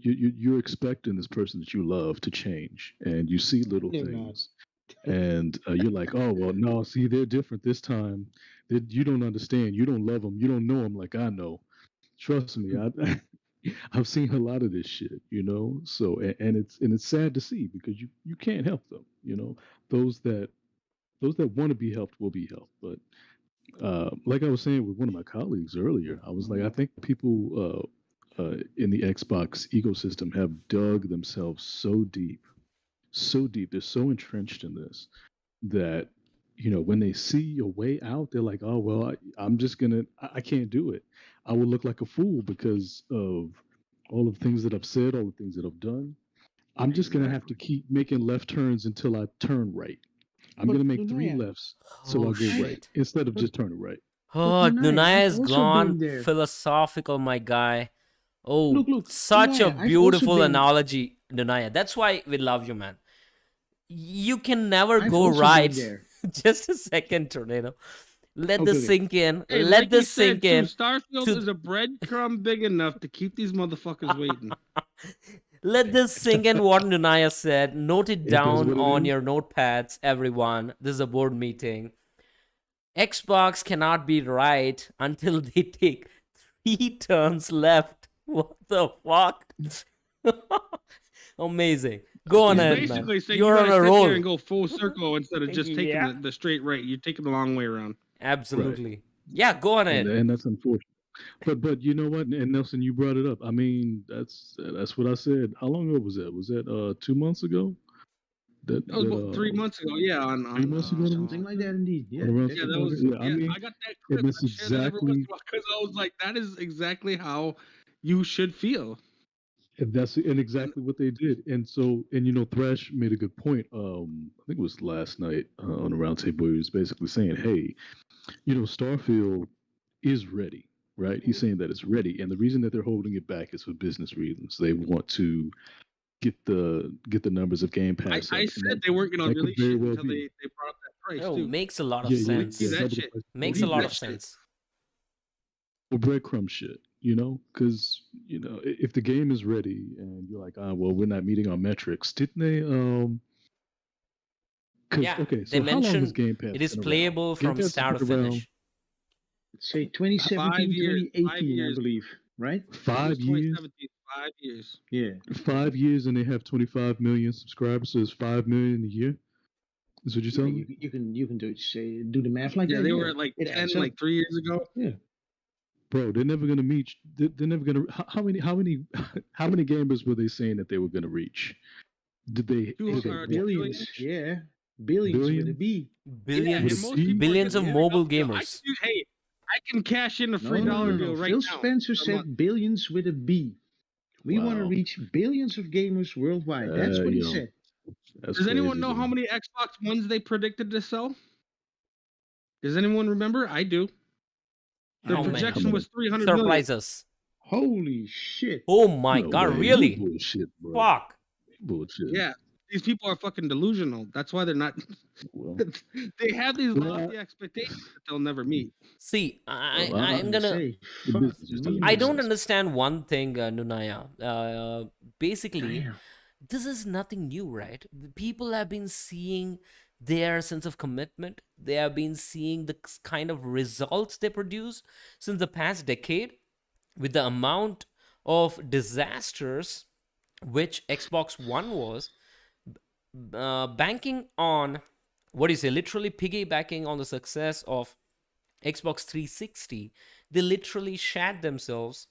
You're expecting this person that you love to change, and you see little They're not. things, and you're like, oh well, no, see, they're different this time. You don't understand. You don't love them. You don't know them like I know. Trust me, I've seen a lot of this shit, So and it's sad to see because you can't help them, Those that those that want to be helped will be helped, but like I was saying with one of my colleagues earlier, I was like, I think people in the Xbox ecosystem have dug themselves so deep. They're so entrenched in this that when they see a way out, they're like, oh well, I'm just gonna, I can't do it. I will look like a fool because of all of the things that I've said, all the things that I've done. I'm just gonna have to Exactly. keep making left turns until I turn right. I'm But gonna make 3 Lunaya, lefts so I Oh go right I've shit. instead of but just turning right. Oh, Lunaya, I've Nunaya's also gone been there. philosophical, my guy. Oh, Look, such a Lunaya, I've also beautiful been. analogy, Nunaya. That's why we love you, man. You can never I've go also been right. there. Just a second, Tornado. Let Okay, this okay. sink in. Hey, Let like we this sink said too, in. Starfield To is a breadcrumb big enough to keep these motherfuckers waiting. let this sink in what Nunaya said. Note it It is down what it on is. your notepads, everyone. This is a board meeting. Xbox cannot be right until they take 3 turns left. What the fuck? Amazing. Go on He's ahead, man. basically saying you You're on gotta a sit there and roll. go full circle instead of just taking Yeah, the straight right. You're taking the long way around. absolutely. Yeah, go on and ahead. and that's unfortunate. But you know what? And Nelson, you brought it up. I mean, that's what I said. How long ago was that? Was that 2 months ago? That That was that about 3 months ago. Yeah, on 3 months ago? Something like that, indeed. On Yeah, around yeah, that something like definitely. was that? Yeah, I yeah. mean, I got that and clip. that's I share that every once in exactly a while because I was like, that is exactly how you should feel. exactly what they did. And so, and Thrash made a good point. I think it was last night on a roundtable. He was basically saying, "Hey, Starfield is ready, right? He's saying that it's ready, and the reason that they're holding it back is for business reasons. They want to get the numbers of Game Pass I up, and said they weren't gonna that could release very shit well until be. they brought up that price Oh, too. makes a lot of Yeah, I yeah, believe sense. yeah. that Double the shit. price. Makes a Believe lot that of shit. sense. Or breadcrumb shit, because if the game is ready and you're like, well, we're not meeting our metrics, didn't they? Because Yeah, okay, they so how long has mentioned Game it Pass is been around? playable Game from Pass has start to been around finish. Say 5 2017, years. 2018, I 5 years. believe, right? It was 5 years. 2017. 5 years. Yeah. 5 years, and they have 25 million subscribers, so it's 5 million a year. Is what you're Yeah, telling me? you can do the math like Yeah, that. they Yeah, were at like it 10, adds up. like 3 years ago. Yeah. Bro, they're never gonna meet. They're never gonna. How many how many gamers were they saying that they were gonna reach? Did they? They Two Did they said or 2 billion. billions. reach Yeah, billions with a billions B. Yeah, with a and Billions, most B? people are billions getting of the mobile $3 deal. I can gamers. do. Hey, I can cash in a No, free no, no, dollar no. deal right Phil now Spencer for a month. said billions with a B. We want to Wow. reach billions of gamers worldwide. That's what he Yo, said. that's Does anyone crazy, know how man. many Xbox Ones they predicted to sell? Does anyone remember? I do. Their How How many? projection many? was 300 million. Surprise us. Holy shit. Oh my No god, way. You really? bullshit, bro. Fuck. Bullshit. Yeah, these people are fucking delusional. That's why they're not. Well, They have these well, lofty expectations that they'll never meet. See, well, I was I'm gonna gonna. say, the fuck business just me, doesn't I make man. don't sense. understand one thing, Nunaya. Basically, Damn. this is nothing new, right? The people have been seeing their sense of commitment. They have been seeing the kind of results they produce since the past decade with the amount of disasters which Xbox One was banking on, what do you say, literally piggybacking on the success of Xbox 360. They literally shat themselves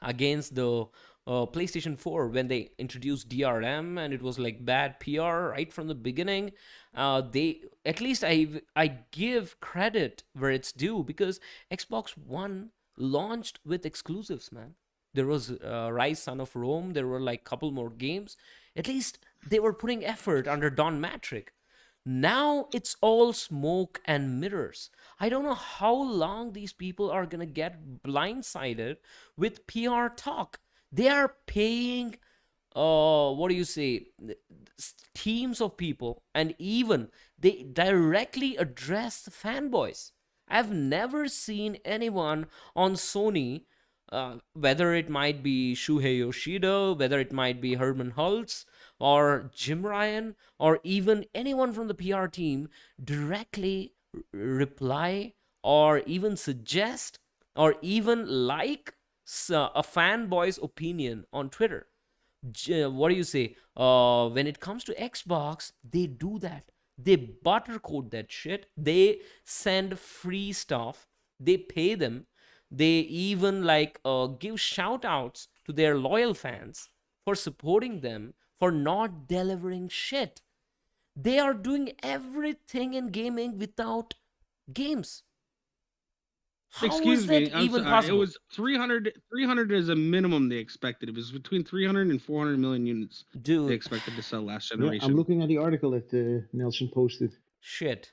against the PlayStation 4 when they introduced DRM, and it was like bad PR right from the beginning. They, at least I give credit where it's due, because Xbox One launched with exclusives, man. there was Rise Son of Rome, there were like couple more games. At least they were putting effort under Don Matrick. Now it's all smoke and mirrors. I don't know how long these people are gonna get blindsided with PR talk. They are paying, what do you say, teams of people, and even they directly address the fanboys. I've never seen anyone on Sony, whether it might be Shuhei Yoshida, whether it might be Herman Hultz or Jim Ryan, or even anyone from the PR team, directly reply or even suggest or even like a fanboy's opinion on Twitter. What do you say? When it comes to Xbox, they do that. They buttercoat that shit. They send free stuff. They pay them. They even like give shout outs to their loyal fans for supporting them for not delivering shit. They are doing everything in gaming without games. How Excuse is that me, I'm even sorry. It possible? was 300 is a minimum they expected. It was between 300 and 400 million units they Dude, expected to sell last Yeah, generation. I'm looking at the article that Nelson posted. shit.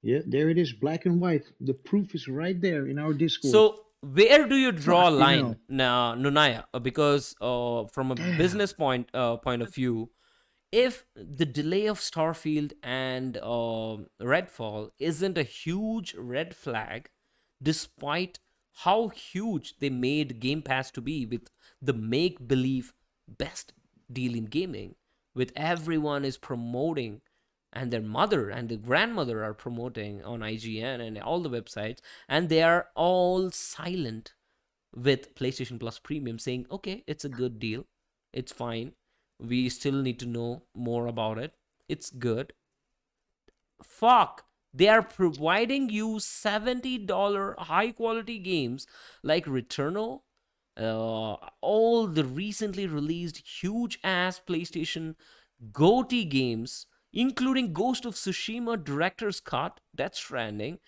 Yeah, there it is, black and white. The proof is right there in our Discord. So where do you draw a Fucking line hell. now, Nunaya? Because from a Damn. business point of view, if the delay of Starfield and Redfall isn't a huge red flag, despite how huge they made Game Pass to be with the make believe best deal in gaming, with everyone is promoting, and their mother and the grandmother are promoting on IGN and all the websites, and they are all silent with PlayStation Plus Premium saying, okay, it's a good deal, it's fine, we still need to know more about it, it's good. Fuck, they are providing you $70 high quality games like Returnal, all the recently released huge ass PlayStation GOTY games, including Ghost of Tsushima Director's Cut, Death Stranding,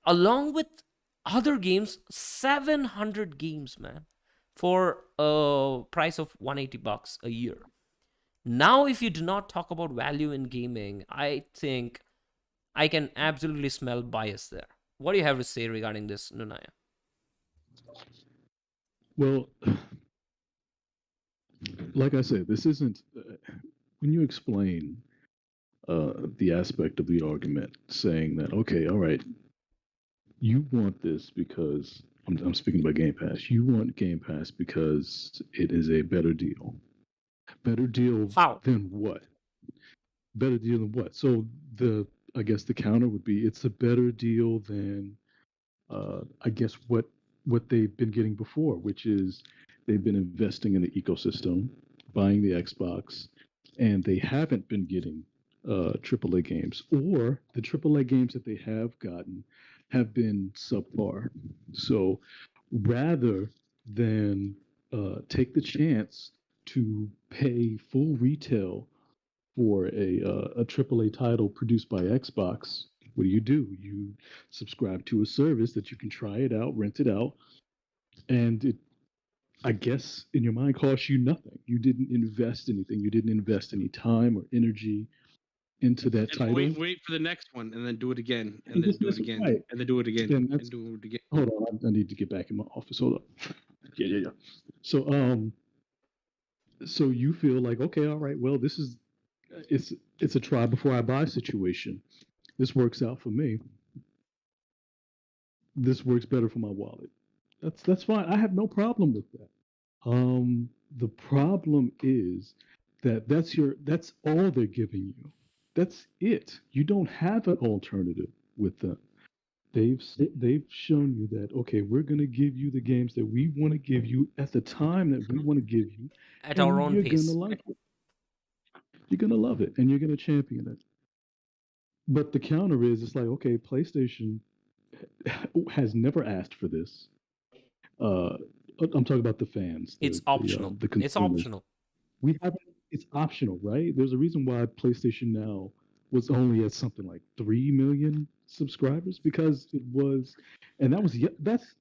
along with other games, 700 games, man, for a price of $180 a year. Now, if you do not talk about value in gaming, I think I can absolutely smell bias there. What do you have to say regarding this, Nunaya? Well, like I said, this isn't. When you explain the aspect of the argument, saying that, okay, all right, you want this because I'm speaking about Game Pass. You want Game Pass because it is a better deal. Better deal How? than what? Better deal than what? So I guess the counter would be it's a better deal than I guess what they've been getting before, which is they've been investing in the ecosystem, buying the Xbox, and they haven't been getting AAA games, or the AAA games that they have gotten have been subpar. So rather than take the chance to pay full retail for a AAA title produced by Xbox, what do? You subscribe to a service that you can try it out, rent it out, and it, I guess, in your mind, costs you nothing. You didn't invest anything. You didn't invest any time or energy into that And title. wait for the next one, and then do it again, and And then just do it miss it, again, right. and then do it again, Then that's- and do it again. Hold on, I need to get back in my office. Hold up. Yeah. So you feel like, okay, all right, well, this is it's a try before I buy situation. This works out for me. This works better for my wallet. That's fine. I have no problem with that. The problem is that that's all they're giving you. That's it. You don't have an alternative with them. They've shown you that, okay, we're gonna give you the games that we want to give you at the time that we want to give you, At our own you're pace. gonna like it. You're gonna love it, and you're gonna champion it. But the counter is, it's like, okay, PlayStation has never asked for this. I'm talking about the fans. It's optional. The It's consumers. optional. We haven't. It's optional, right? There's a reason why PlayStation Now was only at something like 3 million subscribers, because it was, and that was, that's.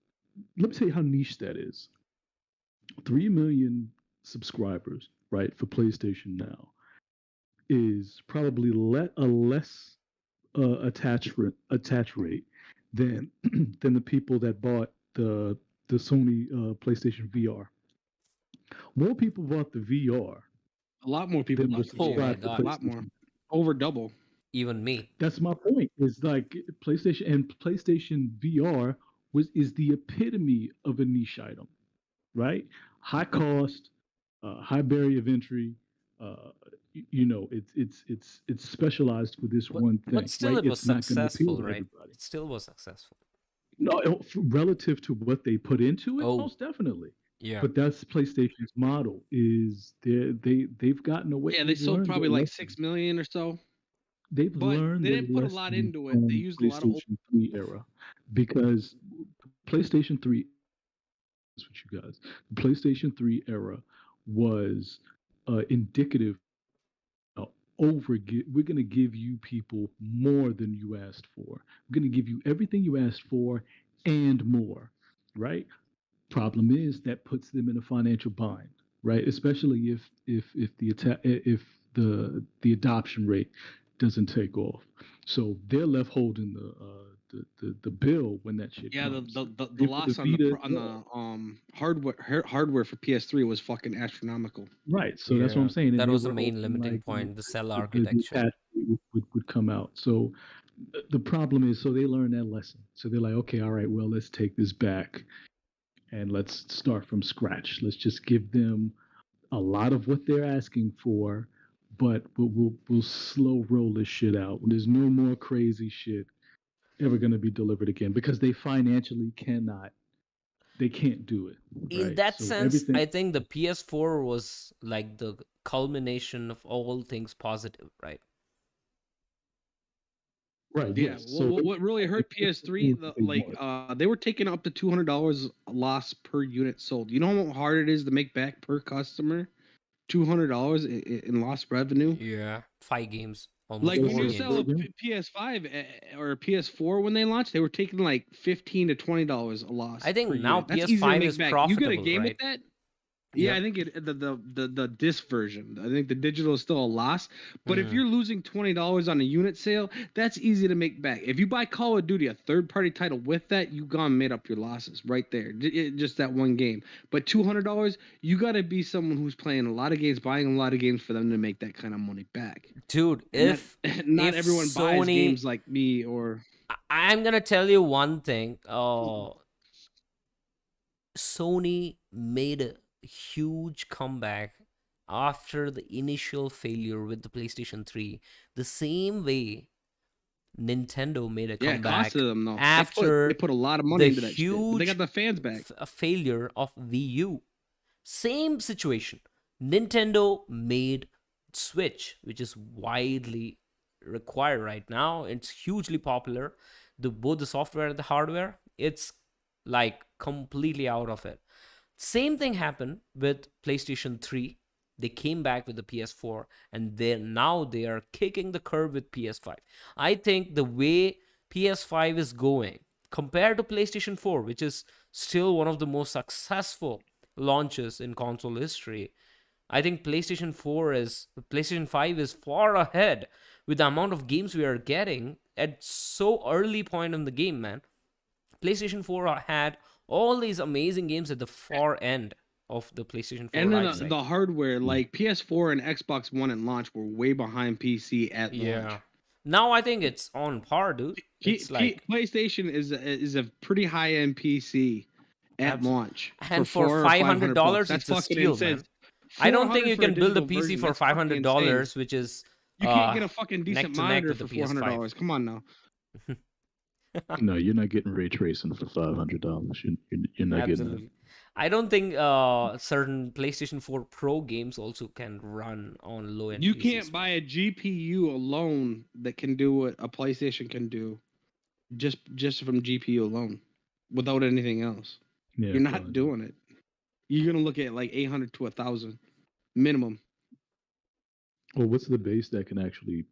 Let me tell you how niche that is. 3 million subscribers, right, for PlayStation Now is probably a less attach rate than than the people that bought the Sony PlayStation VR. More people bought the VR A lot more people than were bought the Oh VR. my subscribed to God. A lot more. PlayStation. Over double. Even me. That's my point. Is like PlayStation VR is the epitome of a niche item, right? High cost, high barrier of entry. Uh, it's specialized for this But one but thing, still right? it was It's not going to appeal successful, to right? everybody. It still was successful. No, relative to what they put into it, Oh, most definitely. yeah. But that's PlayStation's model. Is they've gotten away. Yeah, they They've sold learned their probably like lesson. 6 million or so, They've but learned they their didn't put a lot lesson into it. They from used a lot of PlayStation 3 era because PlayStation 3, with you guys, the PlayStation 3 era was indicative. uh, we're going to give you people more than you asked for. We're going to give you everything you asked for and more, right? Problem is that puts them in a financial bind, right? Especially if the adoption rate doesn't take off. So they're left holding the bill when that shit Yeah, comes. the And for the loss on Vita, the hardware for PS3 was fucking astronomical. right. So that's what I'm Yeah. saying. And That they was the were main hoping limiting like point, the cell the architecture. attach rate would come out. So the problem is, so they learned that lesson. So they're like, okay, all right, well, let's take this back and let's start from scratch. Let's just give them a lot of what they're asking for, but we'll slow roll this shit out. There's no more crazy shit ever going to be delivered again because they financially they can't do it, In right? that So sense, everything, I think the PS4 was like the culmination of all things positive, right? right? Yeah, Yes. well, So what really hurt PS3, they were taking up to $200 loss per unit sold. You know how hard it is to make back per customer? $200 in lost revenue. Yeah. 5 games, almost Like when four you games. sell a PS5 or a PS4 when they launched, they were taking like $15 to $20 a loss I think per now unit. That's easy to PS5 make is back. You get a profitable, game right? with that? Yeah, Yep. I think the disc version. I think the digital is still a loss. But if Mhm. you're losing $20 on a unit sale, that's easy to make back. If you buy Call of Duty, a third-party title with that, you gone made up your losses right there. Just that one game. But $200, you got to be someone who's playing a lot of games, buying a lot of games for them to make that kind of money back. Dude, And if not if everyone buys Sony, games like me or I'm gonna tell you one thing. Sony made a huge comeback after the initial failure with the PlayStation 3. The same way Nintendo made a yeah, it comeback costed them though. They after put a lot of money the into that shit. But they huge got the fans back. failure of Wii U. Same situation. Nintendo made Switch, which is widely required right now. It's hugely popular. Both the software and the hardware, it's like completely out of it. Same thing happened with PlayStation 3. They came back with the PS4 and now they are kicking the curb with PS5. I think the way PS5 is going compared to PlayStation 4, which is still one of the most successful launches in console history, I think PlayStation 5 is far ahead with the amount of games we are getting at so early point in the game, man. PlayStation 4 had all these amazing games at the far end of the PlayStation 4 And then life the cycle. hardware, like PS4 and Xbox One at launch, were way behind PC at Yeah. launch. Now I think it's on par, dude. It's like PlayStation is a pretty high end PC at launch and for $400 or $500. $500, That's it's a fucking steal, insane. man. I don't think 400 you for a can build a digital PC version, for that's fucking insane. $500, which is You can't get a fucking neck decent to neck monitor with the for PS5. $400. Come on now. no, you're not getting ray tracing for $500. You're not getting that. Absolutely. I don't think certain PlayStation 4 Pro games also can run on low end You PCs. can't buy a GPU alone that can do what a PlayStation can do, just from GPU alone, without anything else. Yeah, You're not probably not. doing it. You're gonna look at like 800 to 1,000 minimum. Well, what's the base that can actually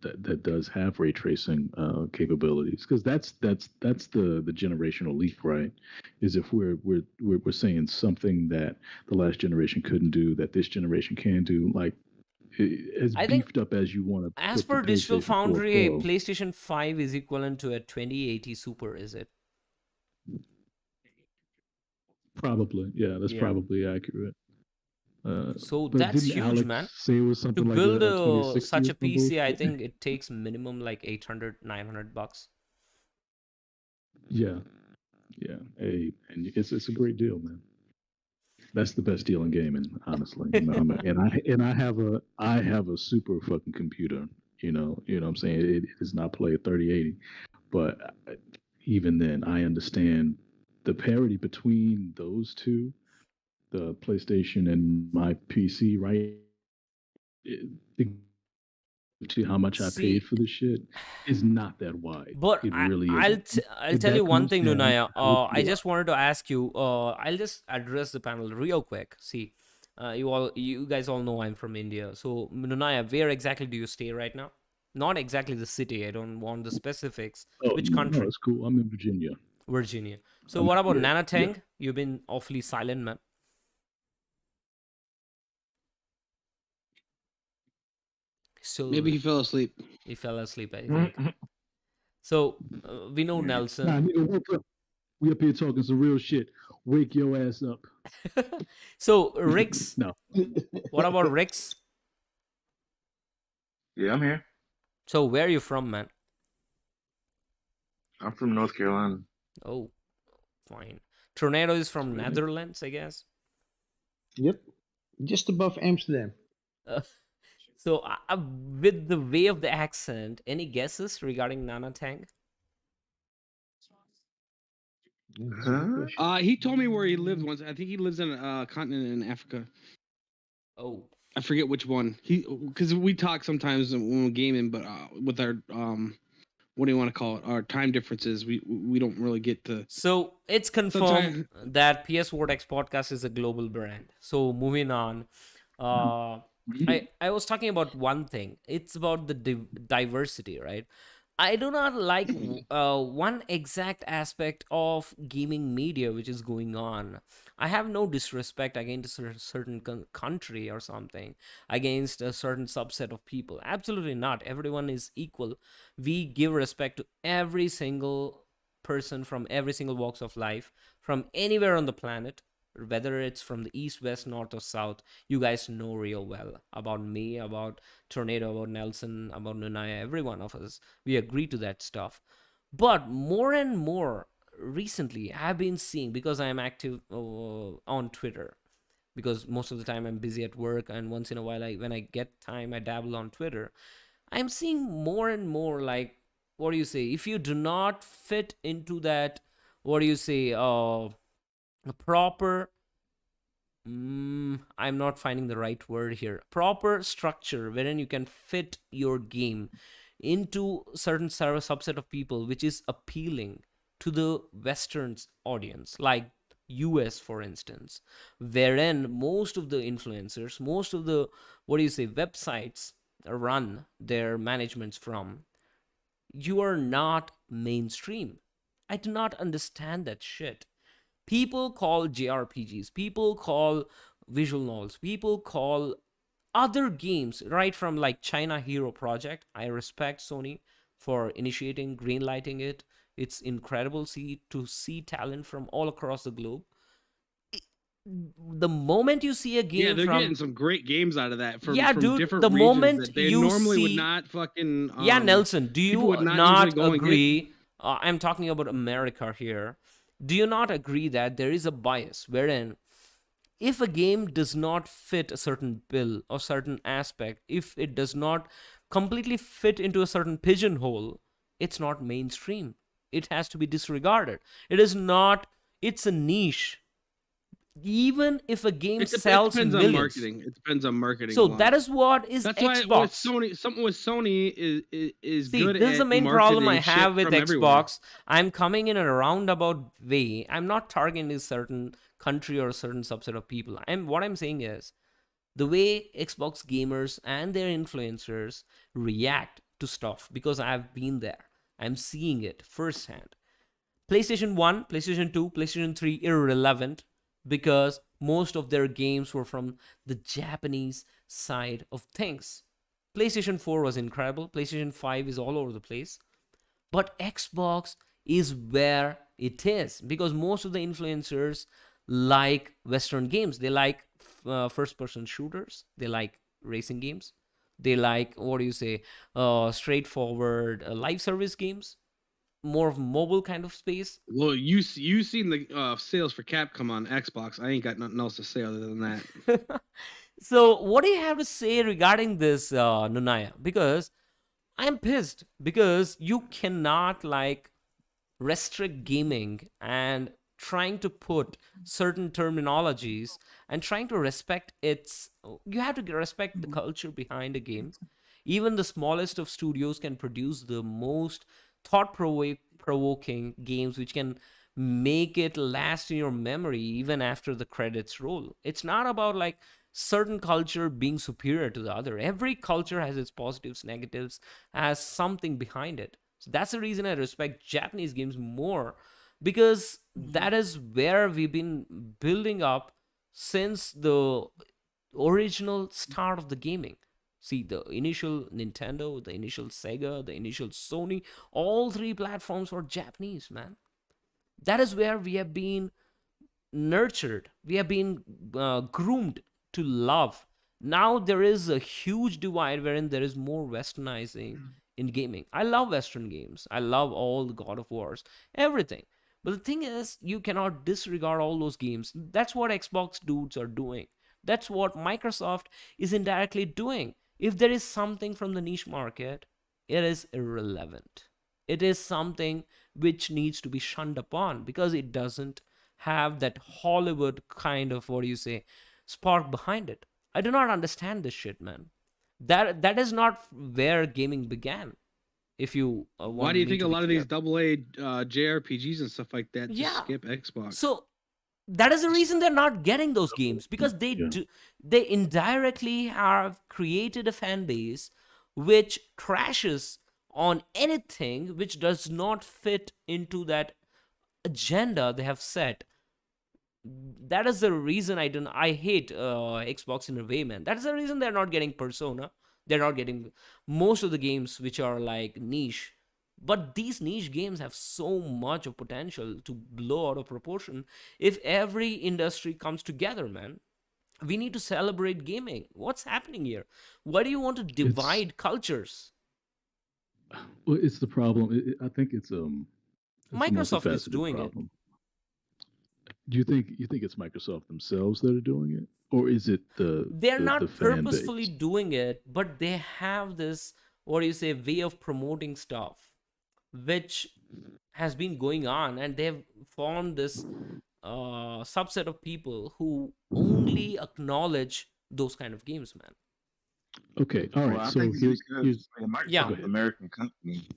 that does have ray tracing capabilities, because that's the generational leap, right? Is if we're saying something that the last generation couldn't do that this generation can do, like as I think beefed up as you want to as put the per Digital PlayStation 4 Foundry, a Pro. PlayStation 5 is equivalent to a 2080 Super, is it? Probably, yeah, that's Yeah. probably accurate. So But that's didn't huge, Alex man. say it was To something like build a 2060 such or a some PC, I bullshit? think it takes minimum like 800, 900 bucks. Yeah, yeah. Hey, and it's a great deal, man. That's the best deal in gaming, honestly. And I have a super fucking computer. What I'm saying, it does not play a 3080, but even then, I understand the parity between those two, the PlayStation and my PC, right? It, to how much I paid See, for the shit is not that wide. but It really isn't. I'll If tell you that one comes thing, down, Nunaya. I will I pull out. just wanted to ask you. I'll just address the panel real quick. See, you guys all know I'm from India. So Nunaya, where exactly do you stay right now? Not exactly the city. I don't want the specifics. Oh Which no, country? it's cool. I'm in Virginia. Virginia. So what about Yeah, Nana yeah. Tang? You've been awfully silent, man. Still, Maybe he fell asleep. he fell asleep, I think. So we know Nah, Nelson. nigga, woke up. We up here talking some real shit. Wake your ass up. So Rix, No, what about Rix? Yeah, I'm here. So where are you from, man? I'm from North Carolina. Oh, fine. Tornado is from Really? Netherlands, I guess. Yep, just above Amsterdam. Uh, so with the way of the accent, any guesses regarding Nana Tang? Yeah, that's a good Huh? question. He told me where he lived once. I think he lives in a continent in Africa. Oh, I forget which one. Because we talk sometimes when we're gaming, but with our what do you want to call it? Our time differences, we don't really get to. so it's confirmed Sometimes that PS Vortex Podcast is a global brand. So moving on, I was talking about one thing. It's about the diversity, right? I do not like one exact aspect of gaming media which is going on. I have no disrespect against a certain country or something, against a certain subset of people. Absolutely not. Everyone is equal. We give respect to every single person from every single walks of life, from anywhere on the planet, whether it's from the east, west, north, or south. You guys know real well about me, about Tornado, about Nelson, about Nunaya, every one of us. We agree to that stuff. But more and more recently, I've been seeing, because I am active on Twitter, because most of the time I'm busy at work, and once in a while, when I get time, I dabble on Twitter. I'm seeing more and more, like, what do you say? If you do not fit into that, what do you say? A proper I'm not finding the right word here. Proper structure wherein you can fit your game into certain subset of people, which is appealing to the Western's audience, like US, for instance, wherein most of the influencers, most of the what do you say websites run their managements from. You are not mainstream. I do not understand that shit. People call JRPGs, people call visual novels, people call other games, right from like China Hero Project. I respect Sony for initiating, greenlighting it. It's incredible to see talent from all across the globe. The moment you see a yeah, game they're getting from some great games out of that from yeah, dude, different the regions moment that they you normally would see not fucking. yeah, Nelson, do People would you not usually not go and get. agree? I'm talking about America here. Do you not agree that there is a bias wherein if a game does not fit a certain bill or certain aspect, if it does not completely fit into a certain pigeonhole, it's not mainstream. It has to be disregarded. It is not, it's a niche. Even if a game It sells depends on millions. marketing. It depends on marketing. So a lot. that is what is That's Xbox. why with Sony, something with Sony is See, good this is the at main problem I marketing shit have with from everywhere. Xbox. I'm coming in a roundabout way. I'm not targeting a certain country or a certain subset of people. What I'm saying is the way Xbox gamers and their influencers react to stuff because I've been there. I'm seeing it firsthand. PlayStation 1, PlayStation 2, PlayStation 3 irrelevant because most of their games were from the Japanese side of things. PlayStation 4 was incredible. PlayStation 5 is all over the place. But Xbox is where it is because most of the influencers like Western games. They like first person shooters, they like racing games, they like, what do you say, straightforward live service games, more of mobile kind of space. Well, you seen the sales for Capcom on Xbox. I ain't got nothing else to say other than that. So, what do you have to say regarding this, Nunaya? Because I'm pissed because you cannot like restrict gaming and trying to put certain terminologies and trying to respect its, you have to respect the culture behind a game. Even the smallest of studios can produce the most thought provoking games which can make it last in your memory even after the credits roll. It's not about like certain culture being superior to the other. Every culture has its positives, negatives, has something behind it. So that's the reason I respect Japanese games more, because that is where we've been building up since the original start of the gaming. See, the initial Nintendo, the initial Sega, the initial Sony, all three platforms were Japanese, man. That is where we have been nurtured, we have been groomed to love. Now there is a huge divide wherein there is more westernizing in gaming. I love Western games, I love all the God of Wars, everything. But the thing is, you cannot disregard all those games. That's what Xbox dudes are doing. That's what Microsoft is indirectly doing. If there is something from the niche market, it is irrelevant. It is something which needs to be shunned upon because it doesn't have that Hollywood kind of, what do you say, spark behind it. I do not understand this shit, man. That is not where gaming began. If you Why want do you me think to a be lot of clear. these AA JRPGs and stuff like that just Yeah. skip Xbox? So that is the reason they're not getting those games, because Yeah. they indirectly have created a fan base which crashes on anything which does not fit into that agenda they have set. That is the reason I hate Xbox in a way, man. That is the reason they're not getting Persona. They're not getting most of the games which are like niche. But these niche games have so much of potential to blow out of proportion if every industry comes together, man. We need to celebrate gaming. What's happening here? Why do you want to It's divide cultures? well, it's the problem. I think it's a Microsoft is multifaceted doing it. problem. Do you think it's Microsoft themselves that are doing it, or is it They're the not fan purposefully base? doing it, but they have this, what do you say, way of promoting stuff which has been going on, and they've formed this subset of people who only acknowledge those kind of games, man. Okay, all Well, right. I So think it's here's because here's Yeah, go Microsoft's an ahead. American company,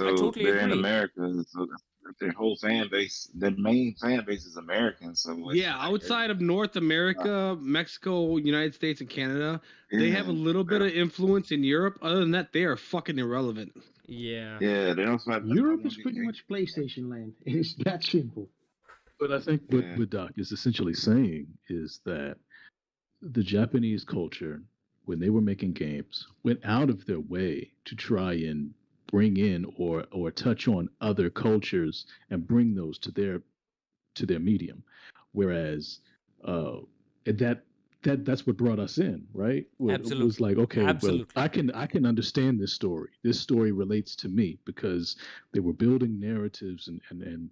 I so totally they're in agree. America. So that's their whole fan base. Their main fan base is American. So it's Yeah, like, outside of North uh, America, Mexico, United States, and Canada, they have a yeah, little bit of influence in Europe. Other than that, they are fucking irrelevant. Yeah, yeah. They don't have that Europe problem is with pretty games. much PlayStation land. It is that simple. But I think Yeah, what Doc is essentially saying is that the Japanese culture, when they were making games, went out of their way to try and bring in or touch on other cultures and bring those to their medium. Whereas uh, and that's what brought us in, right? It was absolutely. like, okay, well, Absolutely. I can understand this story. This story relates to me because they were building narratives and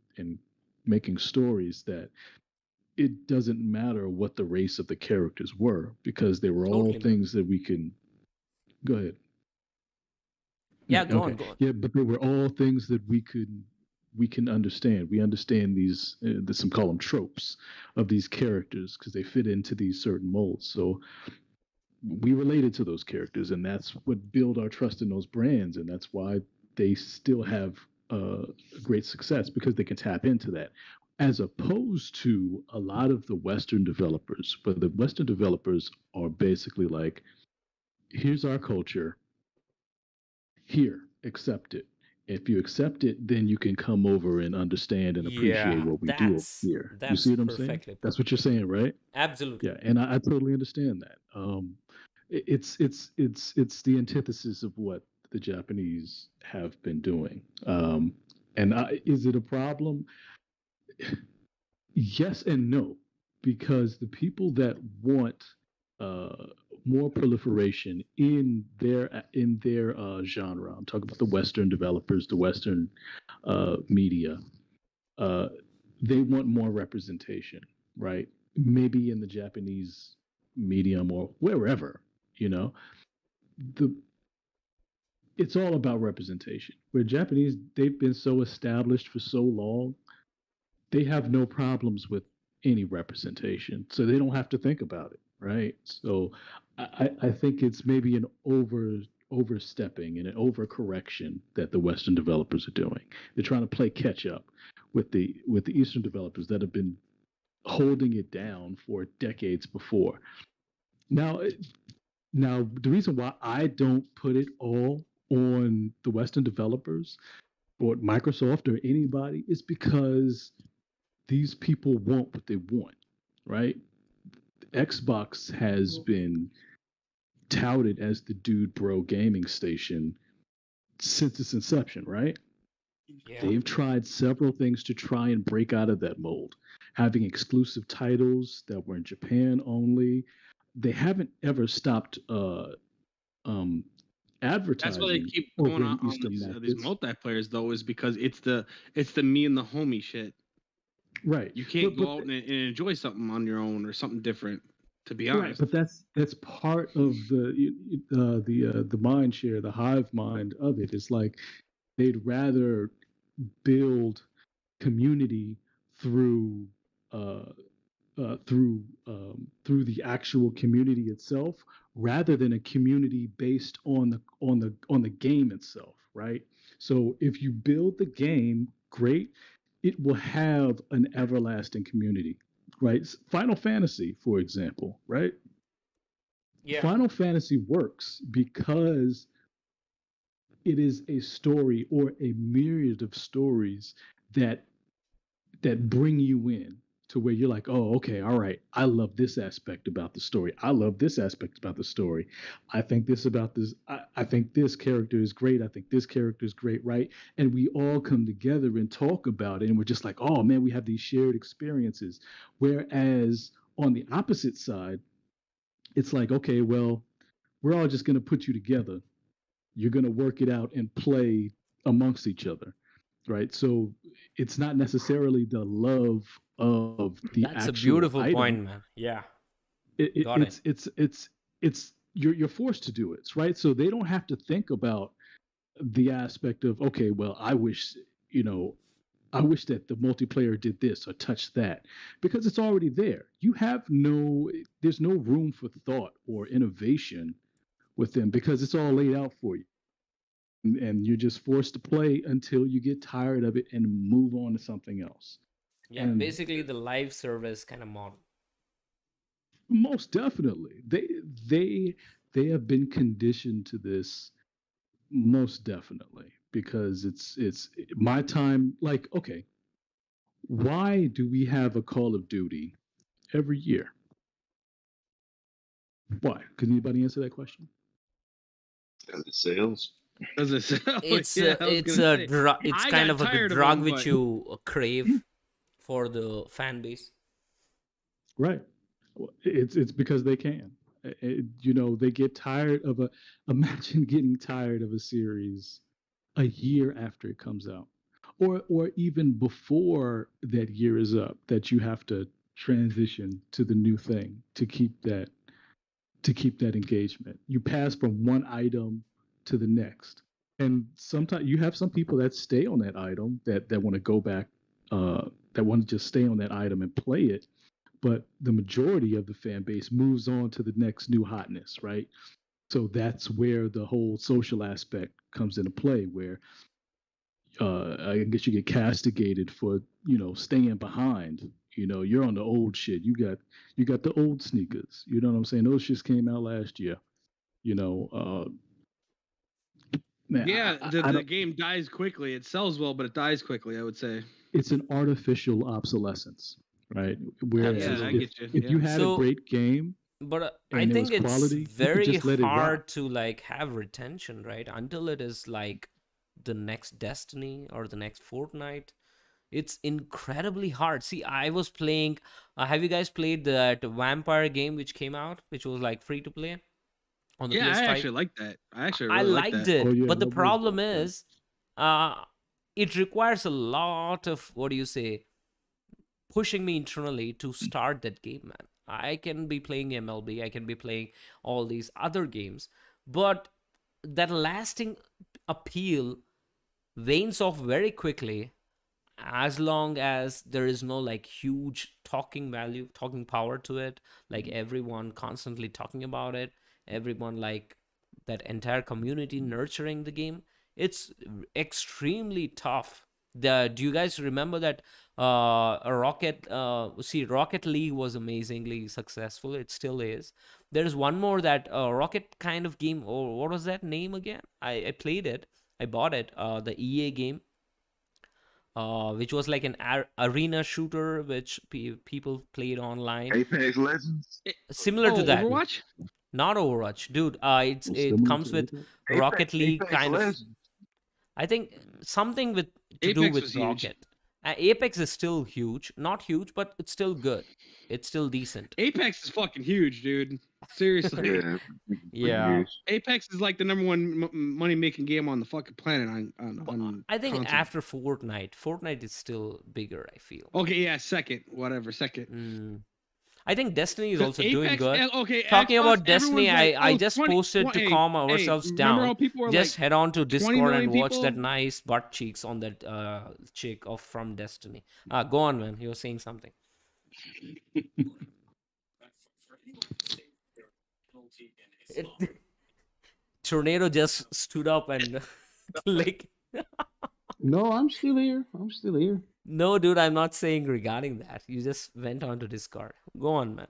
making stories that it doesn't matter what the race of the characters were because they were all Totally, man. things that we can go ahead. Yeah, Yeah, go on, okay. go on. Yeah, but they were all things that we can understand. We understand these some call them tropes of these characters because they fit into these certain molds. So we related to those characters, and that's what build our trust in those brands, and that's why they still have great success because they can tap into that. As opposed to a lot of the Western developers, where the Western developers are basically like, here's our culture, here, accept it. If you accept it, then you can come over and understand and appreciate Yeah, what we do over that's here. You that's see what I'm saying? perfectly That's put. what you're saying, right? Absolutely. Yeah, and I totally understand that. It's the antithesis of what the Japanese have been doing. Is it a problem? Yes and no, because the people that want uh, more proliferation in their genre, I'm talking about the Western developers, the Western media, uh, they want more representation, right? Maybe in the Japanese medium or wherever, you know, the it's all about representation. Where Japanese, they've been so established for so long, they have no problems with any representation, so they don't have to think about it, right? So I think it's maybe an overstepping and an overcorrection that the Western developers are doing. They're trying to play catch up with the Eastern developers that have been holding it down for decades before. Now, now the reason why I don't put it all on the Western developers or Microsoft or anybody is because these people want what they want, right? Xbox has been touted as the dude bro gaming station since its inception, right? Yeah. They've tried several things to try and break out of that mold, having exclusive titles that were in Japan only. They haven't ever stopped um, That's why they advertising keep over going in on Eastern these markets. multiplayers though, is because it's the me and the homie shit. Right. You can't go out and enjoy something on your own or something different. To be Right, honest, but that's part of the mind share, the hive mind of it. It's like they'd rather build community through uh, through the actual community itself, rather than a community based on the game itself, right? So if you build the game, great, it will have an everlasting community, right? Final Fantasy, for example, right? Yeah. Final Fantasy works because it is a story or a myriad of stories that bring you in to where you're like, oh, okay, all right, I love this aspect about the story. I love this aspect about the story. I think this about this. I think this character is great. I think this character is great, right? And we all come together and talk about it, and we're just like, oh man, we have these shared experiences. Whereas on the opposite side, it's like, okay, well, we're all just going to put you together. You're going to work it out and play amongst each other, right? So it's not necessarily the love of the That's a actual beautiful item. point, man. Yeah. It, it, Got it. it's you're forced to do it, right? So they don't have to think about the aspect of, okay, well, you know I wish that the multiplayer did this or touched that, because it's already there. There's no room for thought or innovation with them because it's all laid out for you. And you're just forced to play until you get tired of it and move on to something else. Yeah, And basically the live service kind of model. most definitely, they they have been conditioned to this, most definitely, because it's my time. Like, okay, why do we have a Call of Duty every year? Why? Can anybody answer that question? As it sells. as I said, It's yeah, a, I was it's gonna a say, it's I kind got of a tired of drug them, which but you crave for the fan base. Right. Well, it's because they can. They get tired of a. Imagine getting tired of a series a year after it comes out, or even before that year is up, that you have to transition to the new thing to keep that engagement. You pass from one item to the next, and sometimes you have some people that stay on that item that want to go back, that want to just stay on that item and play it, but the majority of the fan base moves on to the next new hotness, right? So that's where the whole social aspect comes into play, where I guess you get castigated for staying behind. You're on the old shit. You got the old sneakers. You know what I'm saying? Those shits came out last year. You know, Man, Yeah, I the don't- game dies quickly. It sells well, but it dies quickly, I would say. it's an artificial obsolescence, right? Whereas Yeah, I Absolutely. get you. if you had So, a great game but I and it was think it's quality, you could very just let it hard rock. to like have retention, right? Until it is like the next Destiny or the next Fortnite. It's incredibly hard. See, I was playing. Have you guys played that vampire game which came out, which was like free to play on the Yeah, I PS5? actually like that. I actually I really like liked that. it, Oh yeah, but the nobody's problem got that. is, it requires a lot of what do you say, pushing me internally to start that game, man. I can be playing MLB, I can be playing all these other games, but that lasting appeal wanes off very quickly as long as there is no like huge talking value, talking power to it, like everyone constantly talking about it, everyone like that entire community nurturing the game. It's extremely tough. Do you guys remember that Rocket League was amazingly successful. It still is. There's one more that Rocket kind of game, or what was that name again? I played it. I bought it. The EA game, which was like an arena shooter, which people played online. Apex Legends. Similar to that. Overwatch? Not Overwatch, dude. It Similar comes to with Apex? Rocket League Apex kind of. Legends. I think something with to do Apex with was huge. Rocket. Apex is still huge, not huge, but it's still good. It's still decent. Apex is fucking huge, dude. Seriously. Yeah. Yeah. Years. Apex is like the number one money making game on the fucking planet on I think console. after Fortnite is still bigger, I feel. Okay, yeah, second. Second. I think Destiny is 'Cause also doing Apex- good. Okay, Talking Xbox, about Destiny, everyone's like, I oh, just 20 posted to hey, calm hey, ourselves remember how down. people were Just like, head on to 20 Discord and million watch that people? nice butt cheeks on that chick of from Destiny. Go on, man. You were saying something. Tornado just stood up and like, No, I'm still here. I'm still here. no, dude, I'm not saying regarding that. You just went on to Discord. Go on, man.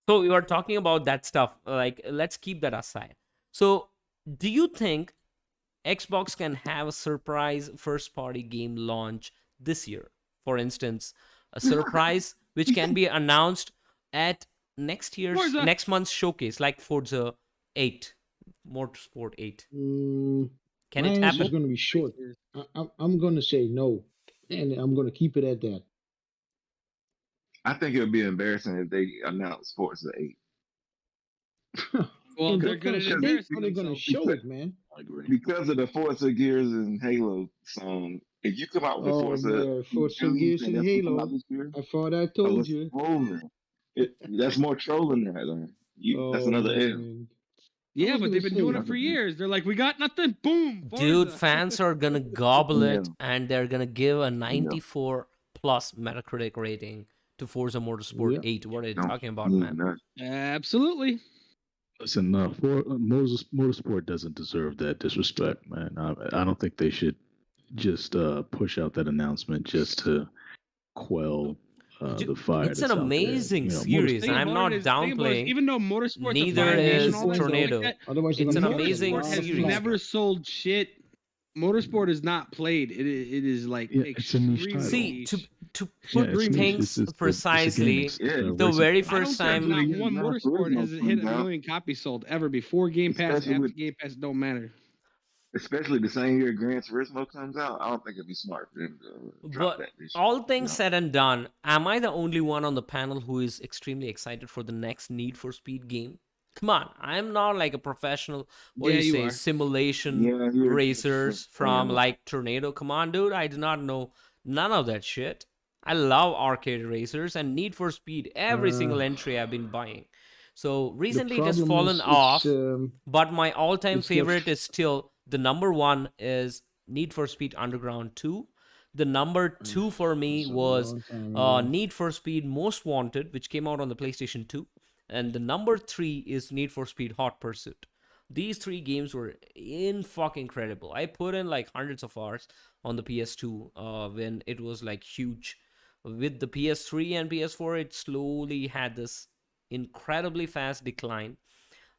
So we were talking about that stuff. Like, let's keep that aside. So, do you think Xbox can have a surprise first-party game launch this year? For instance, a surprise which can be announced at Forza. next month's showcase, like Forza 8, Motorsport 8. Can My it answer is happen? going to be short. I'm going to say no, and I'm going to keep it at that. I think it would be embarrassing if they announced Forza 8. Well, In they're what good kind at of state embarrassing are they going to themselves. show it, man? I agree. Because of the Forza Gears and Halo song. If you come out with a Oh, Forza, man, Forza June, Gears and and that's gonna come out Halo. this year, I thought I oh, told it's you. trolling. That's more trolling than that. That's Oh, another L. man. Yeah, was but gonna they've been doing say- it for years. They're like, we got nothing. Boom. Dude, Forza. fans are gonna gobble it, Yeah. and they're gonna give a 94 plus Metacritic rating to Forza Motorsport Yeah. 8. What are you Don't talking about, mean man? that. Absolutely. Listen, Motorsport doesn't deserve that disrespect, man. I don't think they should just push out that announcement just to quell Dude, the fire. it's an that's out there. amazing You know, series. Thing I'm about not it is- thing about it is, downplaying. even though Motorsport's Neither a fan base is and all that stuff like Tornado. that, Otherwise, they're It's gonna an make it amazing Motorsport has series. never sold shit. Motorsport is not played. It is like Yeah, it's a niche extremely title. See, niche. to Yeah, put it's niche. things It's a precisely, Yeah, the racing very I don't first think time, not Yeah, one Gran Motorsport Turismo has hit comes a out. million copies sold ever before Game Pass. Especially After with- Game Pass, don't matter. Especially the same year Gran Turismo comes out, I don't think it'd be smart for them to drop but that this year. all things Yeah. said and done, am I the only one on the panel who is extremely excited for the next Need for Speed game? Come on, I'm not like a professional, what Yeah, do you you say, are. simulation Yeah, you're- racers from Yeah. like Tornado. Come on, dude, I do not know none of that shit. I love arcade racers and Need for Speed. Every single entry I've been buying. So recently it has fallen off, but my all-time it's the- favorite is still the number one is Need for Speed Underground 2. The number 2 for me It's a was long time ago. Need for Speed Most Wanted, which came out on the PlayStation 2. And the number 3 is Need for Speed Hot Pursuit. These 3 games were fucking incredible. I put in like hundreds of hours on the PS2 when it was like huge. With the PS3 and PS4, it slowly had this incredibly fast decline.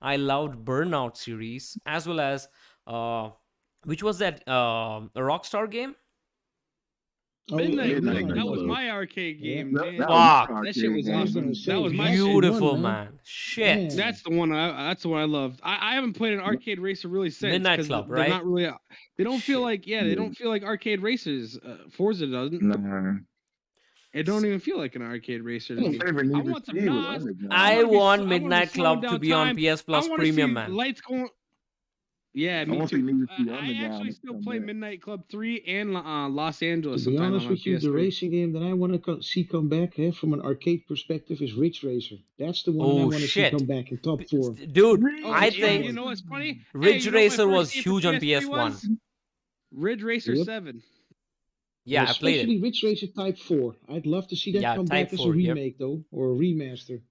I loved Burnout series as well as which was that a Rockstar game? Oh, Midnight Midnight Club. That was Club. my arcade Yeah. game, man. That Fuck. was That shit was I was awesome. gonna say, That was my that's the shit. one, Beautiful, man. man. Shit. Yeah. That's the one. That's the one I loved. I haven't played an arcade racer really since. Midnight 'cause Club, they're right? not really. They don't feel Shit. like. Yeah, they don't feel like arcade racers. Forza doesn't. Nah. It don't even feel like an arcade racer to My me. favorite I Need for want some Speed was knots. Underground. I wanna be want I wanna be Midnight slowing Club to down be on time. PS Plus I wanna Premium, see man. lights going. Yeah, I me want to see too. Need for Speed I Underground actually to still come play back. Midnight Club 3 and Los Angeles To be sometimes honest on with you, the PS3. racing game that I want to see come back from an arcade perspective is Ridge Racer. That's the one that I Oh want to see shit. come back in top 4. Dude, Oh, I you think know what's funny? Ridge you know what my Racer first was game for huge on PS3 PS1. was? Ridge Racer Yep. 7. Yeah, I played Especially it. Ridge Racer Type 4. I'd love to see that Yeah, come Type back as a 4, yep. remake though, or a remaster.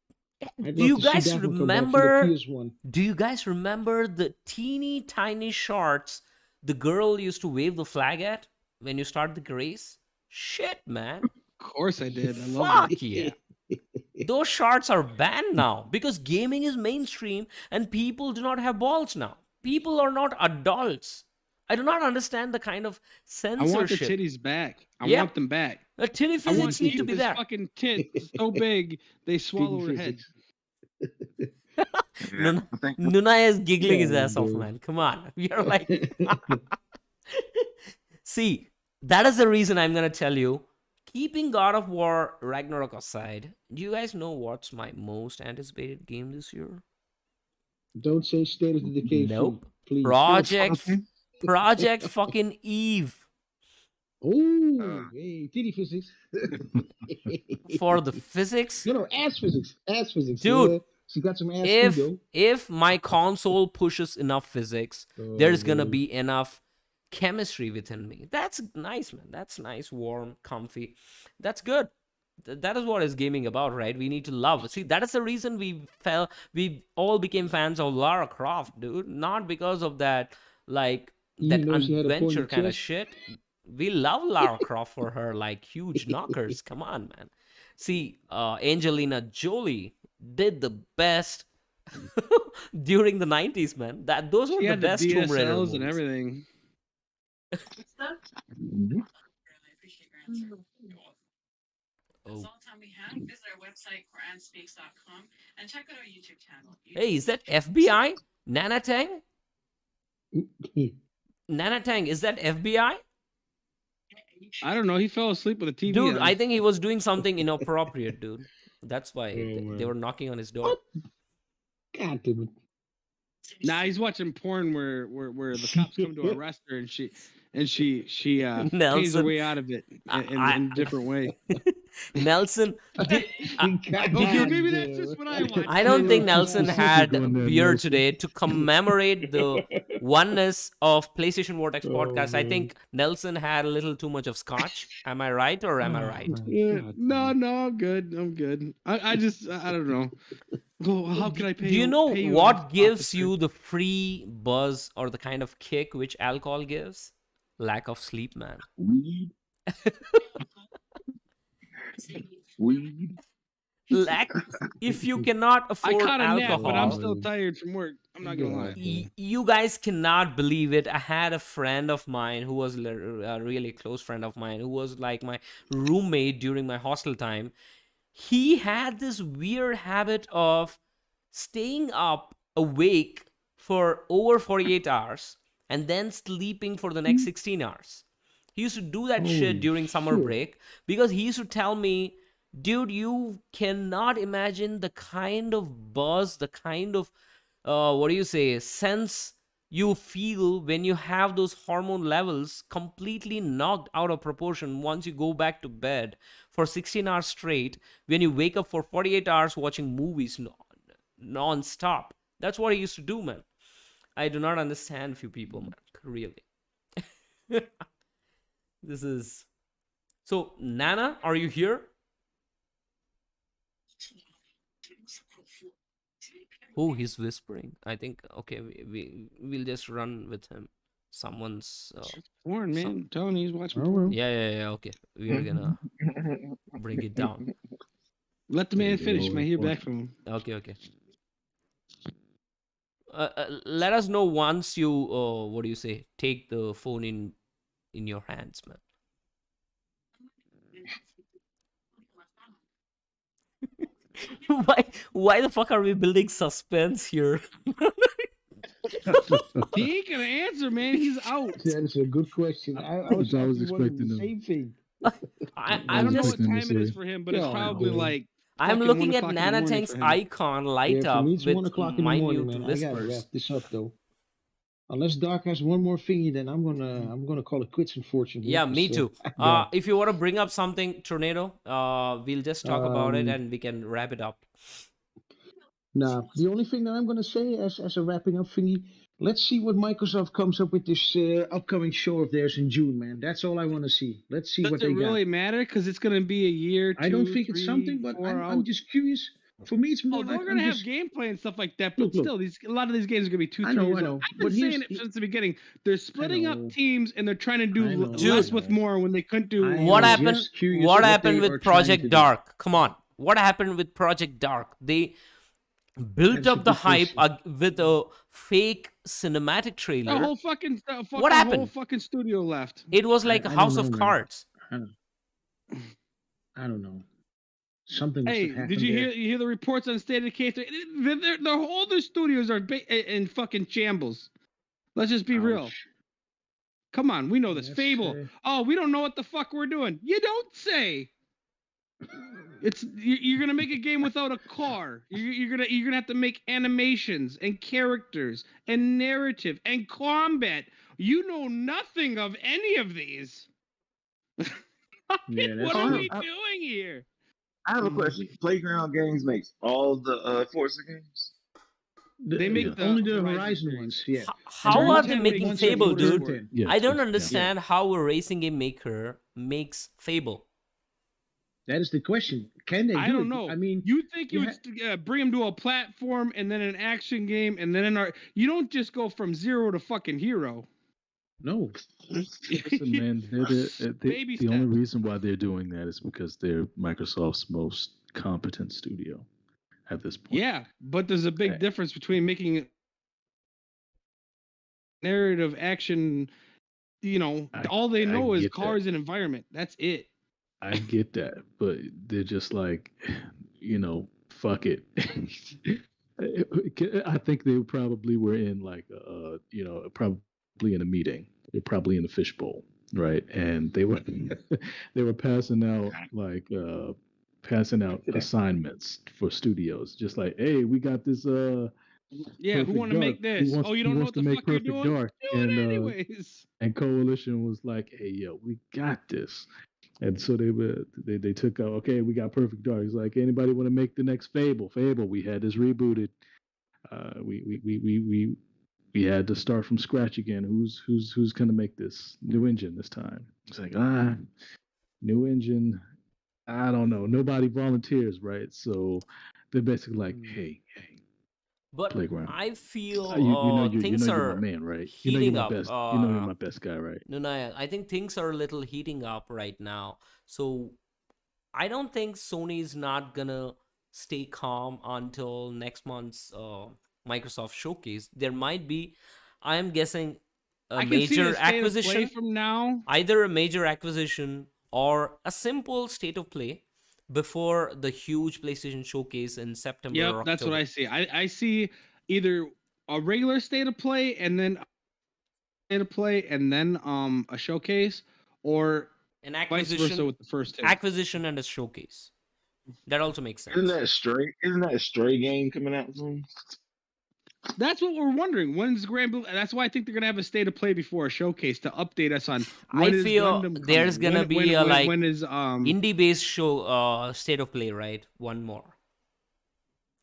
I'd Do love you to see guys that one come back for the remember? PS1. Do you guys remember the teeny tiny shots the girl used to wave the flag at when you start the race? Shit, man. Of course I did. I love Fuck that. yeah. Those shots are banned now because gaming is mainstream and people do not have balls now. People are not adults. I do not understand the kind of I want the censorship. titties back. I Yeah. want them back. The titty I want physics need to be Eva's there. fucking tits so big they swallow her head. Physics. Nuna, I think Nuna is giggling his Oh, ass off, dude. man. Come on. We are like. See, that is the reason I'm going to tell you. Keeping God of War Ragnarok aside, do you guys know what's my most anticipated game this year? Don't say State of the Decay 3, Nope. please. Project fucking Eve. Oh, hey, titty physics. For the physics. No, ass physics. Ass physics. Dude, Yeah. She got some ass too, though. if my console pushes enough physics, there's gonna Oh. be enough chemistry within me. That's nice, man. That's nice, warm, comfy. That's good. That is what is gaming about, right? We need to love. See, that is the reason we all became fans of Lara Croft, dude. Not because of that, like, that Even though she had a adventure pointy kind of chest. shit. We love Lara Croft for her, like, huge knockers. Come on, man. See, Angelina Jolie did the best during the 90s, man. Those were She the had the best Tomb Raider DSLs and movies. everything. Oh. That's all the time we have. Visit our website, QuranSpeaks.com, and check out our YouTube channel. Hey, is that FBI? Nanatang? Nanatang, is that FBI? I don't know. He fell asleep with a TV Dude, on. I think he was doing something inappropriate, dude. That's why they man. were knocking on his door. What? God damn it. Nah, he's watching porn where the cops come to arrest her and she pays her Nelson. way out of it in a different way. Nelson, did Okay, you? maybe that's just what I watch. I don't think Nelson Specific had on that, beer Nelson. today to commemorate the oneness of PlayStation Vortex Oh, podcast. I man. think Nelson had a little too much of scotch. Am I right or am I right? Yeah, no, I'm good. I'm good. I don't know. Well, how can I pay Do you know pay what gives officer? you the free buzz or the kind of kick which alcohol gives? Lack of sleep, man. weed. Weed. Lack. If you cannot I afford caught a nap, but I'm alcohol, still tired from work. I'm not gonna lie. you guys cannot believe it. I had a friend of mine who was a really close friend of mine who was like my roommate during my hostel time. He had this weird habit of staying up awake for over 48 hours and then sleeping for the next 16 hours. He used to do that shit Holy during summer shit. break because he used to tell me, dude, you cannot imagine the kind of buzz, the kind of sense you feel when you have those hormone levels completely knocked out of proportion once you go back to bed for 16 hours straight, when you wake up for 48 hours watching movies non-stop. That's what I used to do, man. I do not understand few people, man. Really. This is... So, Nana, are you here? Oh, he's whispering. I think, okay, we'll just run with him. Someone's... Porn, man. I'm telling you, he's watching Oh, porn. well. Yeah, okay. We're gonna bring it down. Let the man Take it finish, over, man. Hear porn. back from him. Okay. let us know once you what do you say, take the phone in your hands, man. Why the fuck are we building suspense here? He ain't gonna answer, man. He's out. That is a good question. I was I was actually wondering expecting the him. same thing. I I'm don't know just what time it is say. for him, but it's Yeah, probably no. like I'm fucking looking 1 at o'clock in the morning Nanatank's for him. icon light Yeah, for me up it's 1 with o'clock in the morning, minute man. I gotta whispers. wrap this up though. Unless Dark has one more thingy, then I'm gonna call it quits. Unfortunately, Yeah, me 'cause, too. I gotta, If you want to bring up something, Tornado, we'll just talk about it um, and we can wrap it up. nah. The only thing that I'm gonna say as a wrapping up thingy, let's see what Microsoft comes up with this upcoming show of theirs in June, man. That's all I want to see. Let's see Does what it they really got. matter? Because it's gonna be a year, I don't 2, think it's 3, something, but 4 I'm out. just curious. For me, it's more Oh, like they're I'm gonna have just gameplay and stuff like that, but look. still, a lot of these games are gonna be 2, I 3 know, years I old. know, I've been but saying it since the beginning. They're splitting up know. teams and they're trying to do I know, less I with know. more when they couldn't do. I What am happened? just curious What what happened they are with trying to Project do. Dark? Come on. What happened with Project Dark? They built That's a up the good hype question. with a fake cinematic The trailer. whole fucking, What whole happened? fucking studio left. It was like a I don't House know, of man. Cards. I don't know. Something must have Hey, happened did you there. hear the reports on State of Decay? The whole other studios are in fucking shambles. Let's just be real. Ouch. Come on, we know this. That's, Fable. Oh, we don't know what the fuck we're doing. You don't say. It's you're gonna make a game without a car. You're gonna have to make animations and characters and narrative and combat. You know nothing of any of these. Yeah, that's What are true. we doing here? I have a question. Playground Games makes all the Forza games. They make the only the Horizon Horizon series. ones, yeah. How Turn are 10 they makes making ones are Fable, for dude? Turn 10. Yes, I don't yes, understand how a racing game maker makes Fable. That is the question. Can they do I don't it? know. I mean, you think you you would bring them to a platform and then an action game and then an art? You don't just go from zero to fucking hero. no. Listen, man, Baby the only steps. reason why they're doing that is because they're Microsoft's most competent studio at this point. Yeah, but there's a big Okay. difference between making narrative action. You know, all they know is get cars that. and environment. That's it. I get that, but they're just like, fuck it. I think they probably were in like, probably in a meeting. They're probably in a fishbowl, right? And they were they were passing out assignments for studios, just like, hey, we got this Yeah, who Perfect want to make Dark. this? Oh, you He don't know wants what to the make fuck you're Perfect doing? Dark, Do it anyways. and Coalition was like, hey, yo, we got this. And so they took out, okay, we got Perfect Dark. It's like, anybody want to make the next Fable? We had this rebooted. We had to start from scratch again. Who's gonna make this new engine this time? It's like, new engine. I don't know. Nobody volunteers, right? So they're basically like, hey, But Playground. I feel things You're my are man, right? heating You're my up. best. You're my best guy, right? Nunaya, I think things are a little heating up right now. So I don't think Sony's not gonna stay calm until next month's Microsoft showcase. There might be, I am guessing, a I can see major a state of play acquisition from now. either a major acquisition or a simple state of play before the huge PlayStation showcase in September or Yep, October. that's what I see. I see either a regular state of play and then a showcase, or An vice versa acquisition, with the first two. acquisition and a showcase. That also makes sense. Isn't that a stray game coming out soon? That's what we're wondering. When's Grand Blue? That's why I think they're gonna have a state of play before a showcase to update us on when I is feel Gundam there's coming? gonna be a like when is indie-based show state of play, right? One more,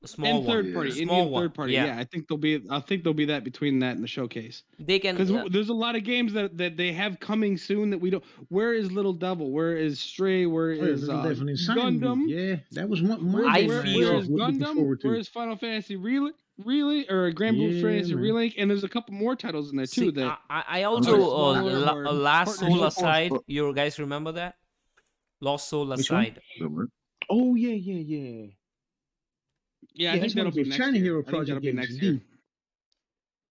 a small in third one, party, a indie small and one. third party. Yeah, I think there'll be that between that and the showcase. They can Because there's a lot of games that they have coming soon that we don't. Where is Little Devil? Where is Stray? Where is Gundam? Yeah, that was my I game. feel- Where is looking Gundam? forward to. Where is Final Fantasy Relay or Grand Blue Yeah, Fantasy man. Relink? And there's a couple more titles in there see, too. That I are also smaller or Last Soul partnership. Aside. You guys remember that? Lost Soul Which one? Aside. Oh yeah. Yeah, I think that's one that'll of be those next China year. Hero I think Project that'll be games, next year. indeed.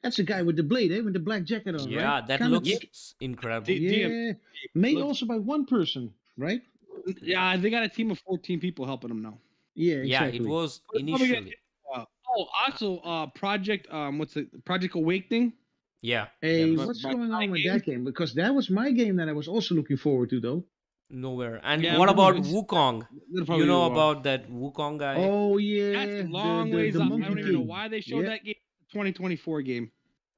That's the guy with the blade, eh? With the black jacket on, Yeah, right? that Kind of. looks incredible. Yeah. Made Look- also by one person, right? Yeah, they got a team of 14 people helping them now. Yeah, Yeah, exactly. it was We're probably gonna initially. also Project what's it? Project Awakening. Yeah. Hey, But what's by going on my with game- that game? Because that was my game that I was also looking forward to, though. Nowhere. And Yeah, what I'm about confused. Wukong? That'll probably You know be a while. about that Wukong guy? Oh yeah, That's a long ways the up. I Monkey don't even know King. why they showed Yeah. that game. 2024 game.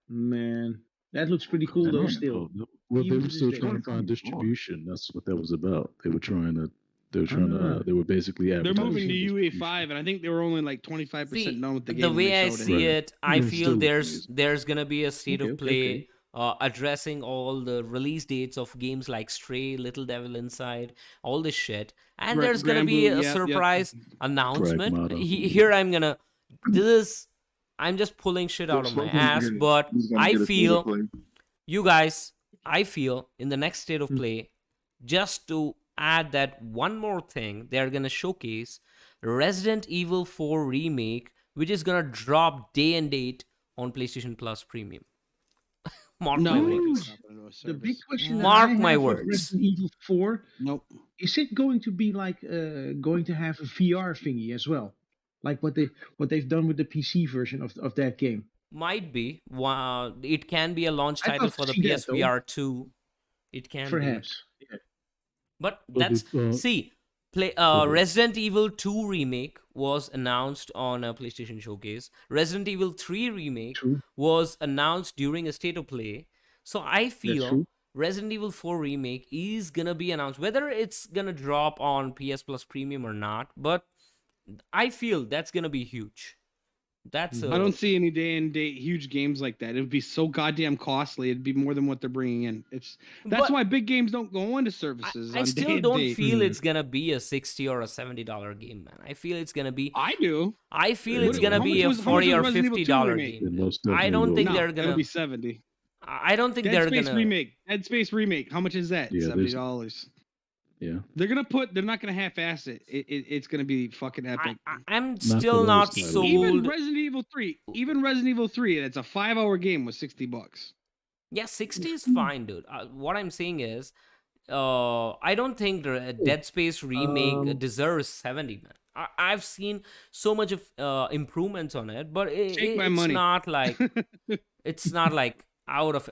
Man, that looks pretty cool though. Yeah. Still, Oh, no. Well, they Even were to this still day. trying to find 2024. distribution. That's what that was about. They were trying to. Ah. They were basically They're advertising. moving to distribution. UE5, and I think they were only like 25% See, done with the game. the when way they I showed see Right. it, I Yeah, feel still there's gonna be a state Okay, of okay, play okay. addressing all the release dates of games like Stray, Little Devil Inside, all this shit, and there's gonna be a surprise announcement. Pragmata. Here I'm just pulling shit out of my ass, but I feel you guys, I feel in the next state of play, just to add that one more thing, they're gonna showcase Resident Evil 4 Remake, which is gonna drop day and date on PlayStation Plus Premium. Mark No, my it ain't gonna words. drop into a The big service. question. Mark that I my have with words. Resident Evil 4, Nope. is it going to be like going to have a VR thingy as well, like what they've done with the PC version of that game? Might be. It can be a launch I'd title love to for the see that, though. PSVR 2. It can be. Perhaps. Yeah. But Well, that's the, see, ahead. Resident Evil 2 remake was announced on a PlayStation showcase. Resident Evil 3 remake True. was announced during a state of play. So I feel true. Resident Evil 4 remake is gonna be announced, whether it's gonna drop on PS Plus Premium or not. But I feel that's gonna be huge. That's I don't see any day and date huge games like that. It would be so goddamn costly. It'd be more than what they're bringing in. That's But why big games don't go into services. I on day still and don't date. feel it's gonna be a $60 or a $70 game, man. I feel it's gonna be. I do. I feel What- it's gonna how be a much was- how much $40 or was Resident Evil 2 $50 remake? game. It most I definitely don't think will. they're It'll gonna. be 70. I don't think Dead they're Space gonna. remake. Dead Space remake. How much is that? Yeah, there's- $70. Yeah. They're not gonna half-ass it. It's gonna be fucking epic. I'm for still those not titles. sold. Even Resident Evil 3. Even Resident Evil 3. It's a 5-hour game with $60. Yeah, 60 is fine, dude. What I'm saying is, I don't think the Dead Space remake deserves 70, man. I've seen so much of improvements on it, but Take my it's money. not like it's not like out of.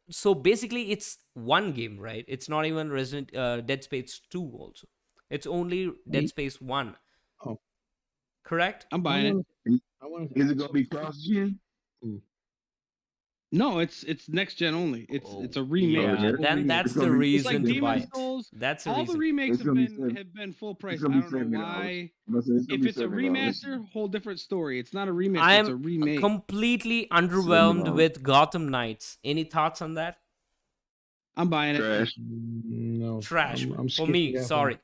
So basically, it's one game, right? It's not even Dead Space 2 also. It's only Dead Space 1. Oh. Correct? I'm buying it. I want Is it gonna be cross-gen? No, it's next gen only. It's a remake. Yeah, remake. then Remake. that's It's the gonna be- It's like reason to buy Demon's it. Souls. That's the All the reason. remakes It's gonna be have been full price. It's I gonna be don't know $70. why. I'm saying If it's a $70. remaster, whole different story. It's not a remake. I'm it's a remake. completely underwhelmed $70. with Gotham Knights. Any thoughts on that? I'm buying it. Trash. No. Trash I'm for skipping me. that one. Sorry,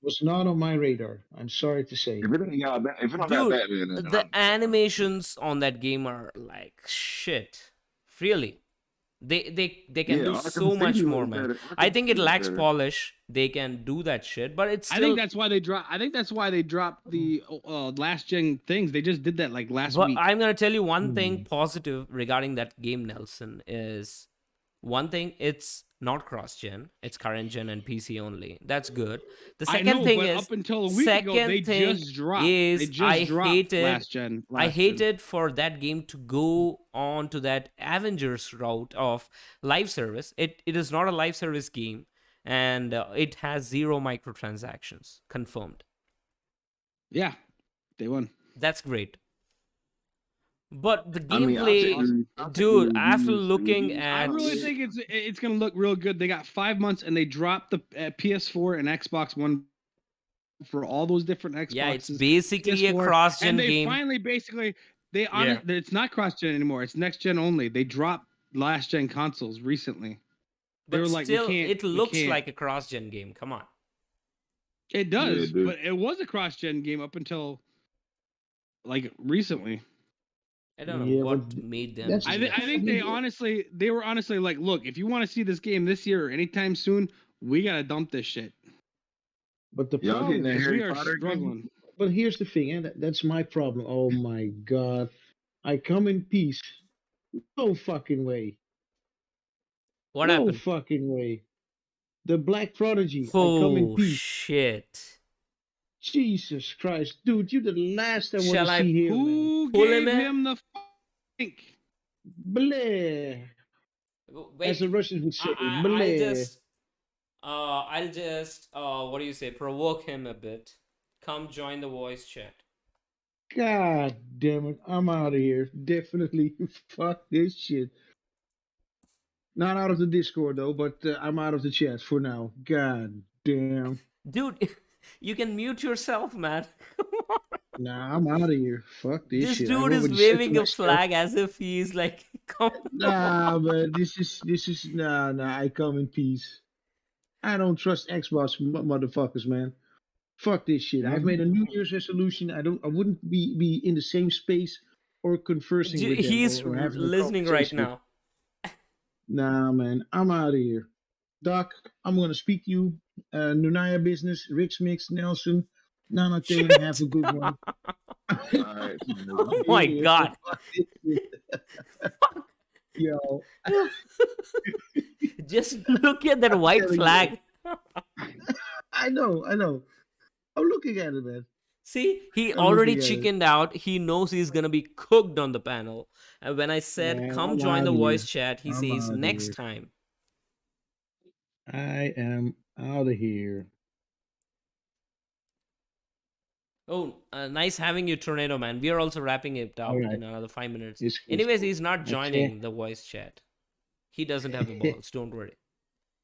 Was not on my radar. I'm sorry to say. If it ain't got if it don't got dude. Batman, then The I'm- animations on that game are like shit. Really, they can Yeah, do Arkham so much City more, was man. better. I Arkham think it City was lacks better. polish. They can do that shit, but it's I still. think that's why they dropped. I think that's why they dropped the last gen things. They just did that like last But week. I'm gonna tell you one thing positive regarding that game, Nelson, is one thing, it's not cross-gen, it's current gen and PC only. That's good. The I second know, thing but is, up until a week ago, they thing just dropped. is They just I dropped hated last gen. I last gen. hated for that game to go on to that Avengers route of live service. It is not a live service game, and it has 0 microtransactions confirmed. Yeah, day one. That's great. But the I mean, I'll gameplay, take I'll take dude, the after reviews- looking reviews. I at really think it's gonna look real good. They got 5 months and they dropped the PS4 and Xbox One for all those different Xboxes. yeah, it's basically a PS4, cross-gen and they game. finally basically it's not cross gen anymore. It's next gen only. They dropped last gen consoles recently. They But were like, still, we can't. it we looks can't. like a cross-gen game. Come on. It does, it do. but it was a cross gen game up until like recently. I don't know Yeah, what but made them. that's- I, do th- that. I think they were honestly like, look, if you want to see this game this year or anytime soon, we gotta dump this shit. But the Y'all problem getting that is, Harry We are Potter game? struggling. but here's the thing, and that's my problem. Oh my god, I come in peace, No fucking way. What No happened? fucking way. The Black Prodigy. I come in Oh peace. shit! Jesus Christ, dude, you're the last I want to Shall I see here, man. Who pull him gave in? him the link? Bleh. As the Wait, Russians would say, I'll bleh. just what do you say? Provoke him a bit. Come join the voice chat. God damn it. I'm out of here. Definitely. Fuck this shit. Not out of the Discord, though, but I'm out of the chat for now. God damn. Dude, you can mute yourself, man. Nah, I'm out of here. Fuck this This shit. I've dude is already said to waving a myself, flag as if he's like, come nah, man, nah, I come in peace. I don't trust Xbox motherfuckers, man. Fuck this shit. I've made a New Year's resolution. I wouldn't be in the same space or conversing with them He's or having a listening right conversation with. now. Nah, man, I'm out of here. Doc, I'm gonna speak to you. Nunaya Business, Rick's Mix, Nelson, Nana Thing, have a good one. All right. Oh my Yeah, god. fuck this shit. Yo, Just look at that I'm white telling you, flag. I know. I'm looking at it, man. See, he I'm already looking at it. chickened out. He knows he's gonna be cooked on the panel. And when I said, Man, come I'm join out the of voice here. chat, he I'm says, out of next here. time. I am out of here. Oh, nice having you, Tornado Man. We are also wrapping it up All right. in another 5 minutes. It's cool. Anyways, he's not That's joining the voice chat. He doesn't have the balls. Don't worry.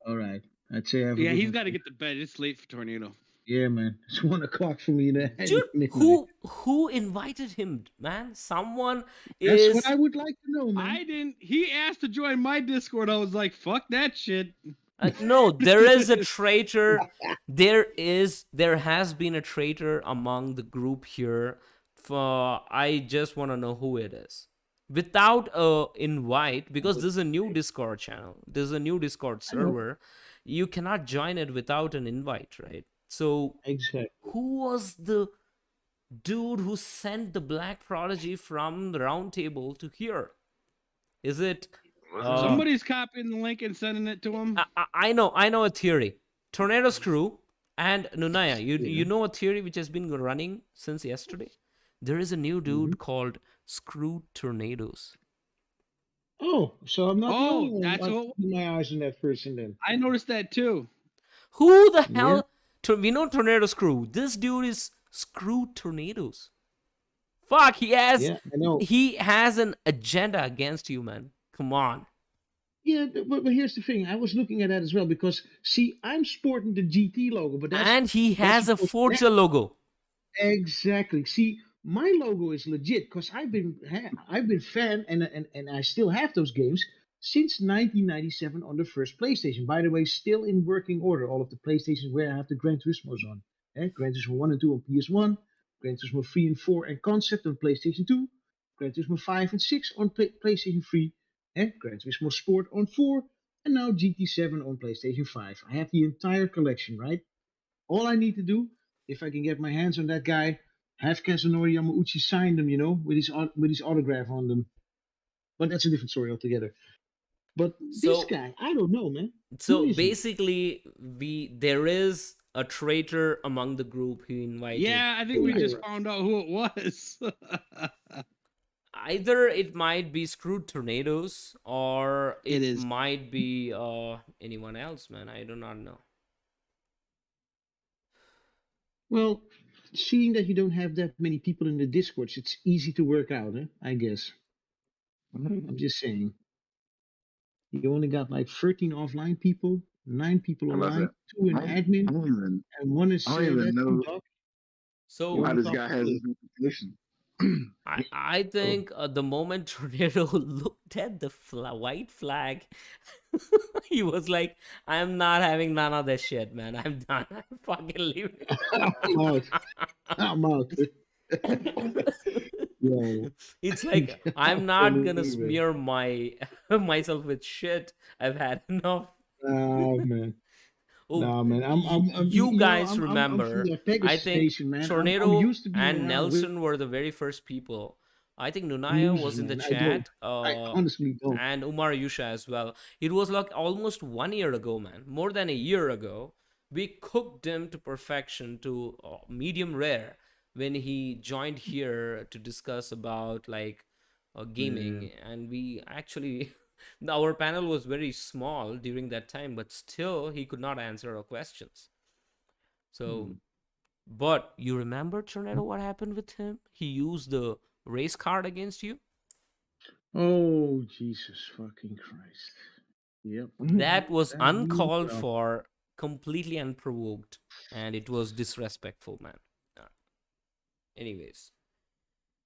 All right. I'd say have a Yeah, good he's one. got to get to bed. It's late for Tornado. Yeah, man. It's 1 o'clock for me now. Dude, Midnight. who invited him, man? Someone That's is. what I would like to know, man. I didn't. He asked to join my Discord. I was like, fuck that shit. No, there is a traitor. There has been a traitor among the group here. I just want to know who it is. Without a invite, because this is a new Discord channel. This is a new Discord server. You cannot join it without an invite, right? So Exactly. who was the dude who sent the Black Prodigy from the round table to here? Is it Somebody's copying the link and sending it to him. I know a theory. Tornado's crew and Nunaya, you know a theory which has been running since yesterday? There is a new dude called Screw Tornadoes. Oh, so I'm not the only one that's what keeping my eyes on that person then. I noticed that too. Who the hell? We know Tornado's crew. This dude is Screw Tornadoes. Fuck, he has Yeah, I know. he has an agenda against you, man. Come on. Yeah, but here's the thing. I was looking at that as well because, see, I'm sporting the GT logo, but that's And he has a because Forza logo. exactly. See, my logo is legit because I've been fan and I still have those games since 1997 on the first PlayStation. By the way, still in working order. All of the PlayStations where I have the Gran Turismo's on. Gran Turismo 1 and 2 on PS1, Gran Turismo 3 and 4 and Concept on PlayStation 2, Gran Turismo 5 and 6 on PlayStation 3, Gran Turismo Sport on 4, and now GT7 on PlayStation 5. I have the entire collection, right? All I need to do, if I can get my hands on that guy, have Kazunori Yamauchi sign them, with his autograph on them. But that's a different story altogether. But this guy, I don't know, man. So basically, there is a traitor among the group who invited. Yeah, I think we just found out who it was. Either it might be Screwed Tornadoes or it might be anyone else, man. I do not know. Well, seeing that you don't have that many people in the Discords, it's easy to work out, I guess. I'm just saying. You only got like 13 offline people, 9 people online, 2 in admin, and 1 is I don't even know so how this guy has his reputation. I think the moment Tornado looked at the white flag, he was like, I'm not having none of this shit, man. I'm done. I'm fucking leaving. I'm out. Yo. It's like, I'm not gonna smear myself with shit. I've had enough. Oh, man. Oh, nah, man. You guys remember, I'm I think man. Tornado I'm used to being and around Nelson were the very first people I think Nunaya was Illusion, in the man. I don't. chat, I honestly don't. and Umar Yusha as well. It was like almost 1 year ago, man. More than a year ago. We cooked him to perfection to medium rare when he joined here to discuss about like Yeah. gaming, and we actually our panel was very small during that time, but still he could not answer our questions. So, Hmm. but you remember, Tornado, what happened with him? He used the race card against you. Oh, Jesus fucking Christ. Yep. That was That rings a uncalled bell. for, completely unprovoked, and it was disrespectful, man. Anyways,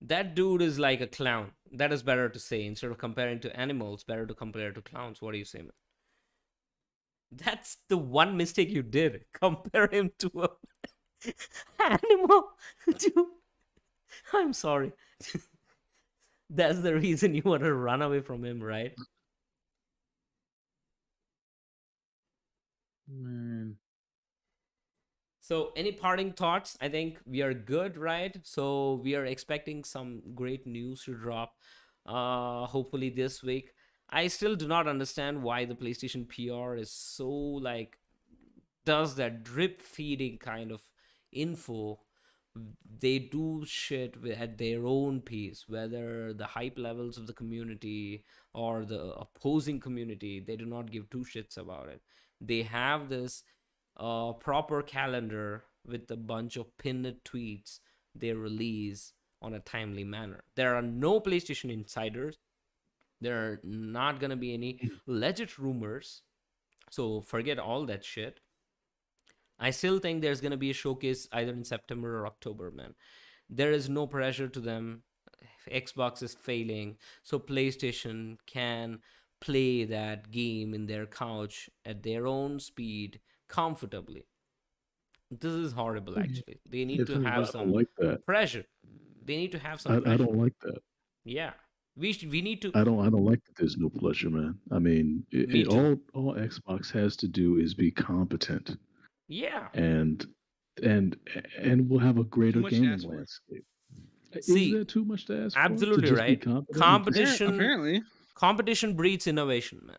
that dude is like a clown. That is better to say. Instead of comparing to animals, better to compare to clowns. What do you say, man? That's the one mistake you did. Compare him to a animal. Dude, I'm sorry. That's the reason you want to run away from him, right? Man. So, any parting thoughts? I think we are good, right? So, we are expecting some great news to drop hopefully this week. I still do not understand why the PlayStation PR is so like does that drip feeding kind of info. They do shit at their own pace, whether the hype levels of the community or the opposing community, they do not give two shits about it. They have this proper calendar with a bunch of pinned tweets they release on a timely manner. There are no PlayStation insiders. There are not gonna be any legit rumors. So forget all that shit. I still think there's gonna be a showcase either in September or October, man. There is no pressure to them. Xbox is failing, so PlayStation can play that game in their couch at their own speed comfortably. This is horrible, actually. They need to Definitely. have I don't some like that. pressure. They need to have some I pressure. don't like that. Yeah, we need to. I don't like that there's no pleasure, man. I mean, Me too. all Xbox has to do is be competent, Yeah. and and and we'll have a Too greater much to gaming ask for. landscape. Is See, that too much to ask for? To absolutely just be right. competent and Competition, Apparently. competition breeds innovation, man.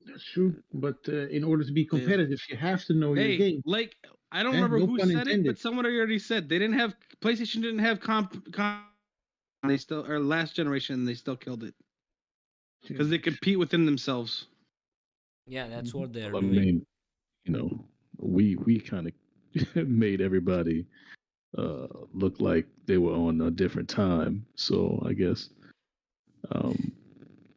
That's true. But in order to be Yeah. competitive, you have to know your Hey, game. like I don't Eh? remember No who pun said it, intended. but someone already said they didn't have PlayStation didn't have they still or last generation they still killed it because they compete within themselves. Yeah, that's what they're I doing. mean, you know, we kind of made everybody look like they were on a different time. So I guess um,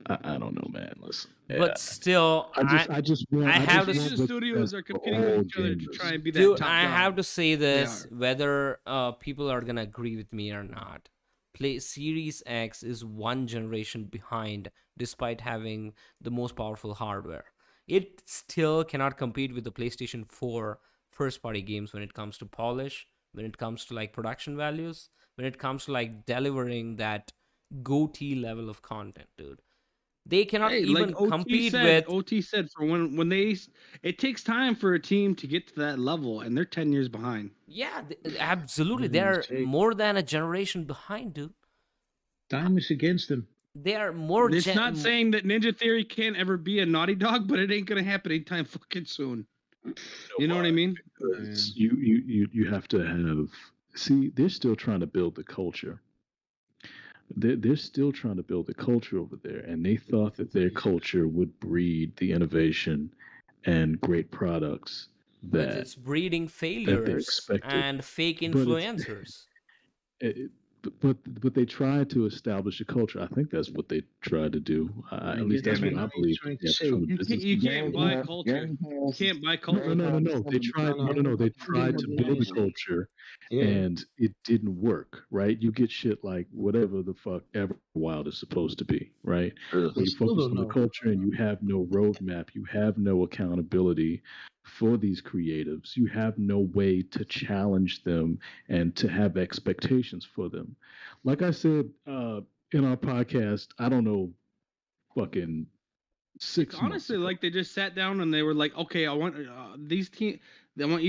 I don't know, man. Listen, But still, I just want I have to PlayStation what's studios best are for competing with all each other to gamers. try and be that dude, top I dog. have to say They this, are. whether people are gonna agree with me or not. Play Series X is one generation behind, despite having the most powerful hardware. It still cannot compete with the PlayStation 4 first-party games when it comes to polish, when it comes to like production values, when it comes to like delivering that goatee level of content, dude. They cannot Hey, like even compete with. OT said for when they it takes time for a team to get to that level, and they're 10 years behind. Yeah, absolutely. Goodness They're sake. more than a generation behind, dude. Time is against them. They are more. It's not saying that Ninja Theory can't ever be a Naughty Dog, but it ain't gonna happen anytime fucking soon. You know what I mean? Because you have to have. See, they're still trying to build the culture. They're still trying to build the culture over there, and they thought that their culture would breed the innovation and great products But that it's breeding they failures expected. and fake But it's influencers. it, but they tried to establish a culture. I think that's what they tried to do. I At least guess that's that's what what I I was believe trying to yeah, say. from a You can't business you perspective. can't buy culture. You can't buy culture. No. They tried. No. They tried to build a culture, Yeah. and it didn't work. Right? You get shit like whatever the fuck ever wild is supposed to be. Right? When They you still focus don't on the know. culture and you have no roadmap, you have no accountability for these creatives. You have no way to challenge them and to have expectations for them. Like I said in our podcast, I don't know, fucking It's 6 months honestly ago. like they just sat down and they were like, okay, I want these team. I want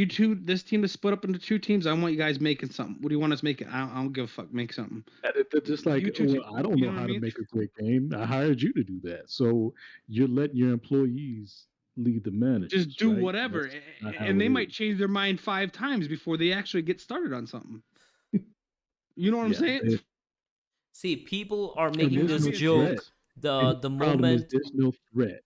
this team to split up into 2 teams. I want you guys making something. What do you want us making? I don't give a fuck. Make something. They're just like, You two well, teams, I don't you know know how what I to mean? make a great game. I hired you to do that. So you're letting your employees lead the managers. Just do right? whatever, That's not how and they it might is. change their mind 5 times before they actually get started on something. You know what I'm Yeah, saying? See, people are and making there's this no joke threat. the And the the problem is moment. there's no threat.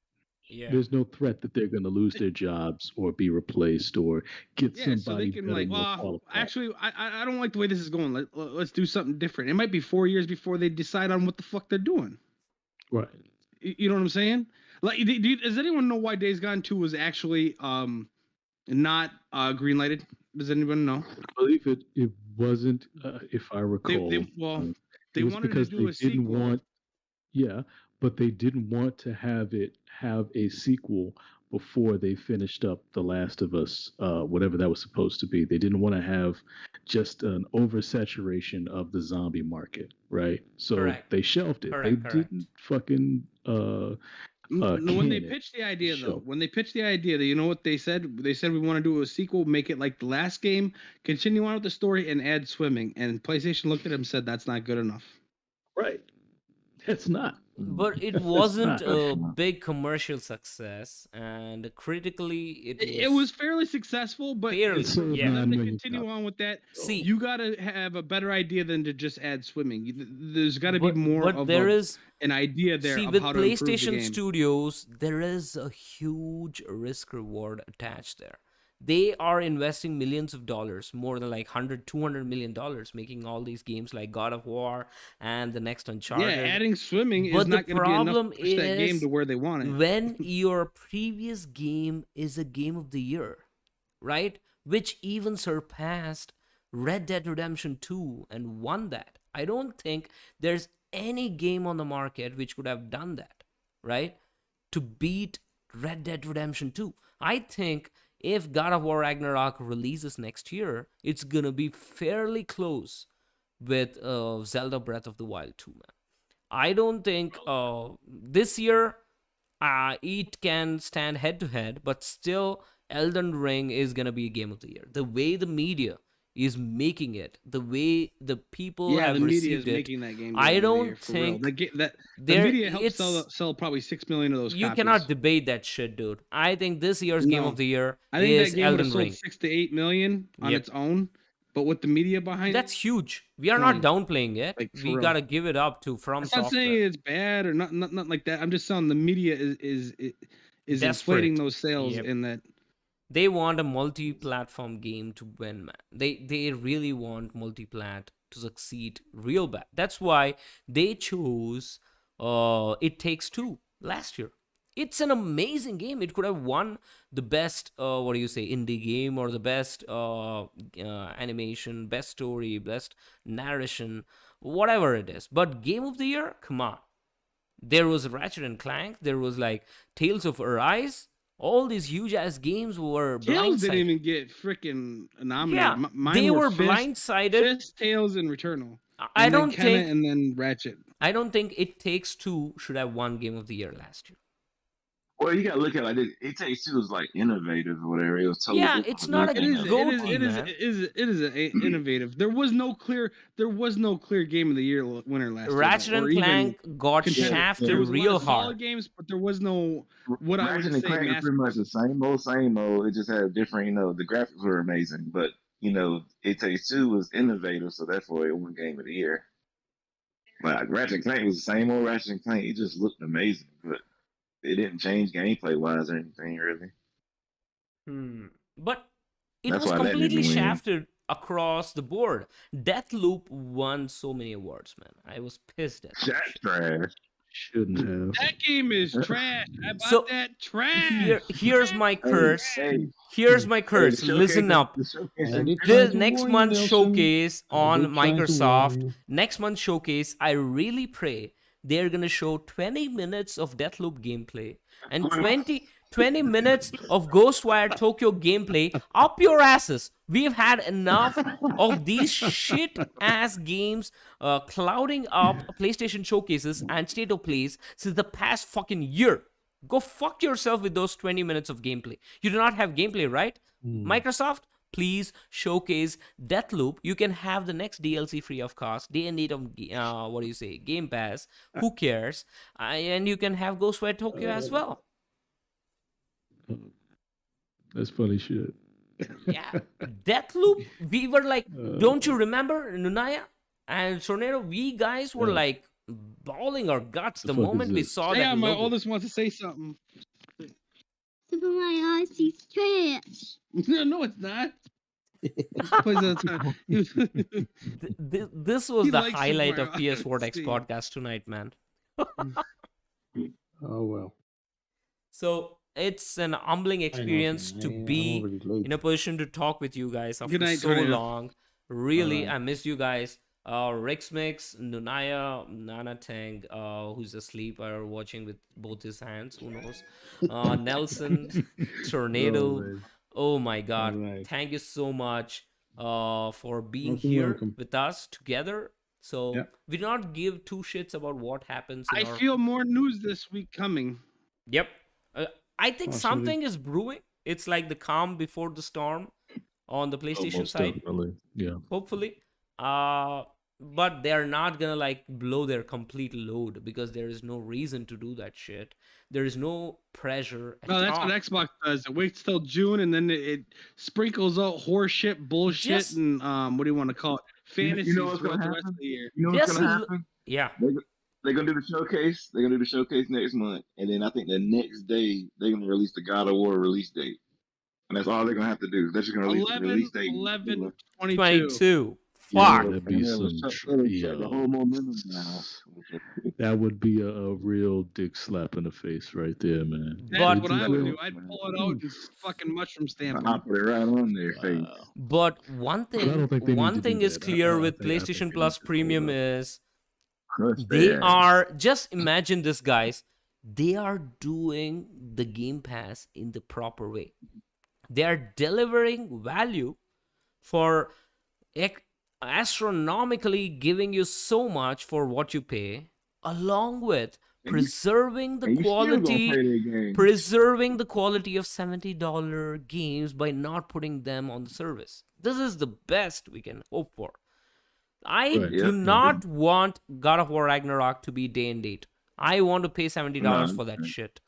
Yeah. There's no threat that they're going to lose their jobs or be replaced or get Yeah, so somebody they can better, like, more well, qualified. actually, I don't like the way this is going. Let's do something different. It might be 4 years before they decide on what the fuck they're doing. Right. You know what I'm saying? Like, does anyone know why Days Gone 2 was actually not green lighted? Does anyone know? I believe it wasn't, if I recall. They it wanted to because do they a didn't sequel. want, yeah, but they didn't want to have a sequel before they finished up The Last of Us, whatever that was supposed to be. They didn't want to have just an oversaturation of the zombie market, right? So Correct. they shelved it. Correct, They correct. didn't fucking When they can it. pitched the They idea, though, shelved. when they pitched the idea, you know what they said? They said we want to do a sequel, make it like the last game, continue on with the story, and add swimming. And PlayStation looked at him and said that's not good enough. Right. It's not. But it It's wasn't not. a big commercial success, and critically, It was fairly successful, but Barely, It sold yeah. for them 9 to million continue copies. on with that, See, you got to have a better idea than to just add swimming. There's got to be more but of there is an idea there see of with how to improve the PlayStation game. Studios, there is a huge risk reward attached there. They are investing millions of dollars, more than like 100-200 million dollars, making all these games like God of War and the next Uncharted. Yeah, adding swimming is But the not going to be enough problem to push that game is to where they want it. when your previous game is a game of the year, right? Which even surpassed Red Dead Redemption 2 and won that. I don't think there's any game on the market which could have done that, right? To beat Red Dead Redemption 2. I think if God of War Ragnarok releases next year, it's gonna be fairly close with Zelda Breath of the Wild 2, man. I don't think this year it can stand head to head, but still Elden Ring is gonna be Game of the Year. The way the media is making it, the way the people Yeah, have the media is received it, making that game. I Game of the don't year, for real. think the there media helped it's sell probably 6 million of those you copies. cannot debate that shit, dude. I think this year's Game No. of the Year I think is that game would have Elden sold Ring. 6 to 8 million on Yep. its own, but with the media behind That's it, huge. We are not downplaying it. Like, for We real. gotta give it up to From I'm not saying Software. it's bad or not like that. I'm just saying the media is inflating Desperate. those sales Yep. in that. They want a multi-platform game to win, man. They really want multi-plat to succeed real bad. That's why they chose It Takes Two last year. It's an amazing game. It could have won the best indie game, or the best animation, best story, best narration, whatever it is. But Game of the Year, come on. There was Ratchet and Clank. There was like Tales of Arise. All these huge ass games were Tales didn't blindsided. even get freaking nominated. Yeah, Mine they were Fist, blindsided. Fist, Tails, and Returnal. I And then don't Kenna think and then Ratchet. I don't think It Takes Two should have won Game of the Year last year. Well, you gotta look at it like this. It Takes Two was like innovative or whatever. It was totally Yeah, different it's from not a anything else. man. It is innovative. There was no clear game of the year winner last year. Ratchet though, or and even Clank got contender. shafted There was a lot real of solid hard. games, but there was no what I would Ratchet and say. Clank is pretty much the same old. It just had different, the graphics were amazing, but It Takes Two was innovative, so therefore it won Game of the Year. Like Ratchet and Clank was the same old Ratchet and Clank. It just looked amazing, but it didn't change gameplay wise or anything really. But it That's was why that didn't completely win. shafted across the board. Deathloop won so many awards, man. I was pissed at that. That's trash. Shouldn't have. That game is trash. I bought So, that trash. Here's my curse. Hey, Here's my curse. the Listen showcase- up. the showcase- I did try The to next warn you, month's Nelson. showcase on did try to warn Microsoft, you. next month's showcase, I really pray they're gonna show 20 minutes of Deathloop gameplay and 20 minutes of Ghostwire Tokyo gameplay. Up your asses. We've had enough of these shit ass games clouding up PlayStation showcases and state of plays since the past fucking year. Go fuck yourself with those 20 minutes of gameplay. You do not have gameplay, right? Microsoft, please showcase Deathloop. You can have the next DLC free of cost. Day and date of Game Pass. Who cares? And you can have Ghostwire Tokyo as well. That's funny shit. Yeah, Deathloop. We were like, don't you remember Nunaya and Tornado? We guys were like bawling our guts the fuck is moment we this? saw Yeah, that my logo. oldest wants to say something. Super Mario Odyssey trash. No, it's not. Plays all the time. This was He the likes Super highlight of Mario PS What X Odyssey. podcast tonight, man. Oh well. So it's an humbling experience to be in a position to talk with you guys after Good night, so Tornado. long. Really, Alright. I missed you guys. Rex Mix, Nunaya, Nana Tang, who's asleep or watching with both his hands, who knows? Nelson, Tornado. man. Oh my God. Alright. Thank you so much for being Welcome, here welcome. with us together. So Yeah. we do not give two shits about what happens in I our... feel more news this week coming. Yep. I think Possibly. something is brewing. It's like the calm before the storm on the PlayStation Almost side, definitely. Yeah. hopefully. But they're not gonna like blow their complete load because there is no reason to do that shit. There is no pressure at No, that's all. what Xbox does. It waits till June and then it sprinkles out horse shit, bullshit, Just- and what do you want to call it? Fantasies know what's throughout gonna the rest of happen? the year. You know what's Just gonna l- happen? Yeah. They're gonna do the showcase. They're gonna do the showcase next month, and then I think the next day they're gonna release the God of War release date, and that's all they're gonna have to do. They're just gonna release the 11, release date. 11, 22. 22. Yeah, Fuck. that'd be some The whole momentum now. That would be a real dick slap in the face right there, man. That's But- what I would do. Wow. I'd pull it out and fucking mushroom stamp I'll it. put it right on their face. Wow. But one I don't think they thing, need to do is that. clear I with think- I think PlayStation they Plus need to Premium hold up. is Crush they their ass. are, just imagine this, guys. They are doing the Game Pass in the proper way. They are delivering value for astronomically giving you so much for what you pay, along with And you- preserving the And you still gonna quality, play their game. preserving the quality of $70 games by not putting them on the service. This is the best we can hope for. I Right. do Yep. not want God of War Ragnarok to be day and date. I want to pay $70 for that No. shit.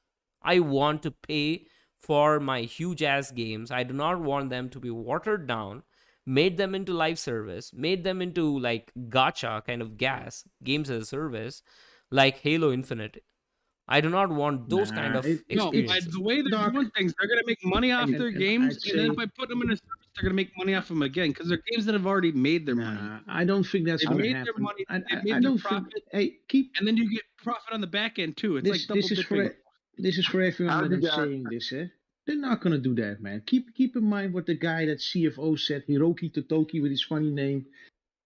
I want to pay for my huge ass games. I do not want them to be watered down, made them into live service, made them into like gacha kind of games as a service, like Halo Infinite. I do not want those kind of Nah, it- No, experiences. the way they're Doc, doing things, they're gonna make money off and- their and games, I'd and then say- if I put them in a service, they're gonna make money off them again because they're games that have already made their money. Nah, I don't think that's They going to made their happen. money, I, they I, made I their don't profit, think. Hey, keep and then you get profit on the back end too. It's like double this is dipping. for this is for everyone How that did I'm that- saying this. They're not going to do that, man. Keep in mind what the guy that CFO said, Hiroki Totoki with his funny name.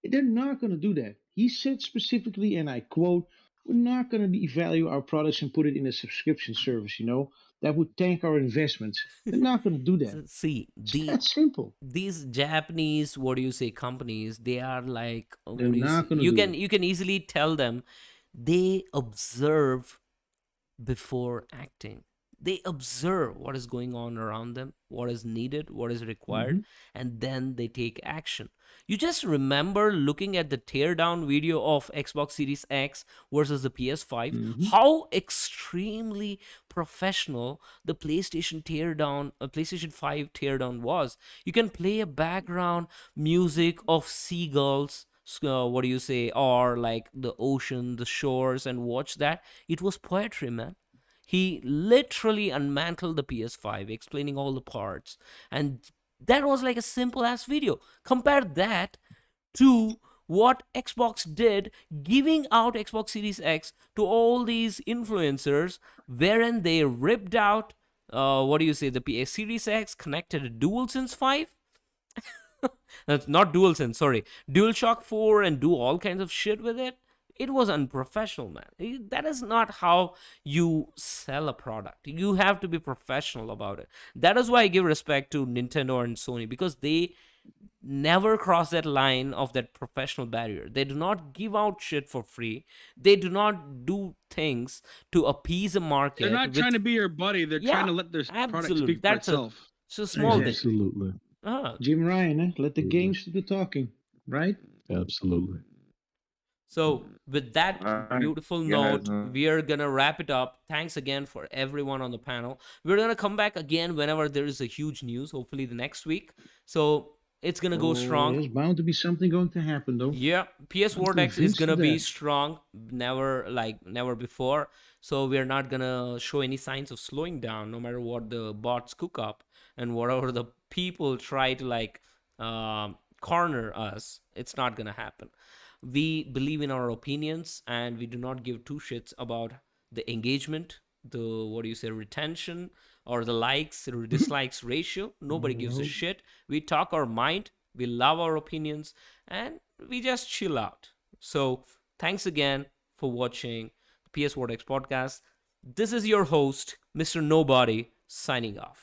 They're not going to do that. He said specifically, and I quote, "We're not going to devalue our products and put it in a subscription service. That would tank our investments. They're not going to do that. See, It's that simple. these Japanese, companies, they are like, They're not gonna you do can it. you can easily tell them they observe before acting. They observe what is going on around them, what is needed, what is required, and then they take action. You just remember looking at the teardown video of Xbox Series X versus the PS5, how extremely professional the PlayStation 5 teardown was. You can play a background music of seagulls, or like the ocean, the shores, and watch that. It was poetry, man. He literally unmantled the PS5, explaining all the parts. And that was like a simple ass video. Compare that to what Xbox did, giving out Xbox Series X to all these influencers, wherein they ripped out, the PS Series X, connected to DualSense 5. That's not DualSense, sorry. DualShock 4, and do all kinds of shit with it. It was unprofessional, man. That is not how you sell a product. You have to be professional about it. That is why I give respect to Nintendo and Sony, because they never cross that line of that professional barrier. They do not give out shit for free. They do not do things to appease a market. They're not trying to be your buddy. They're trying to let their product absolutely. speak for That's itself. it's a small thing. Absolutely. Jim Ryan, let the games do the talking, right? Absolutely. So, with that Alright, beautiful guys, note, we are gonna wrap it up. Thanks again for everyone on the panel. We're gonna come back again whenever there is a huge news, hopefully the next week. So it's gonna go strong. There's bound to be something going to happen, though. Yeah, PS I'm Vortex is convinced gonna of be that. strong, never before. So we're not gonna show any signs of slowing down, no matter what the bots cook up and whatever the people try to corner us. It's not gonna happen. We believe in our opinions, and we do not give two shits about the engagement, the retention, or the likes or dislikes ratio. Nobody gives a Nope. shit. We talk our mind, we love our opinions, and we just chill out. So thanks again for watching the PS Vortex podcast. This is your host, Mr. Nobody, signing off.